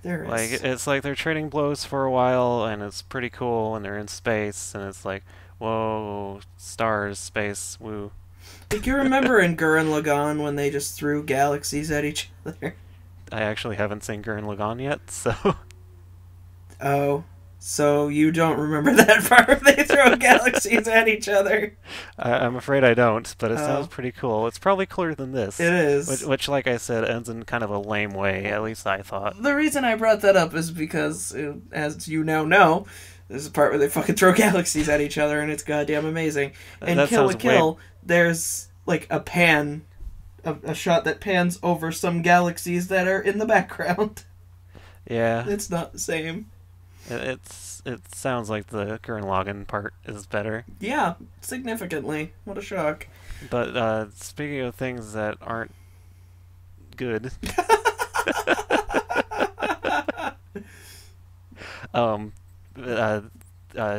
There is. Like, it's like they're trading blows for a while, and it's pretty cool, and they're in space, and it's like, whoa, stars, space, woo. Like, you remember in Gurren Lagann when they just threw galaxies at each other? I actually haven't seen Gurren Lagann yet, so... Oh. So you don't remember that part? They throw galaxies at each other? I'm afraid I don't, but it sounds pretty cool. It's probably cooler than this. It is. Which, like I said, ends in kind of a lame way, at least I thought. The reason I brought that up is because, as you now know, there's a part where they fucking throw galaxies at each other, and it's goddamn amazing. And Kill la Kill, there's, like, a pan, a shot that pans over some galaxies that are in the background. Yeah. It's not the same. It sounds like the Gurren Lagann part is better. Yeah, significantly. What a shock. But speaking of things that aren't good,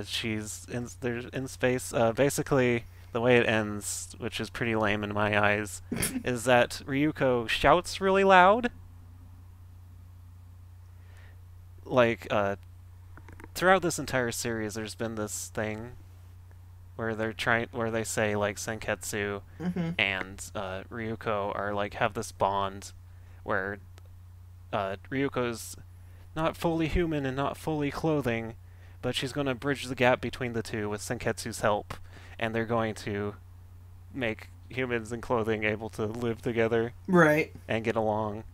she's in space. Basically, the way it ends, which is pretty lame in my eyes, is that Ryuko shouts really loud. Like, throughout this entire series, there's been this thing where they say, like, Senketsu and Ryuko are, like, have this bond where Ryuko's not fully human and not fully clothing, but she's going to bridge the gap between the two with Senketsu's help, and they're going to make humans and clothing able to live together. Right. And get along.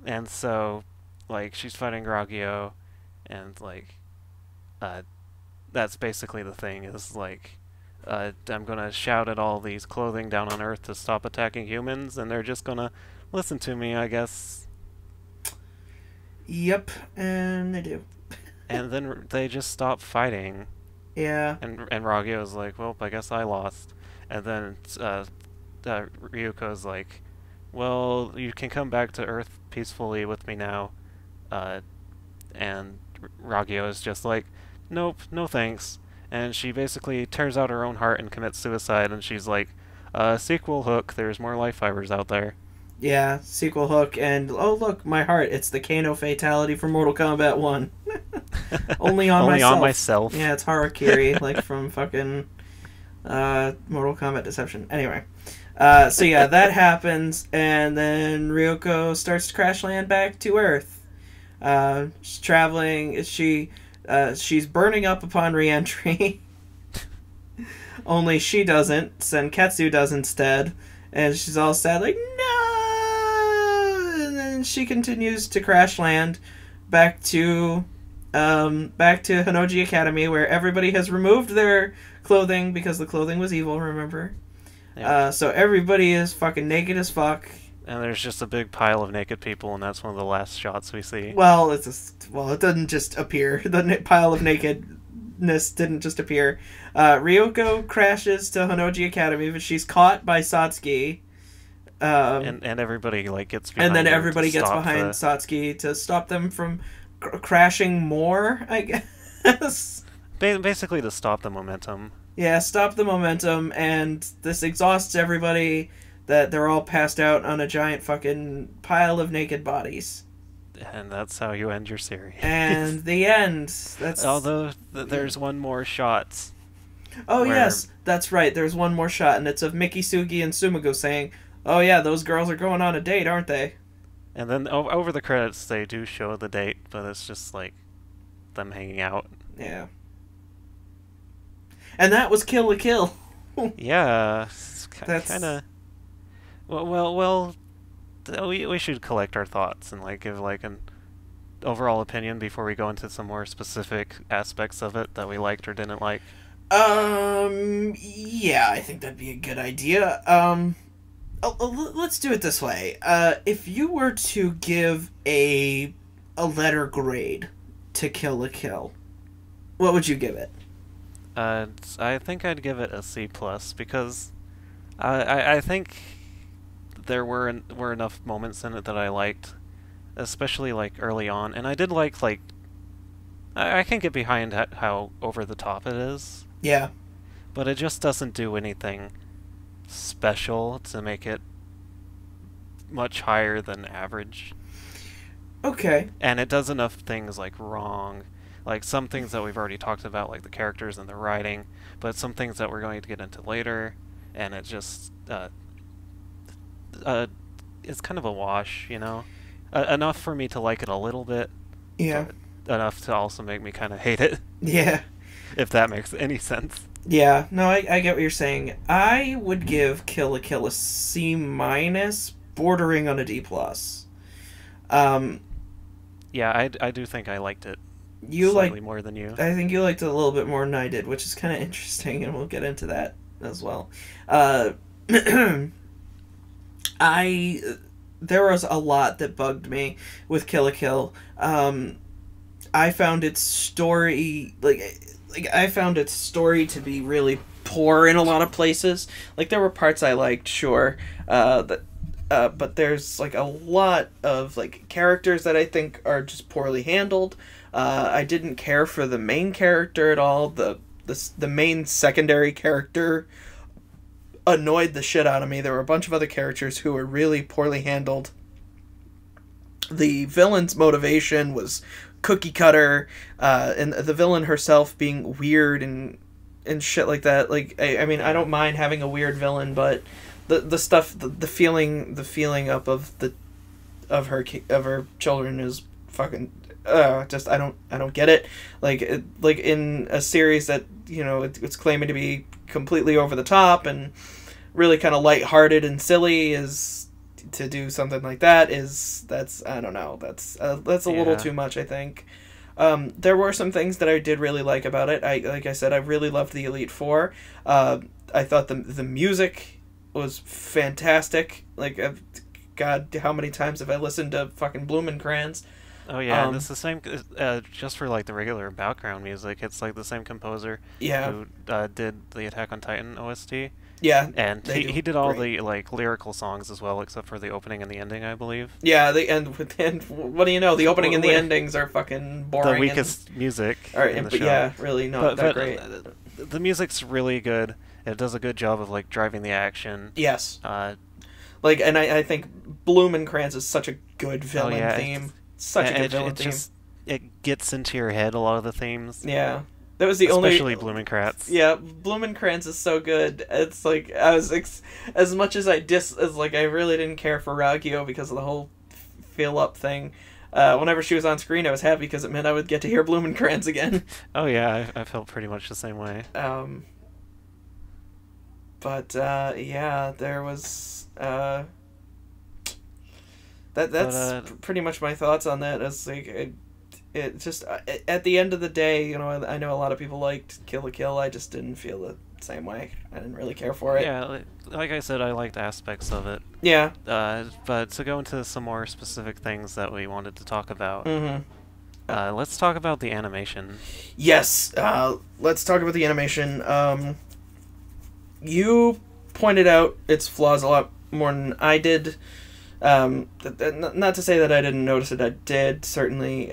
And so, like, she's fighting Ragio, and, like, that's basically the thing, is, like, I'm gonna shout at all these clothing down on Earth to stop attacking humans, and they're just gonna listen to me, I guess. Yep, and they do. And then they just stop fighting. Yeah. And Ragio's like, well, I guess I lost. And then Ryuko's like, well, you can come back to Earth peacefully with me now, and Ragyo is just like, nope, no thanks. And she basically tears out her own heart and commits suicide, and she's like, sequel hook, there's more life fibers out there. Yeah, sequel hook, and oh look, my heart, it's the Kano fatality from Mortal Kombat 1. Only on Only myself. on myself. Yeah, it's Harakiri, like from fucking Mortal Kombat Deception. Anyway. So yeah, that happens, and then Ryuko starts to crash land back to Earth. She's traveling. She's burning up upon re-entry. Only she doesn't. Senketsu does instead, and she's all sad, like no. And then she continues to crash land back to Honnouji Academy, where everybody has removed their clothing because the clothing was evil. Remember. Yeah. So everybody is fucking naked as fuck. And there's just a big pile of naked people, and that's one of the last shots we see. Well, it doesn't just appear. The pile of nakedness didn't just appear. Ryuko crashes to Honnouji Academy, but she's caught by Satsuki. And everybody like gets behind and then her to everybody gets stop behind Satsuki to stop them from crashing more, I guess. Basically to stop the momentum. Yeah, stop the momentum, and this exhausts everybody that they're all passed out on a giant fucking pile of naked bodies. And that's how you end your series. And the end. Although there's one more shot. Oh yes, that's right. There's one more shot, and it's of Mikisugi and Sumago saying, "Oh yeah, those girls are going on a date, aren't they?" And then over the credits, they do show the date, but it's just like them hanging out. Yeah. And that was Kill la Kill. Yeah, That's kind of. Well. We should collect our thoughts and like give like an overall opinion before we go into some more specific aspects of it that we liked or didn't like. Yeah, I think that'd be a good idea. Let's do it this way. If you were to give a letter grade to Kill la Kill, what would you give it? I think I'd give it a C+ because I think there were enough moments in it that I liked, especially like early on, and I did like I can get behind how over the top it is. Yeah. But it just doesn't do anything special to make it much higher than average. Okay. And it does enough things like wrong. Like some things that we've already talked about, like the characters and the writing, but some things that we're going to get into later, and it just it's kind of a wash, you know? Enough for me to like it a little bit. Yeah. Enough to also make me kind of hate it. Yeah. If that makes any sense. Yeah. No, I get what you're saying. I would give Kill la Kill a C-, bordering on a D+. Yeah, I do think I liked it. You slightly more than you. I think you liked it a little bit more than I did, which is kind of interesting, and we'll get into that as well. There was a lot that bugged me with Kill la Kill. I found its story I found its story to be really poor in a lot of places. Like there were parts I liked, sure, but there's like a lot of like characters that I think are just poorly handled. I didn't care for the main character at all. The main secondary character annoyed the shit out of me. There were a bunch of other characters who were really poorly handled. The villain's motivation was cookie cutter, and the villain herself being weird and shit like that. Like I mean, I don't mind having a weird villain, but the stuff, the feeling up of her children is fucking just I don't get it. Like in a series that, you know, it's claiming to be completely over the top and really kind of lighthearted and silly, is to do something like that that's I don't know, that's a little too much, I think. There were some things that I did really like about it. Like I said, I really loved the Elite Four. I thought the music was fantastic. Like, God, how many times have I listened to fucking Blumenkranz? Oh yeah, and it's the same. Just for like the regular background music, it's like the same composer who did the Attack on Titan OST, Yeah, And they do he did all great. the like lyrical songs as well, except for the opening and the ending, I believe. Yeah, and what do you know? The opening and the Wh- endings are fucking the boring and weakest music in the but show. yeah, really not that great. The music's really good. It does a good job of like driving the action. Yes. Uh, Like, and I think Blumenkranz is such a good oh villain yeah, theme. Such a good villain it theme. just it gets into your head a lot of the themes, Yeah. That was the especially only... Blumenkratz. Yeah, Blumenkranz is so good. It's like, as much as I really didn't care for Ragio because of the whole fill up thing. Whenever she was on screen, I was happy because it meant I would get to hear Blumenkranz again. Oh yeah, I felt pretty much the same way. But yeah, there was pretty much my thoughts on that. As like it just at the end of the day, you know, I know a lot of people liked Kill la Kill. I just didn't feel the same way. I didn't really care for it. Yeah, like I said, I liked aspects of it. Yeah. But to go into some more specific things that we wanted to talk about, Mm-hmm. let's talk about the animation. Yes. Let's talk about the animation. You pointed out its flaws a lot more than I did. Not to say that I didn't notice it. I did, certainly.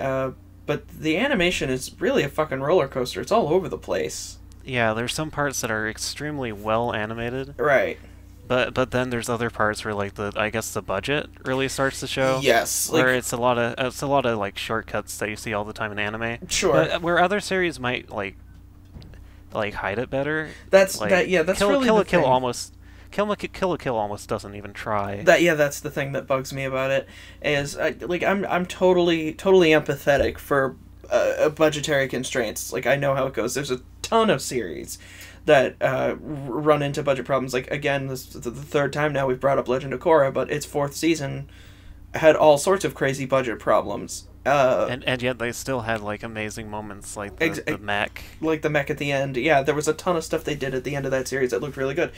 But the animation is really a fucking roller coaster. It's all over the place. Yeah, there's some parts that are extremely well animated. Right. But then there's other parts where like I guess the budget really starts to show. Yes. Where it's a lot of like shortcuts that you see all the time in anime. Sure. But where other series might like hide it better. That's like, that. Yeah, that's Kill really Kill the la Kill thing. almost. Kill la Kill almost doesn't even try. That's the thing that bugs me about it. Is I'm totally empathetic for budgetary constraints. Like, I know how it goes. There's a ton of series that run into budget problems. Like, again, this is the third time now we've brought up Legend of Korra, but its fourth season had all sorts of crazy budget problems. And yet they still had like amazing moments, like the mech. Like the mech at the end. Yeah, there was a ton of stuff they did at the end of that series that looked really good.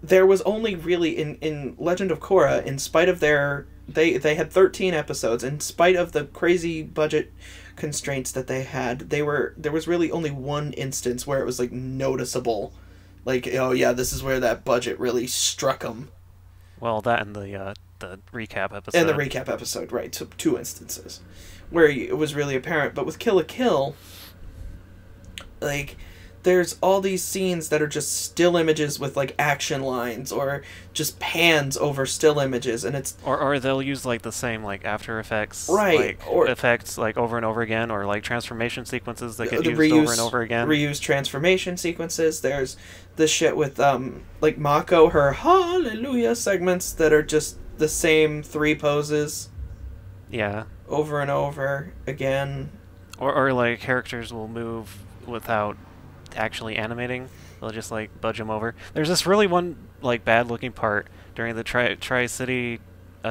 There was only really in Legend of Korra, in spite of they had 13 episodes, in spite of the crazy budget constraints that they had, there was really only one instance where it was like noticeable, like, oh yeah, this is where that budget really struck them. Well, that and the recap episode. And the recap episode, right? So two instances where it was really apparent. But with Kill la Kill, like, there's all these scenes that are just still images with like action lines or just pans over still images, and it's or they'll use like the same like After Effects right, like or effects like over and over again, or like transformation sequences that get used reuse, over and over again. Reuse transformation sequences. There's this shit with like Mako, her Hallelujah segments that are just the same three poses. Yeah. Over and over again. Or like characters will move without actually animating. They'll just like budge them over. There's this really one like bad looking part during the Tri-City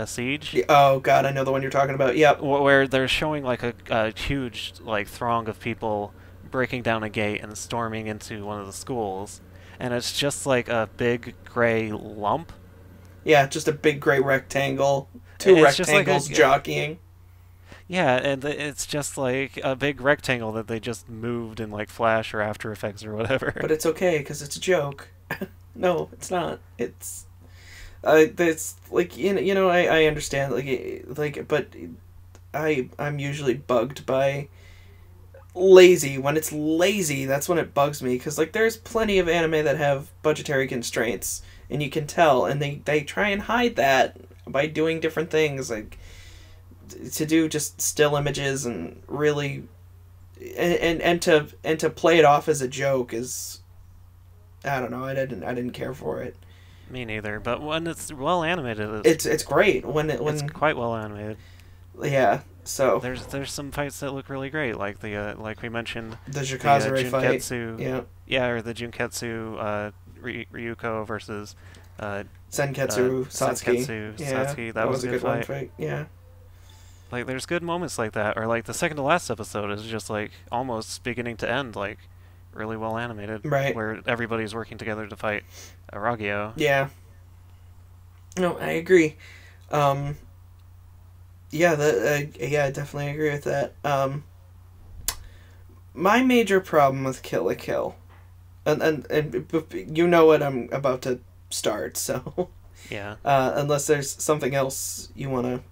siege. Oh god, I know the one you're talking about. Yep. Where they're showing like a huge like throng of people breaking down a gate and storming into one of the schools, and it's just like a big gray lump. Yeah, just a big gray rectangle. Two rectangles like jockeying. Yeah, and it's just like a big rectangle that they just moved in like Flash or After Effects or whatever. But it's okay because it's a joke. No, it's not. It's like you know I understand like but I'm usually bugged by lazy. When it's lazy, that's when it bugs me, because like there's plenty of anime that have budgetary constraints and you can tell, and they try and hide that by doing different things, like to do just still images and really and to play it off as a joke is, I don't know, I didn't care for it. Me neither, but when it's well animated, it's great it's quite well animated. Yeah, so there's some fights that look really great, like the like we mentioned, the Shikazure fight. Yeah, or the Junketsu Ryuko versus Senketsu Satsuki. Satsuki. That was a good fight. Yeah. Like, there's good moments like that, or like the second to last episode is just like almost beginning to end, like really well animated, right? Where everybody's working together to fight Ragio. Yeah. No, I agree. Yeah, I definitely agree with that. My major problem with Kill la Kill and you know what I'm about to start, so Yeah. unless there's something else you want to,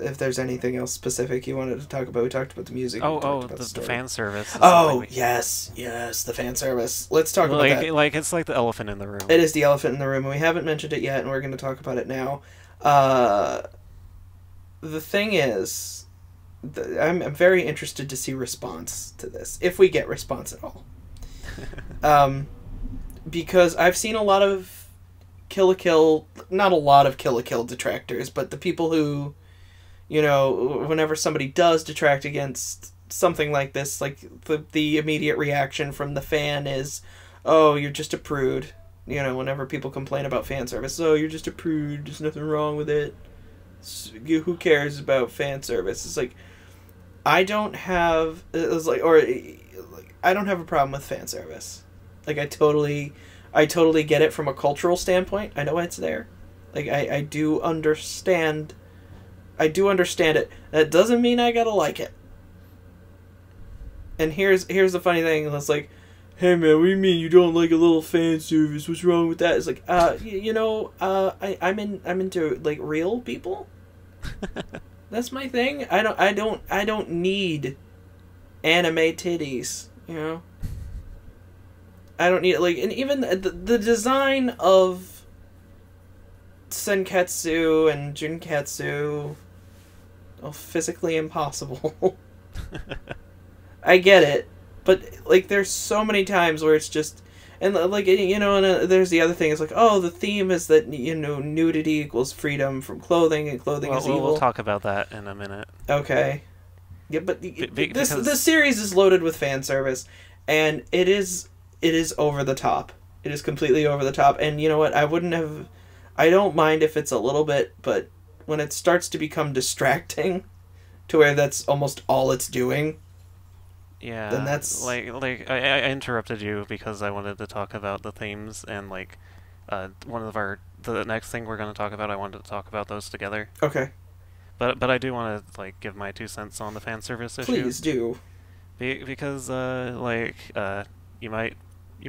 if there's anything else specific you wanted to talk about. We talked about the music. We talked about The story. fan service. Oh, yes, the fan service. Let's talk about that. Like, it's like the elephant in the room. It is the elephant in the room, and we haven't mentioned it yet, and we're going to talk about it now. The thing is, I'm very interested to see response to this, if we get response at all. Because I've seen a lot of Kill la Kill, not a lot of Kill la Kill detractors, but the people who, you know, whenever somebody does detract against something like this, like the immediate reaction from the fan is, oh, you're just a prude. You know, whenever people complain about fan service, oh, you're just a prude, there's nothing wrong with it. Who cares about fan service? It's like, I don't have, it's like, or like, I don't have a problem with fan service. Like, I totally get it from a cultural standpoint. I know it's there. Like, I do understand it. That doesn't mean I gotta like it. And here's the funny thing. It's like, hey man, what do you mean you don't like a little fan service? What's wrong with that? It's like, I'm into like real people. That's my thing. I don't need anime titties, you know? I don't need, like, and even the design of Senketsu and Junketsu, oh, physically impossible. I get it, but, like, there's so many times where it's just, and, like, you know, and there's the other thing, it's like, oh, the theme is that, you know, nudity equals freedom from clothing, and clothing is evil. We'll talk about that in a minute. Okay. Yeah, but this series is loaded with fan service, and it is over the top. It is completely over the top, and you know what? I don't mind if it's a little bit, but when it starts to become distracting, to where that's almost all it's doing, yeah, then that's like I interrupted you because I wanted to talk about the themes, and like the next thing we're going to talk about, I wanted to talk about those together. Okay. But I do want to like give my 2 cents on the fan service issue. Please do. Because you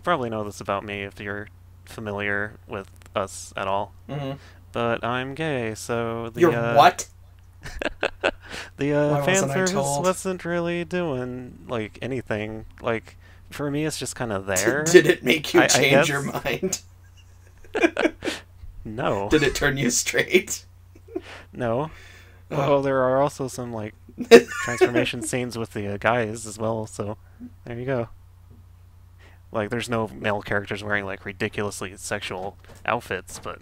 probably know this about me if you're familiar with us at all. Mm-hmm. But I'm gay, so the You're what? The fan service wasn't really doing like anything. Like, for me, it's just kind of there. Did it make you change your mind? No. Did it turn you straight? No. Well, there are also some like transformation scenes with the guys as well. So there you go. Like, there's no male characters wearing like ridiculously sexual outfits, but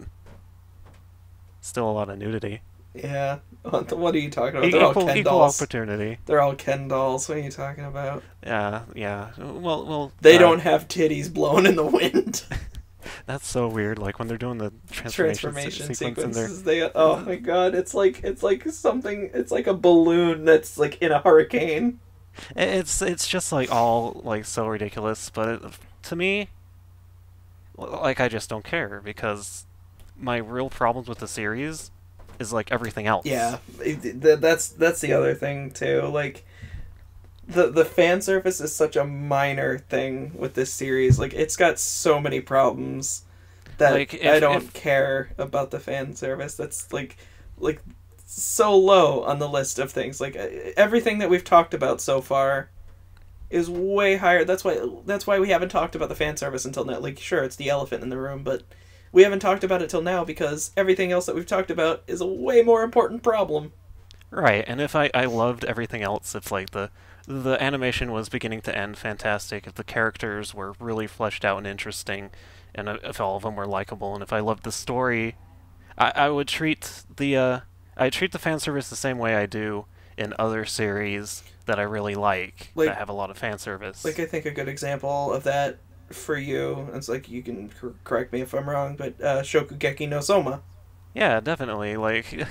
still a lot of nudity. Yeah. What are you talking about? They're all Ken equal dolls. opportunity. They're all Ken dolls. What are you talking about? Yeah. Well. They don't have titties blowing in the wind. That's so weird. Like when they're doing the transformation sequences, oh my god, it's like something. It's like a balloon that's like in a hurricane. It's just like all like so ridiculous, but to me, like, I just don't care because my real problems with the series is like everything else. Yeah, that's the other thing too. Like, the fan service is such a minor thing with this series. Like, it's got so many problems that like, I don't care about the fan service. That's like so low on the list of things. Like, everything that we've talked about so far is way higher. That's why we haven't talked about the fan service until now. Like, sure, it's the elephant in the room, but we haven't talked about it till now because everything else that we've talked about is a way more important problem. Right, and if I loved everything else, if like the animation was beginning to end fantastic, if the characters were really fleshed out and interesting, and if all of them were likable, and if I loved the story, I would treat the fan service the same way I do in other series that I really like that have a lot of fan service. Like, I think a good example of that for you, it's like, you can correct me if I'm wrong, but Shokugeki no Soma. Yeah, definitely. Like,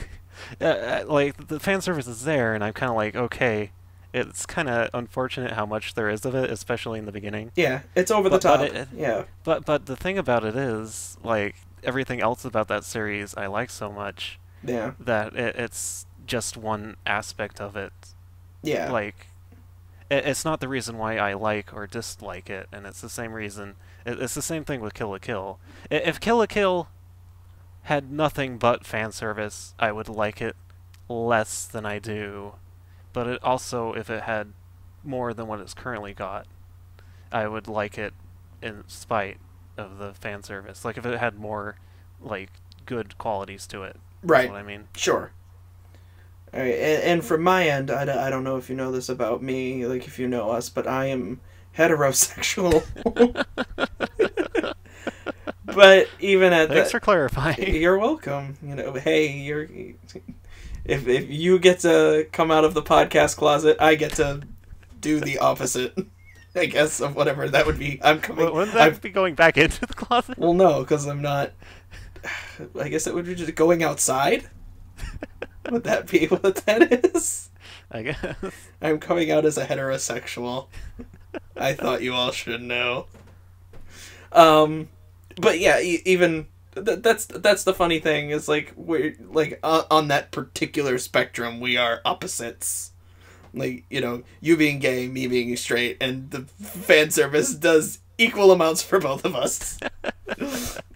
like the fan service is there, and I'm kind of like, okay. It's kind of unfortunate how much there is of it, especially in the beginning. Yeah, it's over the top. Yeah. But the thing about it is, like, everything else about that series I like so much. Yeah. That it's just one aspect of it. Yeah. Like, it's not the reason why I like or dislike it, and it's the same reason. It's the same thing with Kill la Kill. If Kill la Kill had nothing but fan service, I would like it less than I do. But it also, if it had more than what it's currently got, I would like it in spite of the fan service. Like if it had more, like, good qualities to it. Right. That's what I mean. Sure. All right, and from my end, I don't know if you know this about me, like if you know us, but I am heterosexual. But even at Thanks for clarifying. You're welcome. You know, hey, if you get to come out of the podcast closet, I get to do the opposite, I guess, of whatever that would be. I'm coming. Wouldn't that be going back into the closet? Well, no, because I'm not. I guess it would be just going outside. Would that be what that is? I guess. I'm coming out as a heterosexual. I thought you all should know. But yeah, even that's the funny thing is like we're like on that particular spectrum we are opposites. Like, you know, you being gay, me being straight, and the fan service does equal amounts for both of us.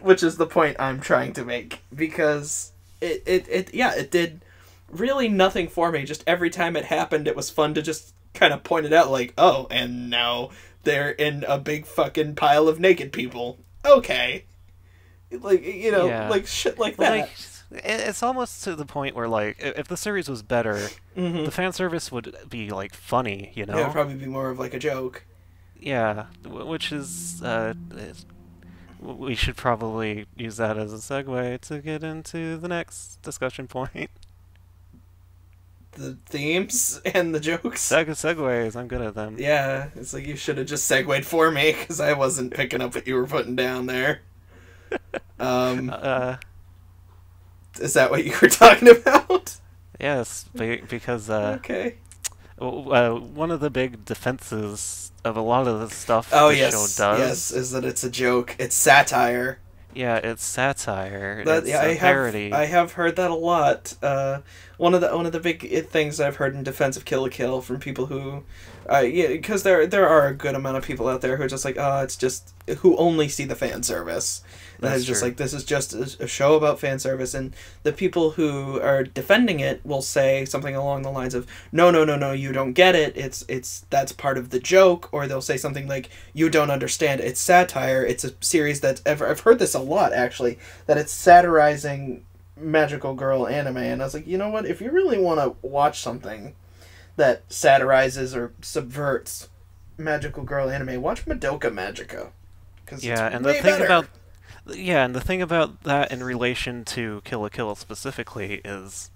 Which is the point I'm trying to make, because it did really nothing for me. Just every time it happened, it was fun to just kind of point it out, like, oh, and now they're in a big fucking pile of naked people. Okay. Like, you know, Yeah. like shit like that. Like, it's almost to the point where, like, if the series was better, the fan service would be, like, funny, you know? It would probably be more of like a joke. Yeah, which is, we should probably use that as a segue to get into the next discussion point. The themes and the jokes. Segues, I'm good at them. Yeah, it's like you should have just segued for me, because I wasn't picking up what you were putting down there. Is that what you were talking about? Yes, because, Okay. one of the big defenses of a lot of the stuff Oh, the yes. show does... Yes, is that it's a joke. It's satire. Yeah, it's satire. That, it's yeah, a parody. I have heard that a lot. One of the big things I've heard in defense of Kill la Kill from people who, yeah, because there are a good amount of people out there who are just like, oh, it's just who only see the fan service. And That's it's just true. like, this is just a show about fan service, and the people who are defending it will say something along the lines of, no, you don't get it. It's that's part of the joke, or they'll say something like, you don't understand. It's satire. It's a series that's I've heard this a lot actually, that it's satirizing magical girl anime, and I was like, you know what? If you really want to watch something that satirizes or subverts magical girl anime, watch Madoka Magica. Yeah, and way the thing better. about and the thing about that in relation to Kill la Kill specifically is,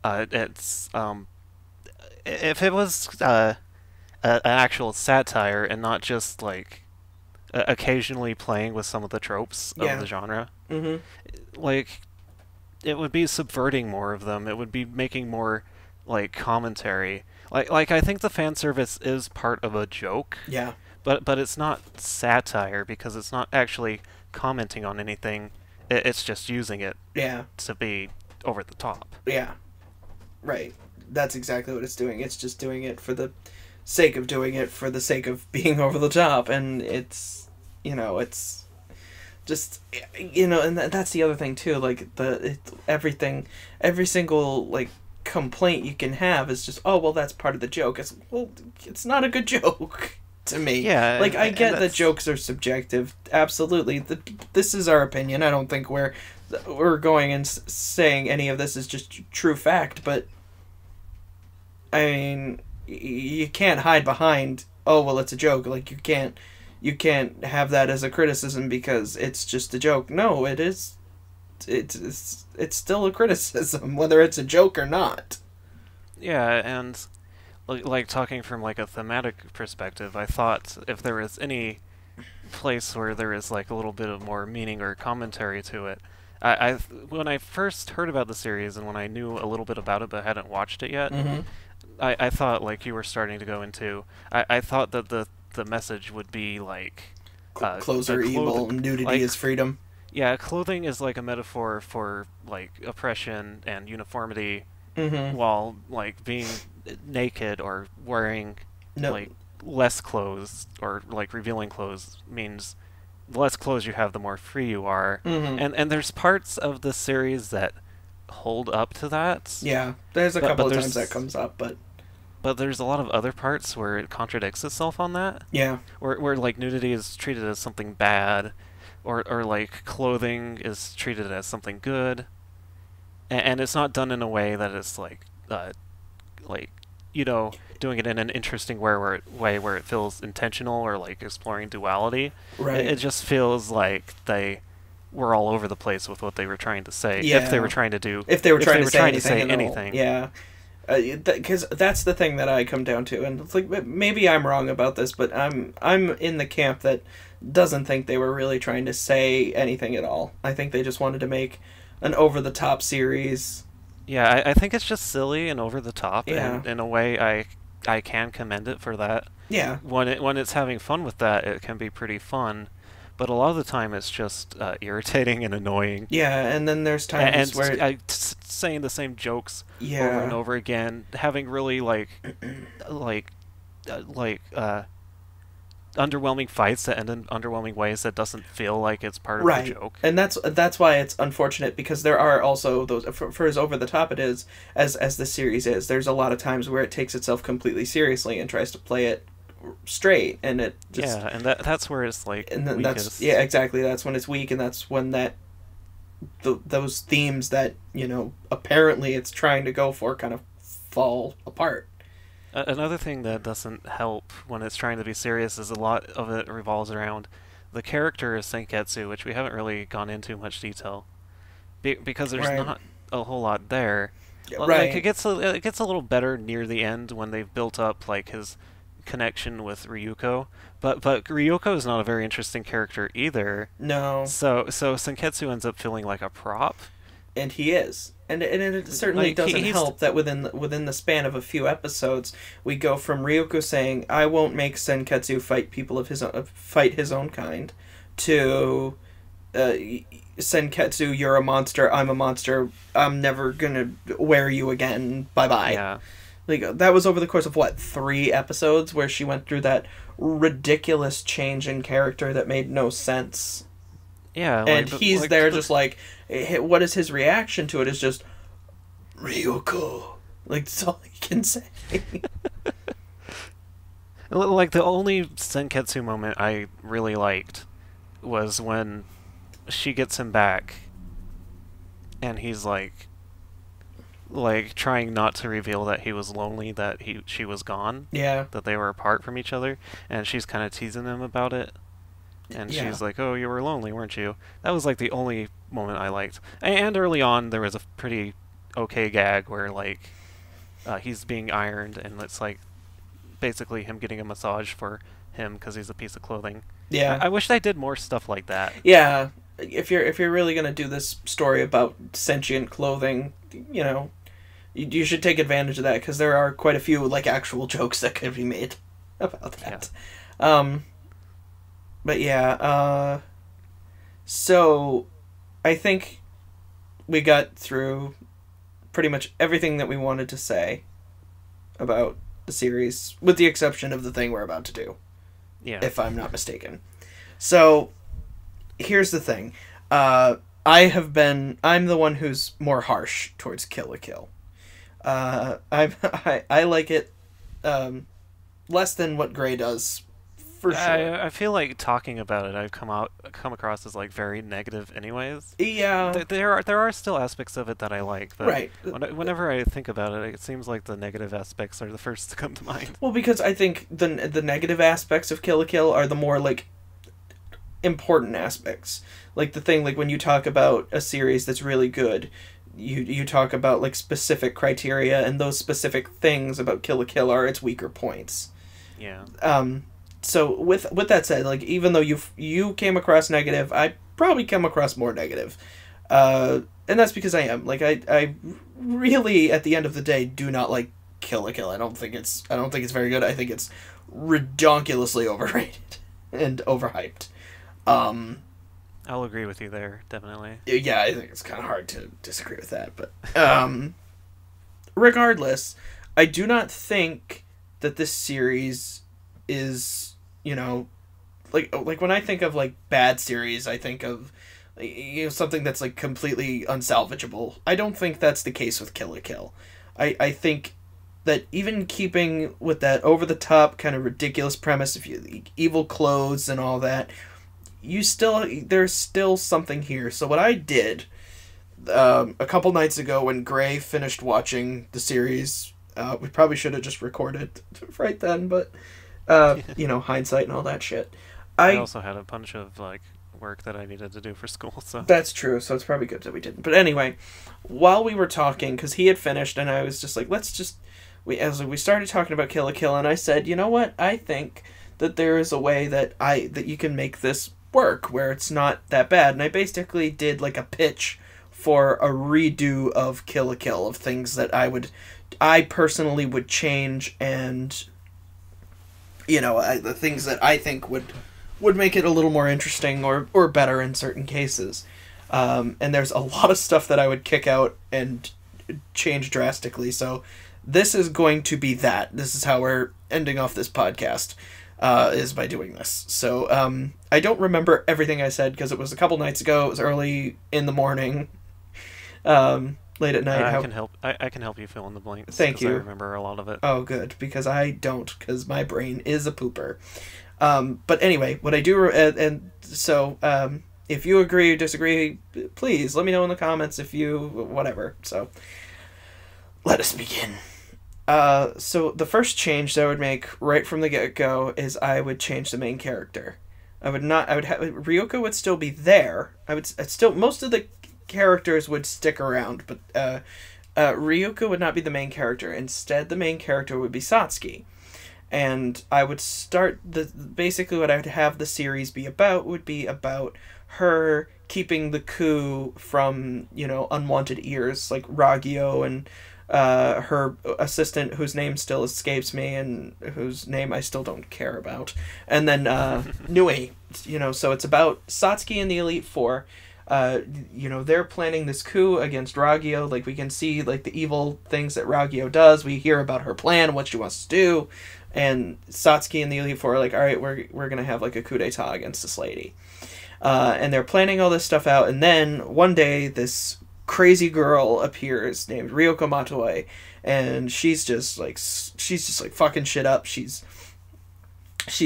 it's if it was an actual satire and not just like occasionally playing with some of the tropes Yeah. of the genre, Mm-hmm. like it would be subverting more of them. It would be making more like commentary. Like I think the fan service is part of a joke. Yeah. But it's not satire because it's not actually commenting on anything. It's just using it Yeah. to be over the top. Yeah. Right. That's exactly what it's doing. It's just doing it for the sake of doing it, for the sake of being over the top, and it's, you know, it's just, you know, and that's the other thing too, like everything, every single like complaint you can have is just, oh well, that's part of the joke. It's not a good joke to me. Yeah, like I and get that that's- jokes are subjective, absolutely. This is our opinion. I don't think we're going and saying any of this is just true fact, but I mean, you can't hide behind, oh well, it's a joke. Like you can't have that as a criticism because it's just a joke. No, it is. It's still a criticism, whether it's a joke or not. Yeah, and like talking from like a thematic perspective, I thought if there was any place where there is like a little bit of more meaning or commentary to it, I when I first heard about the series and when I knew a little bit about it but hadn't watched it yet, Mm-hmm. I thought like you were starting to go into. I thought that the message would be like Clothes are evil, nudity like- is freedom. Yeah, clothing is like a metaphor for like oppression and uniformity, Mm-hmm. while like being naked or wearing No. like less clothes or like revealing clothes means the less clothes you have, the more free you are. Mm-hmm. And there's parts of the series that hold up to that. Yeah, there's a But couple of there's times that comes up, but but there's a lot of other parts where it contradicts itself on that. yeah, Where like nudity is treated as something bad, or like clothing is treated as something good, and it's not done in a way that is like you know, doing it in an interesting way where it feels intentional or like exploring duality. right. It just feels like they were all over the place with what they were trying to say. Yeah. If they were trying to do, If they were if trying they to were say trying anything, to say in the whole- anything. yeah, because that's the thing that I come down to, and it's like maybe I'm wrong about this, but I'm in the camp that doesn't think they were really trying to say anything at all. I think they just wanted to make an over the top series. Yeah, I think it's just silly and over the top, Yeah. and in a way, I can commend it for that. Yeah, When it's having fun with that, it can be pretty fun, but a lot of the time it's just irritating and annoying. yeah, and then there's times And where saying the same jokes yeah, over and over again, having really like underwhelming fights that end in underwhelming ways that doesn't feel like it's part of right. the joke. And that's why it's unfortunate, because there are also those for as over the top it is as the series is. There's a lot of times where it takes itself completely seriously and tries to play it straight, and it just Yeah, and that's where it's like and then weakest. that's yeah, exactly, that's when it's weak, and that's when those themes that, you know, apparently it's trying to go for kind of fall apart. Another thing that doesn't help when it's trying to be serious is a lot of it revolves around the character of Senketsu, which we haven't really gone into much detail, because there's Right. not a whole lot there. Well, Right. Like it gets a little better near the end when they've built up like his connection with Ryuko, but Ryuko is not a very interesting character either. No, So Senketsu ends up feeling like a prop. and he is. And it certainly Like, doesn't he's- help that within the span of a few episodes, we go from Ryuko saying, "I won't make Senketsu fight people of fight his own kind," to Senketsu, "You're a monster. I'm a monster. I'm never gonna wear you again. Bye bye." Yeah. Like, that was over the course of what, 3 episodes, where she went through that ridiculous change in character that made no sense. Yeah, And like, he's like, there just like, what is his reaction to it is just, Ryuko. Like, that's all he can say. Like the only Senketsu moment I really liked was when she gets him back, and he's like trying not to reveal that he was lonely, that she was gone, Yeah. that they were apart from each other, and she's kind of teasing him about it, and Yeah. she's like, "Oh, you were lonely, weren't you?" That was like the only moment I liked. And early on, there was a pretty okay gag where like he's being ironed, and it's like basically him getting a massage for him because he's a piece of clothing. Yeah. I wish they did more stuff like that. Yeah. If you're really gonna do this story about sentient clothing, you know, you should take advantage of that, because there are quite a few like actual jokes that could be made about that. But yeah, so I think we got through pretty much everything that we wanted to say about the series, with the exception of the thing we're about to do, Yeah. if I'm not mistaken. So, here's the thing. I'm the one who's more harsh towards Kill la Kill. I like it less than what Gray does, for sure. I feel like talking about it, I've come across as like very negative, anyways. Yeah. There are still aspects of it that I like, but Right. whenever I think about it, it seems like the negative aspects are the first to come to mind. Well, because I think the negative aspects of Kill la Kill are the more like important aspects. Like the thing, like when you talk about a series that's really good, you talk about like specific criteria, and those specific things about Kill la Kill are its weaker points. Yeah. So with that said, like, even though you came across negative, I probably come across more negative. And that's because I am. Like, I really, at the end of the day, do not like Kill la Kill. I don't think it's very good. I think it's redonkulously overrated and overhyped. I'll agree with you there, definitely. Yeah, I think it's kind of hard to disagree with that, but regardless, I do not think that this series is, you know, like when I think of like bad series, I think of, you know, something that's like completely unsalvageable. I don't think that's the case with Kill la Kill. I think that even keeping with that over the top kind of ridiculous premise of evil clothes and all that, there's still something here. So what I did a couple nights ago when Gray finished watching the series, we probably should have just recorded right then, but you know, hindsight and all that shit. I also had a bunch of like work that I needed to do for school, so that's true. So it's probably good that we didn't. But anyway, while we were talking, because he had finished, and I was just like, as we started talking about Kill la Kill, and I said, you know what? I think that there is a way that you can make this work where it's not that bad. And I basically did like a pitch for a redo of Kill la Kill, of things that I personally would change, and you know, the things that I think would make it a little more interesting or better in certain cases. And there's a lot of stuff that I would kick out and change drastically. So this is going to be that. This is how we're ending off this podcast, is by doing this. So I don't remember everything I said because it was a couple nights ago. It was early in the morning, late at night. I can help you fill in the blanks. Thank you. I remember a lot of it. Oh, good, because I don't, because my brain is a pooper. But anyway, what I do, and so if you agree or disagree, please let me know in the comments whatever. So let us begin. So the first change that I would make right from the get-go is I would change the main character. Ryoko would still be there. Most of the characters would stick around, but Ryoko would not be the main character. Instead, the main character would be Satsuki. And I would start basically what I would have the series be about would be about her keeping the coup from, you know, unwanted ears like Ragyo and her assistant, whose name still escapes me and whose name I still don't care about, and then Nui. You know, so it's about Satsuki and the Elite Four. You know, they're planning this coup against Ragyo. Like, we can see like the evil things that Ragyo does. We hear about her plan, what she wants to do. And Satsuki and the Elite Four are like, all right, we're going to have like a coup d'etat against this lady. And they're planning all this stuff out. And then one day, this crazy girl appears named Ryoko Matoi. And she's just like fucking shit up. She's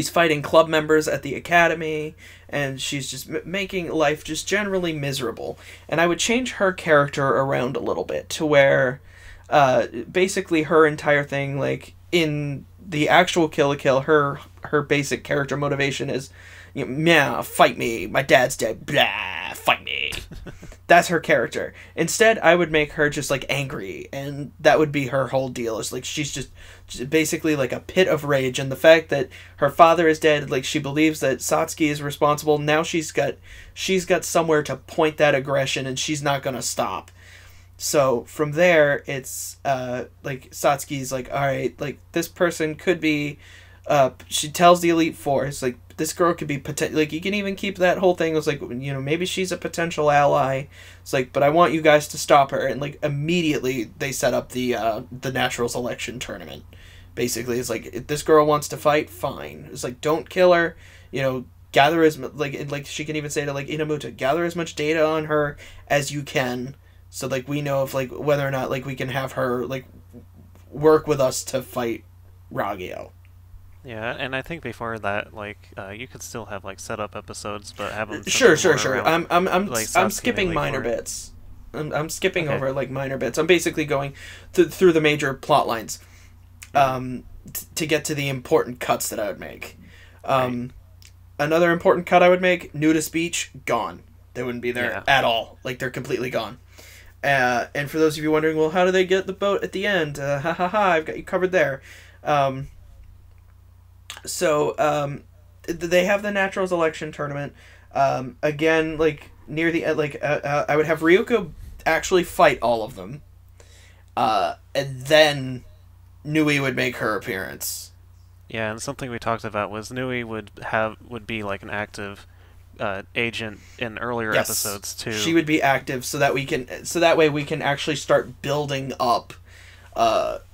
fighting club members at the academy. And she's just making life just generally miserable. And I would change her character around a little bit to where basically her entire thing, like in the actual Kill la Kill, her basic character motivation is, you know, meow, fight me, my dad's dead, blah, fight me. That's her character. Instead, I would make her just like angry, and that would be her whole deal. It's like she's just basically like a pit of rage, and the fact that her father is dead, like she believes that Satsuki is responsible. Now she's got somewhere to point that aggression, and she's not gonna stop. So from there, it's like Satsuki's like, all right, like this person could be. She tells the Elite Four, it's like, this girl could be like, you can even keep that whole thing. It was like, you know, maybe she's a potential ally. It's like, but I want you guys to stop her. And like immediately they set up the Natural Selection tournament. Basically, it's like, if this girl wants to fight, fine. It's like, don't kill her. You know, gather like she can even say to like Inamuta, gather as much data on her as you can. So, like, we know if, like, whether or not, like, we can have her, like, work with us to fight Ragyo. Yeah, and I think before that, like, you could still have, like, setup episodes, but have them... Sure. I'm skipping minor bits. I'm skipping over, like, minor bits. I'm basically going through the major plot lines to get to the important cuts that I would make. Right. Another important cut I would make, Nudist Beach, gone. They wouldn't be there at all. Like, they're completely gone. And for those of you wondering, well, how do they get the boat at the end? I've got you covered there. So they have the Natural Selection tournament. Again, like, near the end, like, I would have Ryoko actually fight all of them. And then Nui would make her appearance. Yeah, and something we talked about was Nui would be like an active agent in earlier episodes too. She would be active so that way we can actually start building up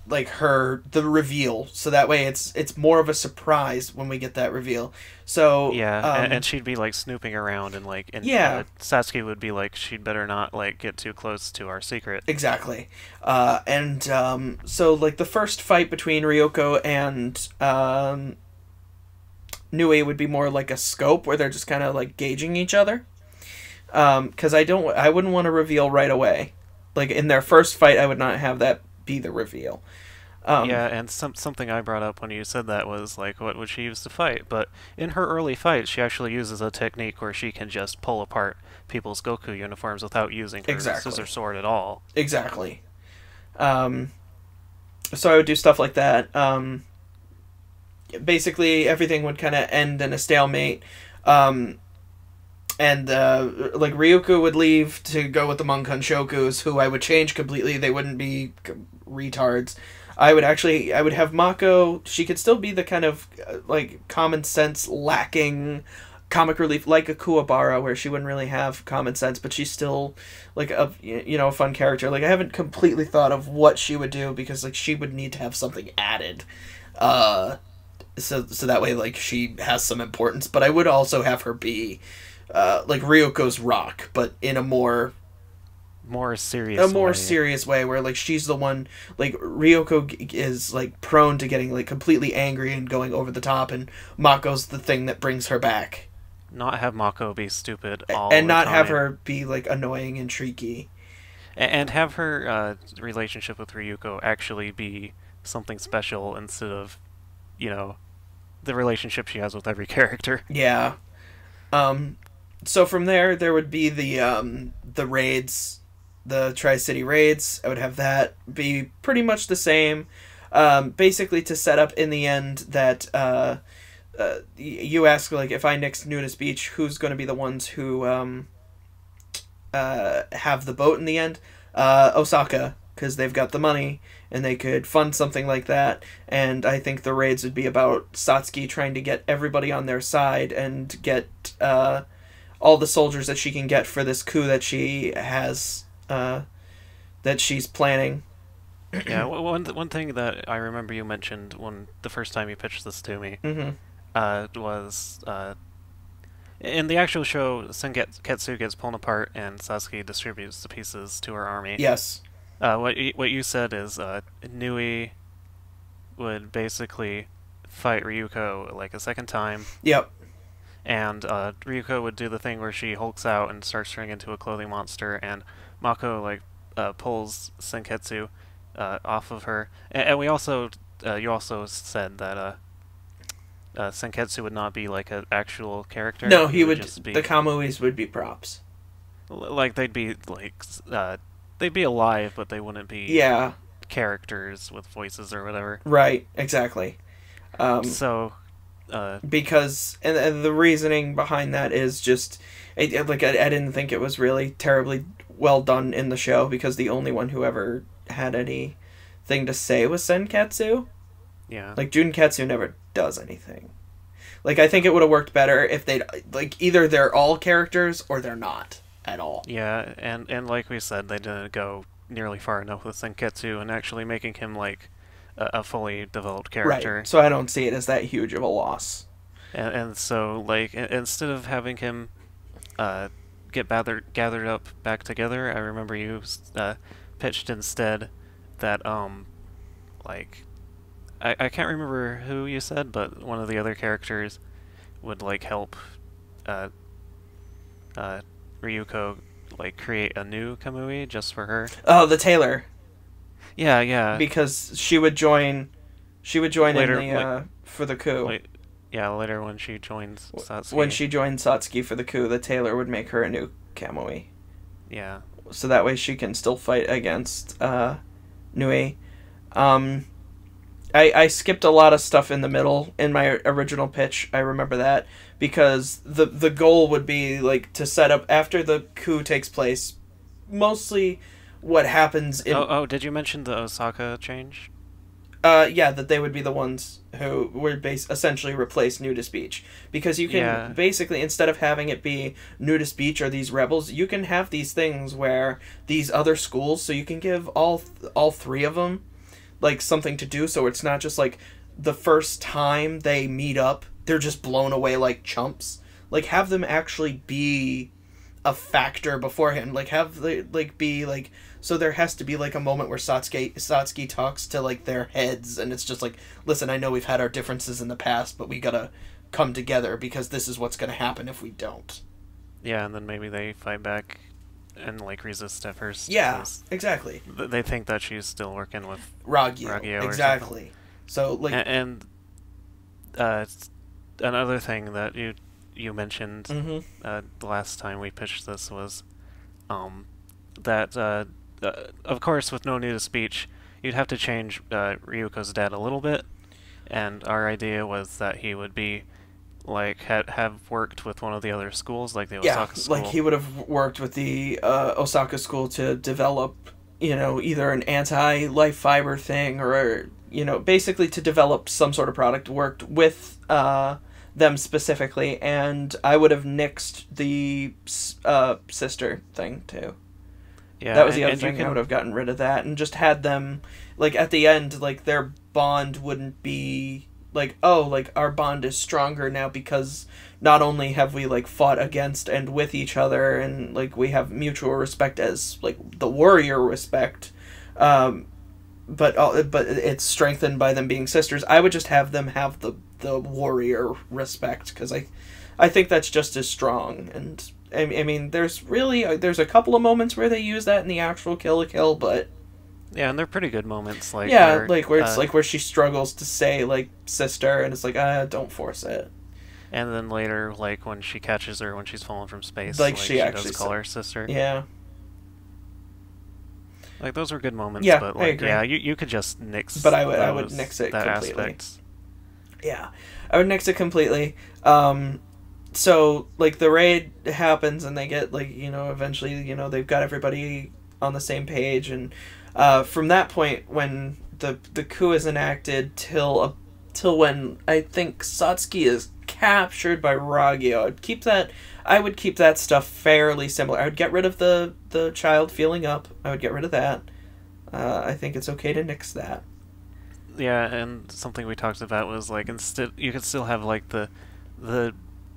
like the reveal, so that way it's more of a surprise when we get that reveal. So Yeah, and she'd be like snooping around, and yeah, Satsuki would be like, she'd better not like get too close to our secret. exactly. And so like the first fight between Ryoko and Nui would be more like a scope where they're just kind of like gauging each other. Because I wouldn't want to reveal right away. Like in their first fight, I would not have that be the reveal. Yeah, and something I brought up when you said that was like, what would she use to fight? But in her early fights, she actually uses a technique where she can just pull apart people's Goku uniforms without using her scissor sword at all. Exactly. So I would do stuff like that. Basically, everything would kind of end in a stalemate. And like Ryuko would leave to go with the Monkanshokus, who I would change completely. They wouldn't be retards. I would have Mako. She could still be the kind of like common sense lacking comic relief, like a Kuwabara, where she wouldn't really have common sense, but she's still like a fun character. Like I haven't completely thought of what she would do, because like she would need to have something added. So that way like she has some importance. But I would also have her be like Ryoko's rock, but in a more serious way, where like she's the one, like Ryoko is like prone to getting like completely angry and going over the top, and Mako's the thing that brings her back. Not have Mako be stupid and not have her be like annoying and shrieky, and have her relationship with Ryuko actually be something special instead of the relationship she has with every character. Yeah. So from there would be the raids, the Tri-City raids. I would have that be pretty much the same, basically to set up in the end that you ask, like, if I nix Nudist Beach, who's going to be the ones who have the boat in the end? Osaka, because they've got the money and they could fund something like that. And I think the raids would be about Satsuki trying to get everybody on their side and get all the soldiers that she can get for this coup that she has, that she's planning. Yeah, one thing that I remember you mentioned when the first time you pitched this to me was in the actual show, Senketsu gets pulled apart and Satsuki distributes the pieces to her army. Yes. What you said is Nui would basically fight Ryuko like a second time. Yep. And Ryuko would do the thing where she hulks out and starts turning into a clothing monster, and Mako like pulls Senketsu off of her. And we also you also said that Senketsu would not be like an actual character. No, he would just be, the Kamuis would be props. Like they'd be like they'd be alive, but they wouldn't be characters with voices or whatever. Right, exactly. Because and the reasoning behind that is just I didn't think it was really terribly well done in the show, because the only one who ever had anything to say was Senketsu. Yeah. Like Junketsu never does anything. Like I think it would have worked better if they'd like either they're all characters or they're not at all. Yeah, and like we said, they didn't go nearly far enough with Senketsu and actually making him like a fully developed character. Right. So I don't see it as that huge of a loss. And so like instead of having him get gathered up back together, I remember you pitched instead that like I can't remember who you said, but one of the other characters would like help Ryuko like create a new Kamui just for her. Oh, the tailor. Yeah. Because she would join later, in the for the coup. Later when she joins Satsuki. When she joined Satsuki for the coup, the tailor would make her a new Kamui. Yeah. So that way she can still fight against Nui. I skipped a lot of stuff in the middle in my original pitch. I remember that because the goal would be like to set up after the coup takes place. Mostly, what happens in did you mention the Osaka change? Yeah, that they would be the ones who would essentially replace Nudist Beach. Because you can basically, instead of having it be Nudist Beach or these rebels, you can have these things where these other schools, so you can give all three of them like something to do, so it's not just like the first time they meet up they're just blown away like chumps. Like, have them actually be a factor beforehand. Like, have the, like, be like, so there has to be like a moment where Satsuki talks to like their heads, and it's just like, listen, I know we've had our differences in the past, but we gotta come together because this is what's gonna happen if we don't. Yeah, and then maybe they fight back and like resist at first. Yeah, exactly. They think that she's still working with Ragyo, exactly. So like, and another thing that you mentioned the last time we pitched this was that of course with no need of speech you'd have to change Ryuko's dad a little bit, and our idea was that he would be like have worked with one of the other schools, like the Osaka school. Like he would have worked with the Osaka school to develop, you know, either an anti-life fiber thing or, you know, basically to develop some sort of product, worked with them specifically, and I would have nixed the sister thing too. Yeah, that was the other thing. I would have gotten rid of that and just had them, like, at the end, like, their bond wouldn't be like, oh, like, our bond is stronger now because not only have we, like, fought against and with each other and, like, we have mutual respect as, like, the warrior respect, but it's strengthened by them being sisters. I would just have them have the warrior respect, because I think that's just as strong. And I mean, there's a couple of moments where they use that in the actual Kill la Kill, but yeah, and they're pretty good moments. Like where it's like where she struggles to say like sister, and it's like, don't force it. And then later, like when she catches her when she's falling from space, like she actually does call her sister. Yeah. Like those were good moments, yeah, but like, I agree. yeah, you could just nix. But I would nix it completely. Aspect. Yeah, I would nix it completely. So like the raid happens and they get, like, you know, eventually, you know, they've got everybody on the same page, and from that point when the coup is enacted till when I think Satsuki is captured by Ragyo, I would keep that stuff fairly similar. I would get rid of the child feeling up. I would get rid of that. I think it's okay to nix that. Yeah, and something we talked about was like, instead you could still have like the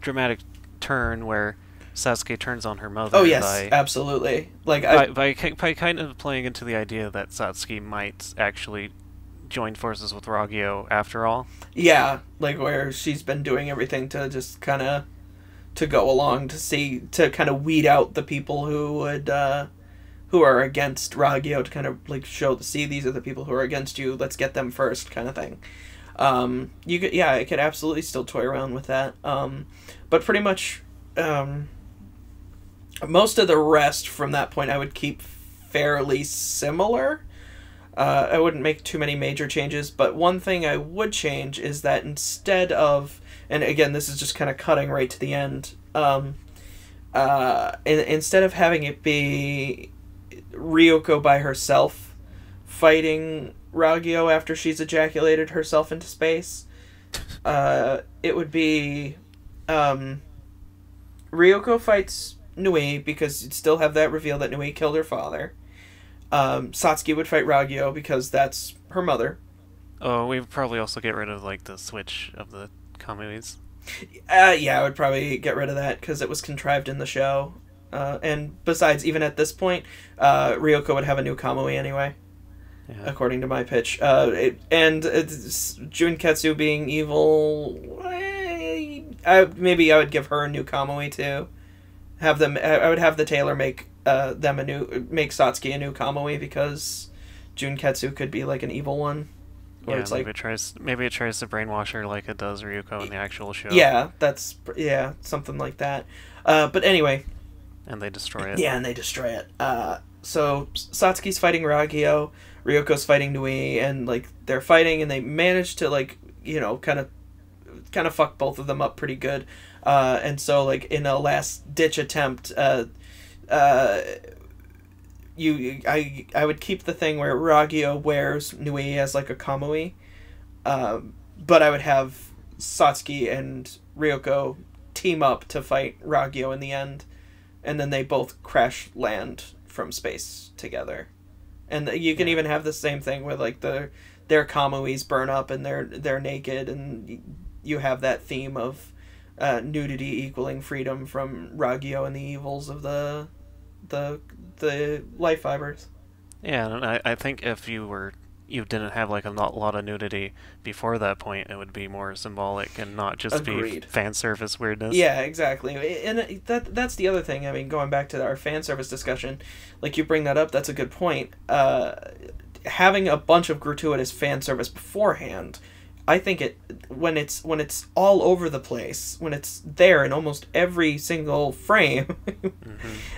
dramatic turn where Sasuke turns on her mother. Oh yes, absolutely. Like by kind of playing into the idea that Satsuki might actually join forces with Ragyo after all. Yeah, like where she's been doing everything to just kind of to go along to kind of weed out the people who would who are against Ragyo, to kind of like see these are the people who are against you. Let's get them first, kind of thing. I could absolutely still toy around with that. But pretty much, most of the rest from that point I would keep fairly similar. I wouldn't make too many major changes, but one thing I would change is that instead of, and again, this is just kind of cutting right to the end, instead of having it be Ryuko by herself fighting Ragyo after she's ejaculated herself into space, it would be Ryuko fights Nui, because you'd still have that reveal that Nui killed her father. Satsuki would fight Ragyo because that's her mother. Oh, we'd probably also get rid of like the switch of the Kamuis. Yeah, I would probably get rid of that because it was contrived in the show. And besides, even at this point, Ryuko would have a new Kamui anyway. Yeah. According to my pitch. Junketsu being evil, maybe I would give her a new Kamui too. I would have the tailor make Satsuki a new Kamui, because Junketsu could be like an evil one. Yeah, it's maybe it tries to brainwash her like it does Ryuko in the actual show. Yeah, something like that. But anyway. And they destroy it. Yeah, and they destroy it. So Satsuki's fighting Ragyo, Ryuko's fighting Nui, and like they're fighting, and they manage to, like, you know, kind of fuck both of them up pretty good. And so, like, in a last ditch attempt, I would keep the thing where Ragyo wears Nui as like a Kamui, but I would have Satsuki and Ryuko team up to fight Ragyo in the end, and then they both crash land from space together. And you can even have the same thing with like the their Kamuis burn up and they're naked, and you have that theme of nudity equaling freedom from Ragyo and the evils of the life fibers. Yeah, and I think if you didn't have like a lot of nudity before that point, it would be more symbolic and not just Agreed. be fan service weirdness. Yeah, exactly. And that's the other thing. I mean, going back to our fan service discussion, like you bring that up, that's a good point. Having a bunch of gratuitous fan service beforehand, I think when it's all over the place, when it's there in almost every single frame,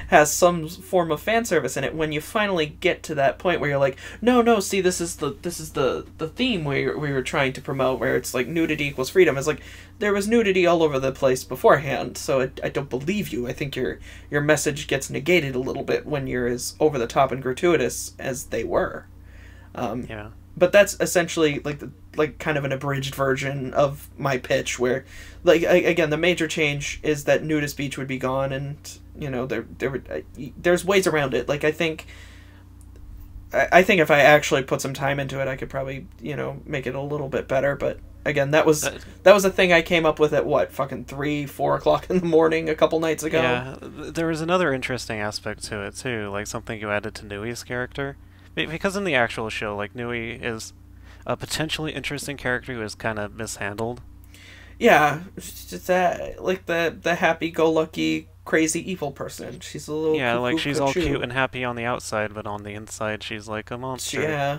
has some form of fan service in it. When you finally get to that point where you're like, no, see, this is the theme we were trying to promote, where it's like nudity equals freedom. It's like there was nudity all over the place beforehand, so I don't believe you. I think your message gets negated a little bit when you're as over the top and gratuitous as they were. Yeah. But that's essentially like kind of an abridged version of my pitch, where like again the major change is that nudist beach would be gone, and you know there's ways around it. Like I think if I actually put some time into it, I could probably make it a little bit better. But again, that was a thing I came up with at what, fucking 3-4 o'clock in the morning a couple nights ago. Yeah, there was another interesting aspect to it too, like something you added to Nui's character. Because in the actual show, like, Nui is a potentially interesting character who is kind of mishandled. Yeah, just that, like the happy-go-lucky, crazy evil person. She's a little like she's all cute and happy on the outside, but on the inside she's like a monster. Yeah.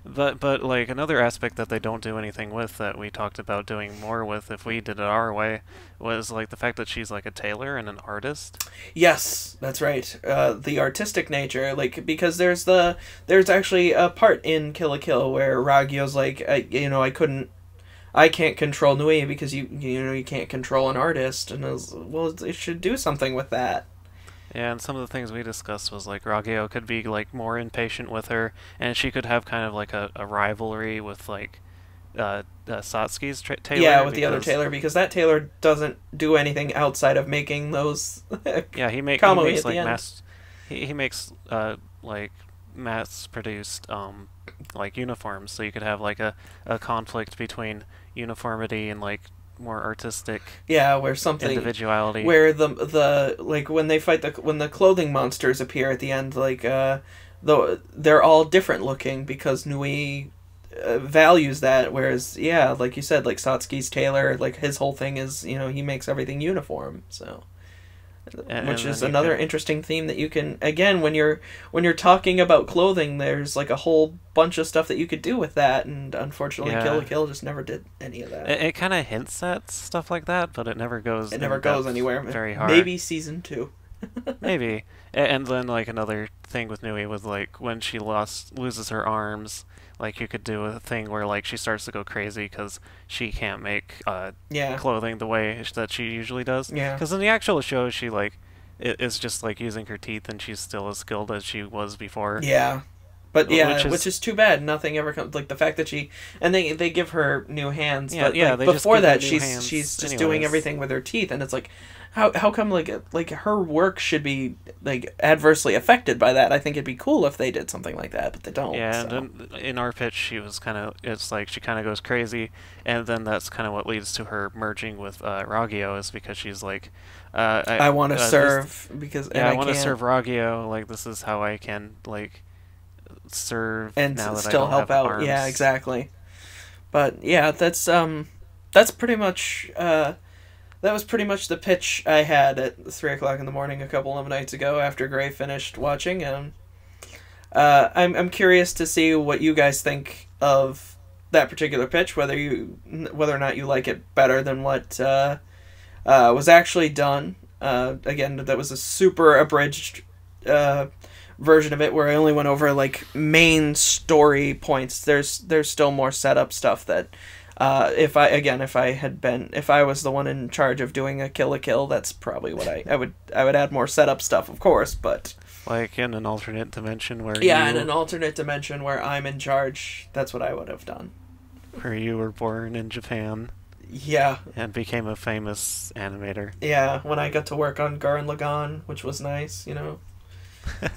But like another aspect that they don't do anything with, that we talked about doing more with if we did it our way, was like the fact that she's like a tailor and an artist. Yes, that's right. The artistic nature, like, because there's actually a part in Kill la Kill where Ragyo's like, I can't control Nui because you can't control an artist, and it should do something with that. Yeah, and some of the things we discussed was like Ragyo could be like more impatient with her, and she could have kind of like a rivalry with like Satsuki's tailor. Yeah, with the other tailor, because that tailor doesn't do anything outside of making those. Yeah, he makes like he makes like mass-produced like uniforms, so you could have like a conflict between uniformity and like more artistic, where something individuality, where the like when they fight when the clothing monsters appear at the end, like though they're all different looking because Nui values that, whereas like you said, like Satsuki's tailor, like his whole thing is he makes everything uniform, so which is another interesting theme that you can, again, when you're talking about clothing, there's like a whole bunch of stuff that you could do with that, and unfortunately Kill la Kill just never did any of that. It kind of hints at stuff like that, but it never goes anywhere. Very hard. Maybe season 2. Maybe. And then like another thing with Nui was like when she loses her arms, like you could do a thing where like she starts to go crazy because she can't make clothing the way that she usually does. Yeah. Because in the actual show, she like is just like using her teeth, and she's still as skilled as she was before. Yeah. But which is too bad. Nothing ever comes, like the fact that they give her new hands. Yeah, but yeah. before that, she's just anyways. doing everything with her teeth, and it's like, how come like her work should be like adversely affected by that? I think it'd be cool if they did something like that, but they don't. Yeah, so. and then in our pitch, it's like she kind of goes crazy, and then that's kind of what leads to her merging with Ragyo, is because she's like, I want to serve I want to serve Ragyo. Like this is how I can like serve and now that still I don't help have out. arms. Yeah, exactly. But yeah, that's pretty much that was pretty much the pitch I had at 3 o'clock in the morning a couple of nights ago after Gray finished watching. I'm curious to see what you guys think of that particular pitch, whether or not you like it better than what was actually done. Again, that was a super abridged version of it where I only went over like main story points. There's still more setup stuff that if I was the one in charge of doing a Kill la Kill, that's probably what I would add more setup stuff, of course, but like in an alternate dimension where in an alternate dimension where I'm in charge, that's what I would have done. Where you were born in Japan. Yeah. And became a famous animator. Yeah, when I got to work on Gurren Lagann, which was nice,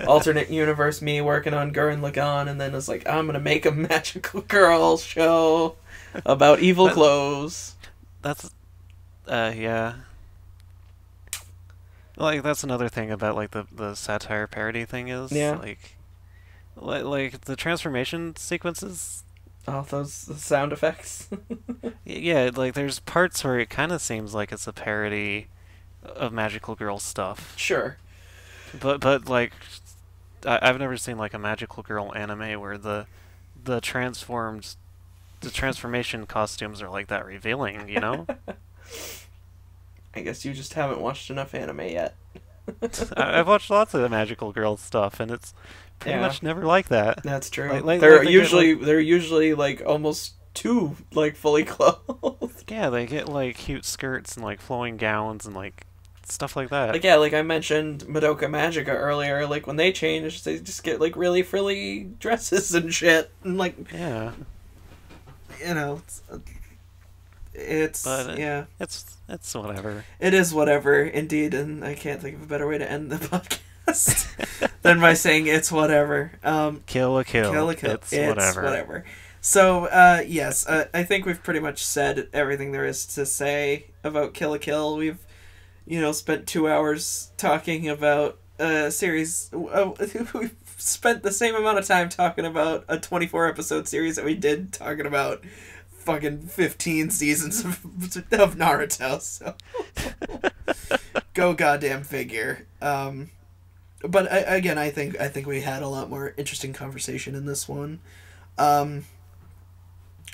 alternate universe me working on Gurren Lagann, and then it's like, I'm gonna make a magical girl show about evil clothes. That's, yeah. Like, that's another thing about, like, the satire parody thing is, Yeah. like the transformation sequences. Oh, those sound effects. Yeah, like, there's parts where it kind of seems like it's a parody of magical girl stuff. Sure. But like, I've never seen, like, a magical girl anime where the transformation costumes are, like, that revealing, you know? I guess you just haven't watched enough anime yet. I've watched lots of the magical girl stuff, and it's pretty much never like that. That's true. Like, they're they usually get, they're usually like almost too like fully clothed. yeah, they get, like, cute skirts and, like, flowing gowns and, like, stuff like that. Like, yeah, like I mentioned Madoka Magica earlier, like when they change, they just get like really frilly dresses and shit. And like, yeah. you know, it's yeah. It's whatever. It is whatever, indeed, and I can't think of a better way to end the podcast than by saying it's whatever. Kill a kill. Kill a kill. It's whatever. So, yes, I think we've pretty much said everything there is to say about Kill a Kill. We've, spent 2 hours talking about a series. We've spent the same amount of time talking about a 24-episode series that we did talking about fucking 15 seasons of Naruto. So, go goddamn figure. But again, I think we had a lot more interesting conversation in this one.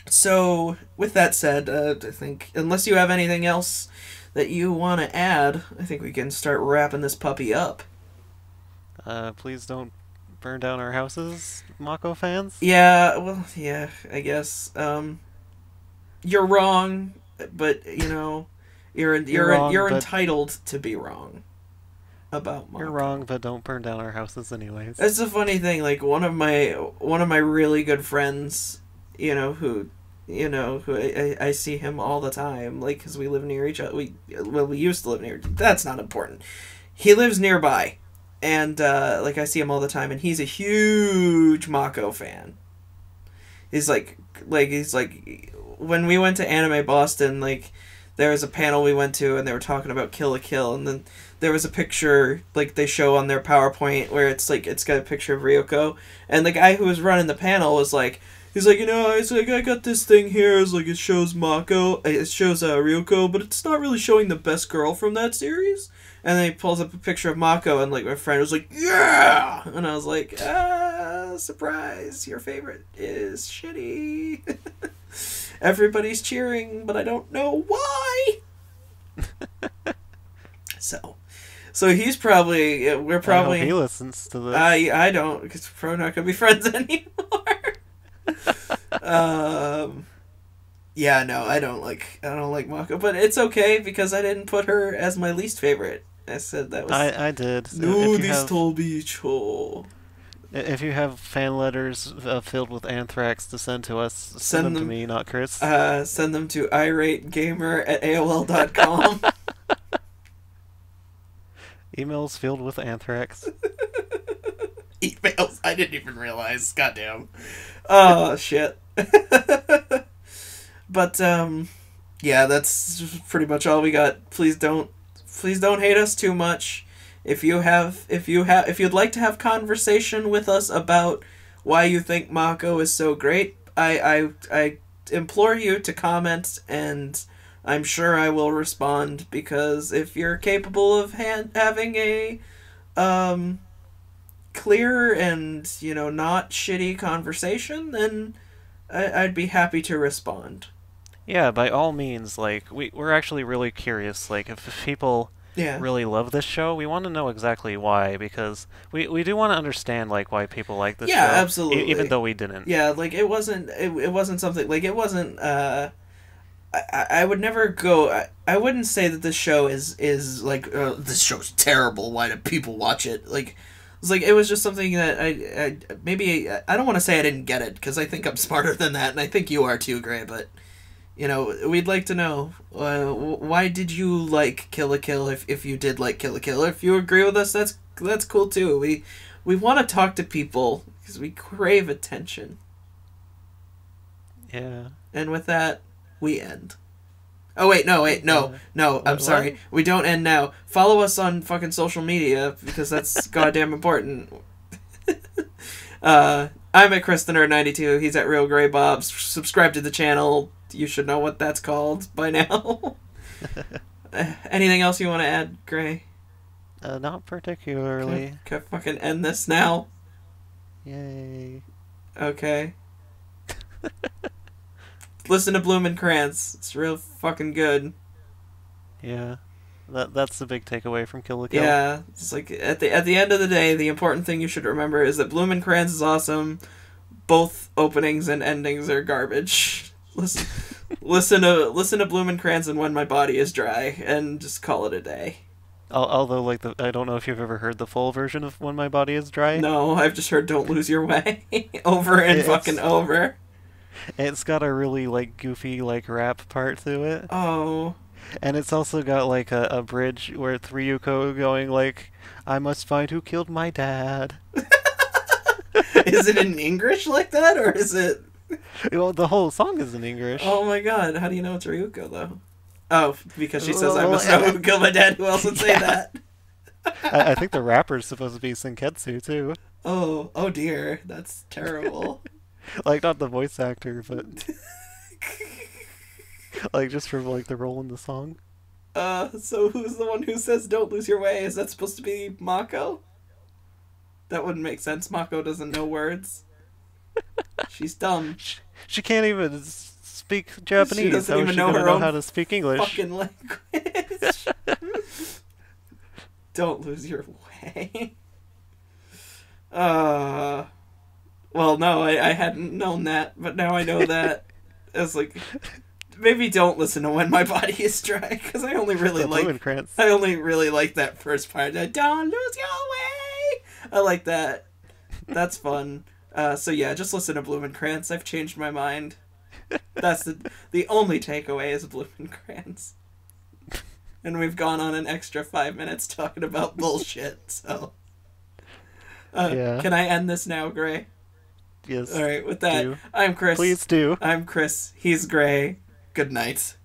So, with that said, I think, unless you have anything else that you want to add, I think we can start wrapping this puppy up. Please don't burn down our houses, Mako fans. Yeah, well, yeah, I guess. You're wrong, but, you're entitled to be wrong about Mako. You're wrong, but don't burn down our houses anyways. It's a funny thing, like, one of my really good friends, who I see him all the time, like, because we live near each other. We used to live near. That's not important. He lives nearby, and like I see him all the time, and he's a huge Mako fan. He's like when we went to Anime Boston, like there was a panel we went to, and they were talking about Kill la Kill, and then there was a picture like they show on their PowerPoint where it's got a picture of Ryoko, and the guy who was running the panel was like. He's like, I got this thing here. It's like, it shows Ryoko, but it's not really showing the best girl from that series. And then he pulls up a picture of Mako, and like my friend was like, yeah! And I was like, surprise, your favorite is shitty. Everybody's cheering, but I don't know why. So he's probably, we're probably... I hope he listens to this. I don't, because we're probably not going to be friends anymore. Yeah, no, I don't like Mako, but it's okay because I didn't put her as my least favorite. I said that was. I did. No, this told me cho. If you have fan letters filled with anthrax to send to us, send them to me, not Chris. Send them to irategamer@aol.com. Emails filled with anthrax. Emails? I didn't even realize. Goddamn. Oh, shit. But, yeah, that's pretty much all we got. Please don't hate us too much. If you'd like to have conversation with us about why you think Mako is so great, I implore you to comment, and I'm sure I will respond, because if you're capable of having a, clear and, not shitty conversation, then I'd be happy to respond. Yeah, by all means, like, we're actually really curious, like, if people really love this show, we want to know exactly why, because we do want to understand, like, why people like this show. Yeah, absolutely. Even though we didn't. Yeah, like, it wasn't something, like, it wasn't, I would never go, I wouldn't say that this show is like, this show's terrible, why do people watch it? Like, it's like, it was just something that I don't want to say I didn't get it, because I think I'm smarter than that, and I think you are too, Gray, but, we'd like to know, why did you like Kill la Kill if you did like Kill la Kill? If you agree with us, that's That's cool too. We want to talk to people because we crave attention. Yeah. And with that, we end. Oh wait, no. I'm sorry. What? We don't end now. Follow us on fucking social media because that's goddamn important. I'm at ChrisTheNerd92. He's at Real Grey Bob. Subscribe to the channel. You should know what that's called by now. Anything else you want to add, Gray? Not particularly. Can I fucking end this now? Yay. Okay. Listen to Blumenkrantz. It's real fucking good. Yeah. That's the big takeaway from Kill la Kill. Yeah, it's like at the end of the day, the important thing you should remember is that Blumenkrantz is awesome. Both openings and endings are garbage. Listen to Blumenkrantz and When My Body Is Dry, and just call it a day. Although, like, I don't know if you've ever heard the full version of When My Body Is Dry. No, I've just heard Don't Lose Your Way over and fucking over. It's got a really, like, goofy, like, rap part to it. Oh. And it's also got, like, a bridge where it's Ryuko going, like, I must find who killed my dad. Is it in English like that, or is it... Well, the whole song is in English. Oh my god, how do you know it's Ryuko, though? Oh, because she says, I must know who killed my dad. Who else would say that? I think the rapper's supposed to be Senketsu, too. Oh dear. That's terrible. Like, not the voice actor, but... like, just from, like, the role in the song. So who's the one who says don't lose your way? Is that supposed to be Mako? That wouldn't make sense. Mako doesn't know words. She's dumb. She can't even speak Japanese. She doesn't even know her own how to speak English. fucking language. Don't lose your way. Well, no, I hadn't known that, but now I know that. It's like, maybe don't listen to When My Body Is Dry, because I only really like that first part. Don't lose your way. I like that. That's fun. So yeah, just listen to Blumenkrantz. I've changed my mind. That's the only takeaway is Blumenkrantz. And we've gone on an extra 5 minutes talking about bullshit, so... yeah. Can I end this now, Gray? Yes. Alright, with that, do. I'm Chris. Please do. I'm Chris. He's Gray. Good night.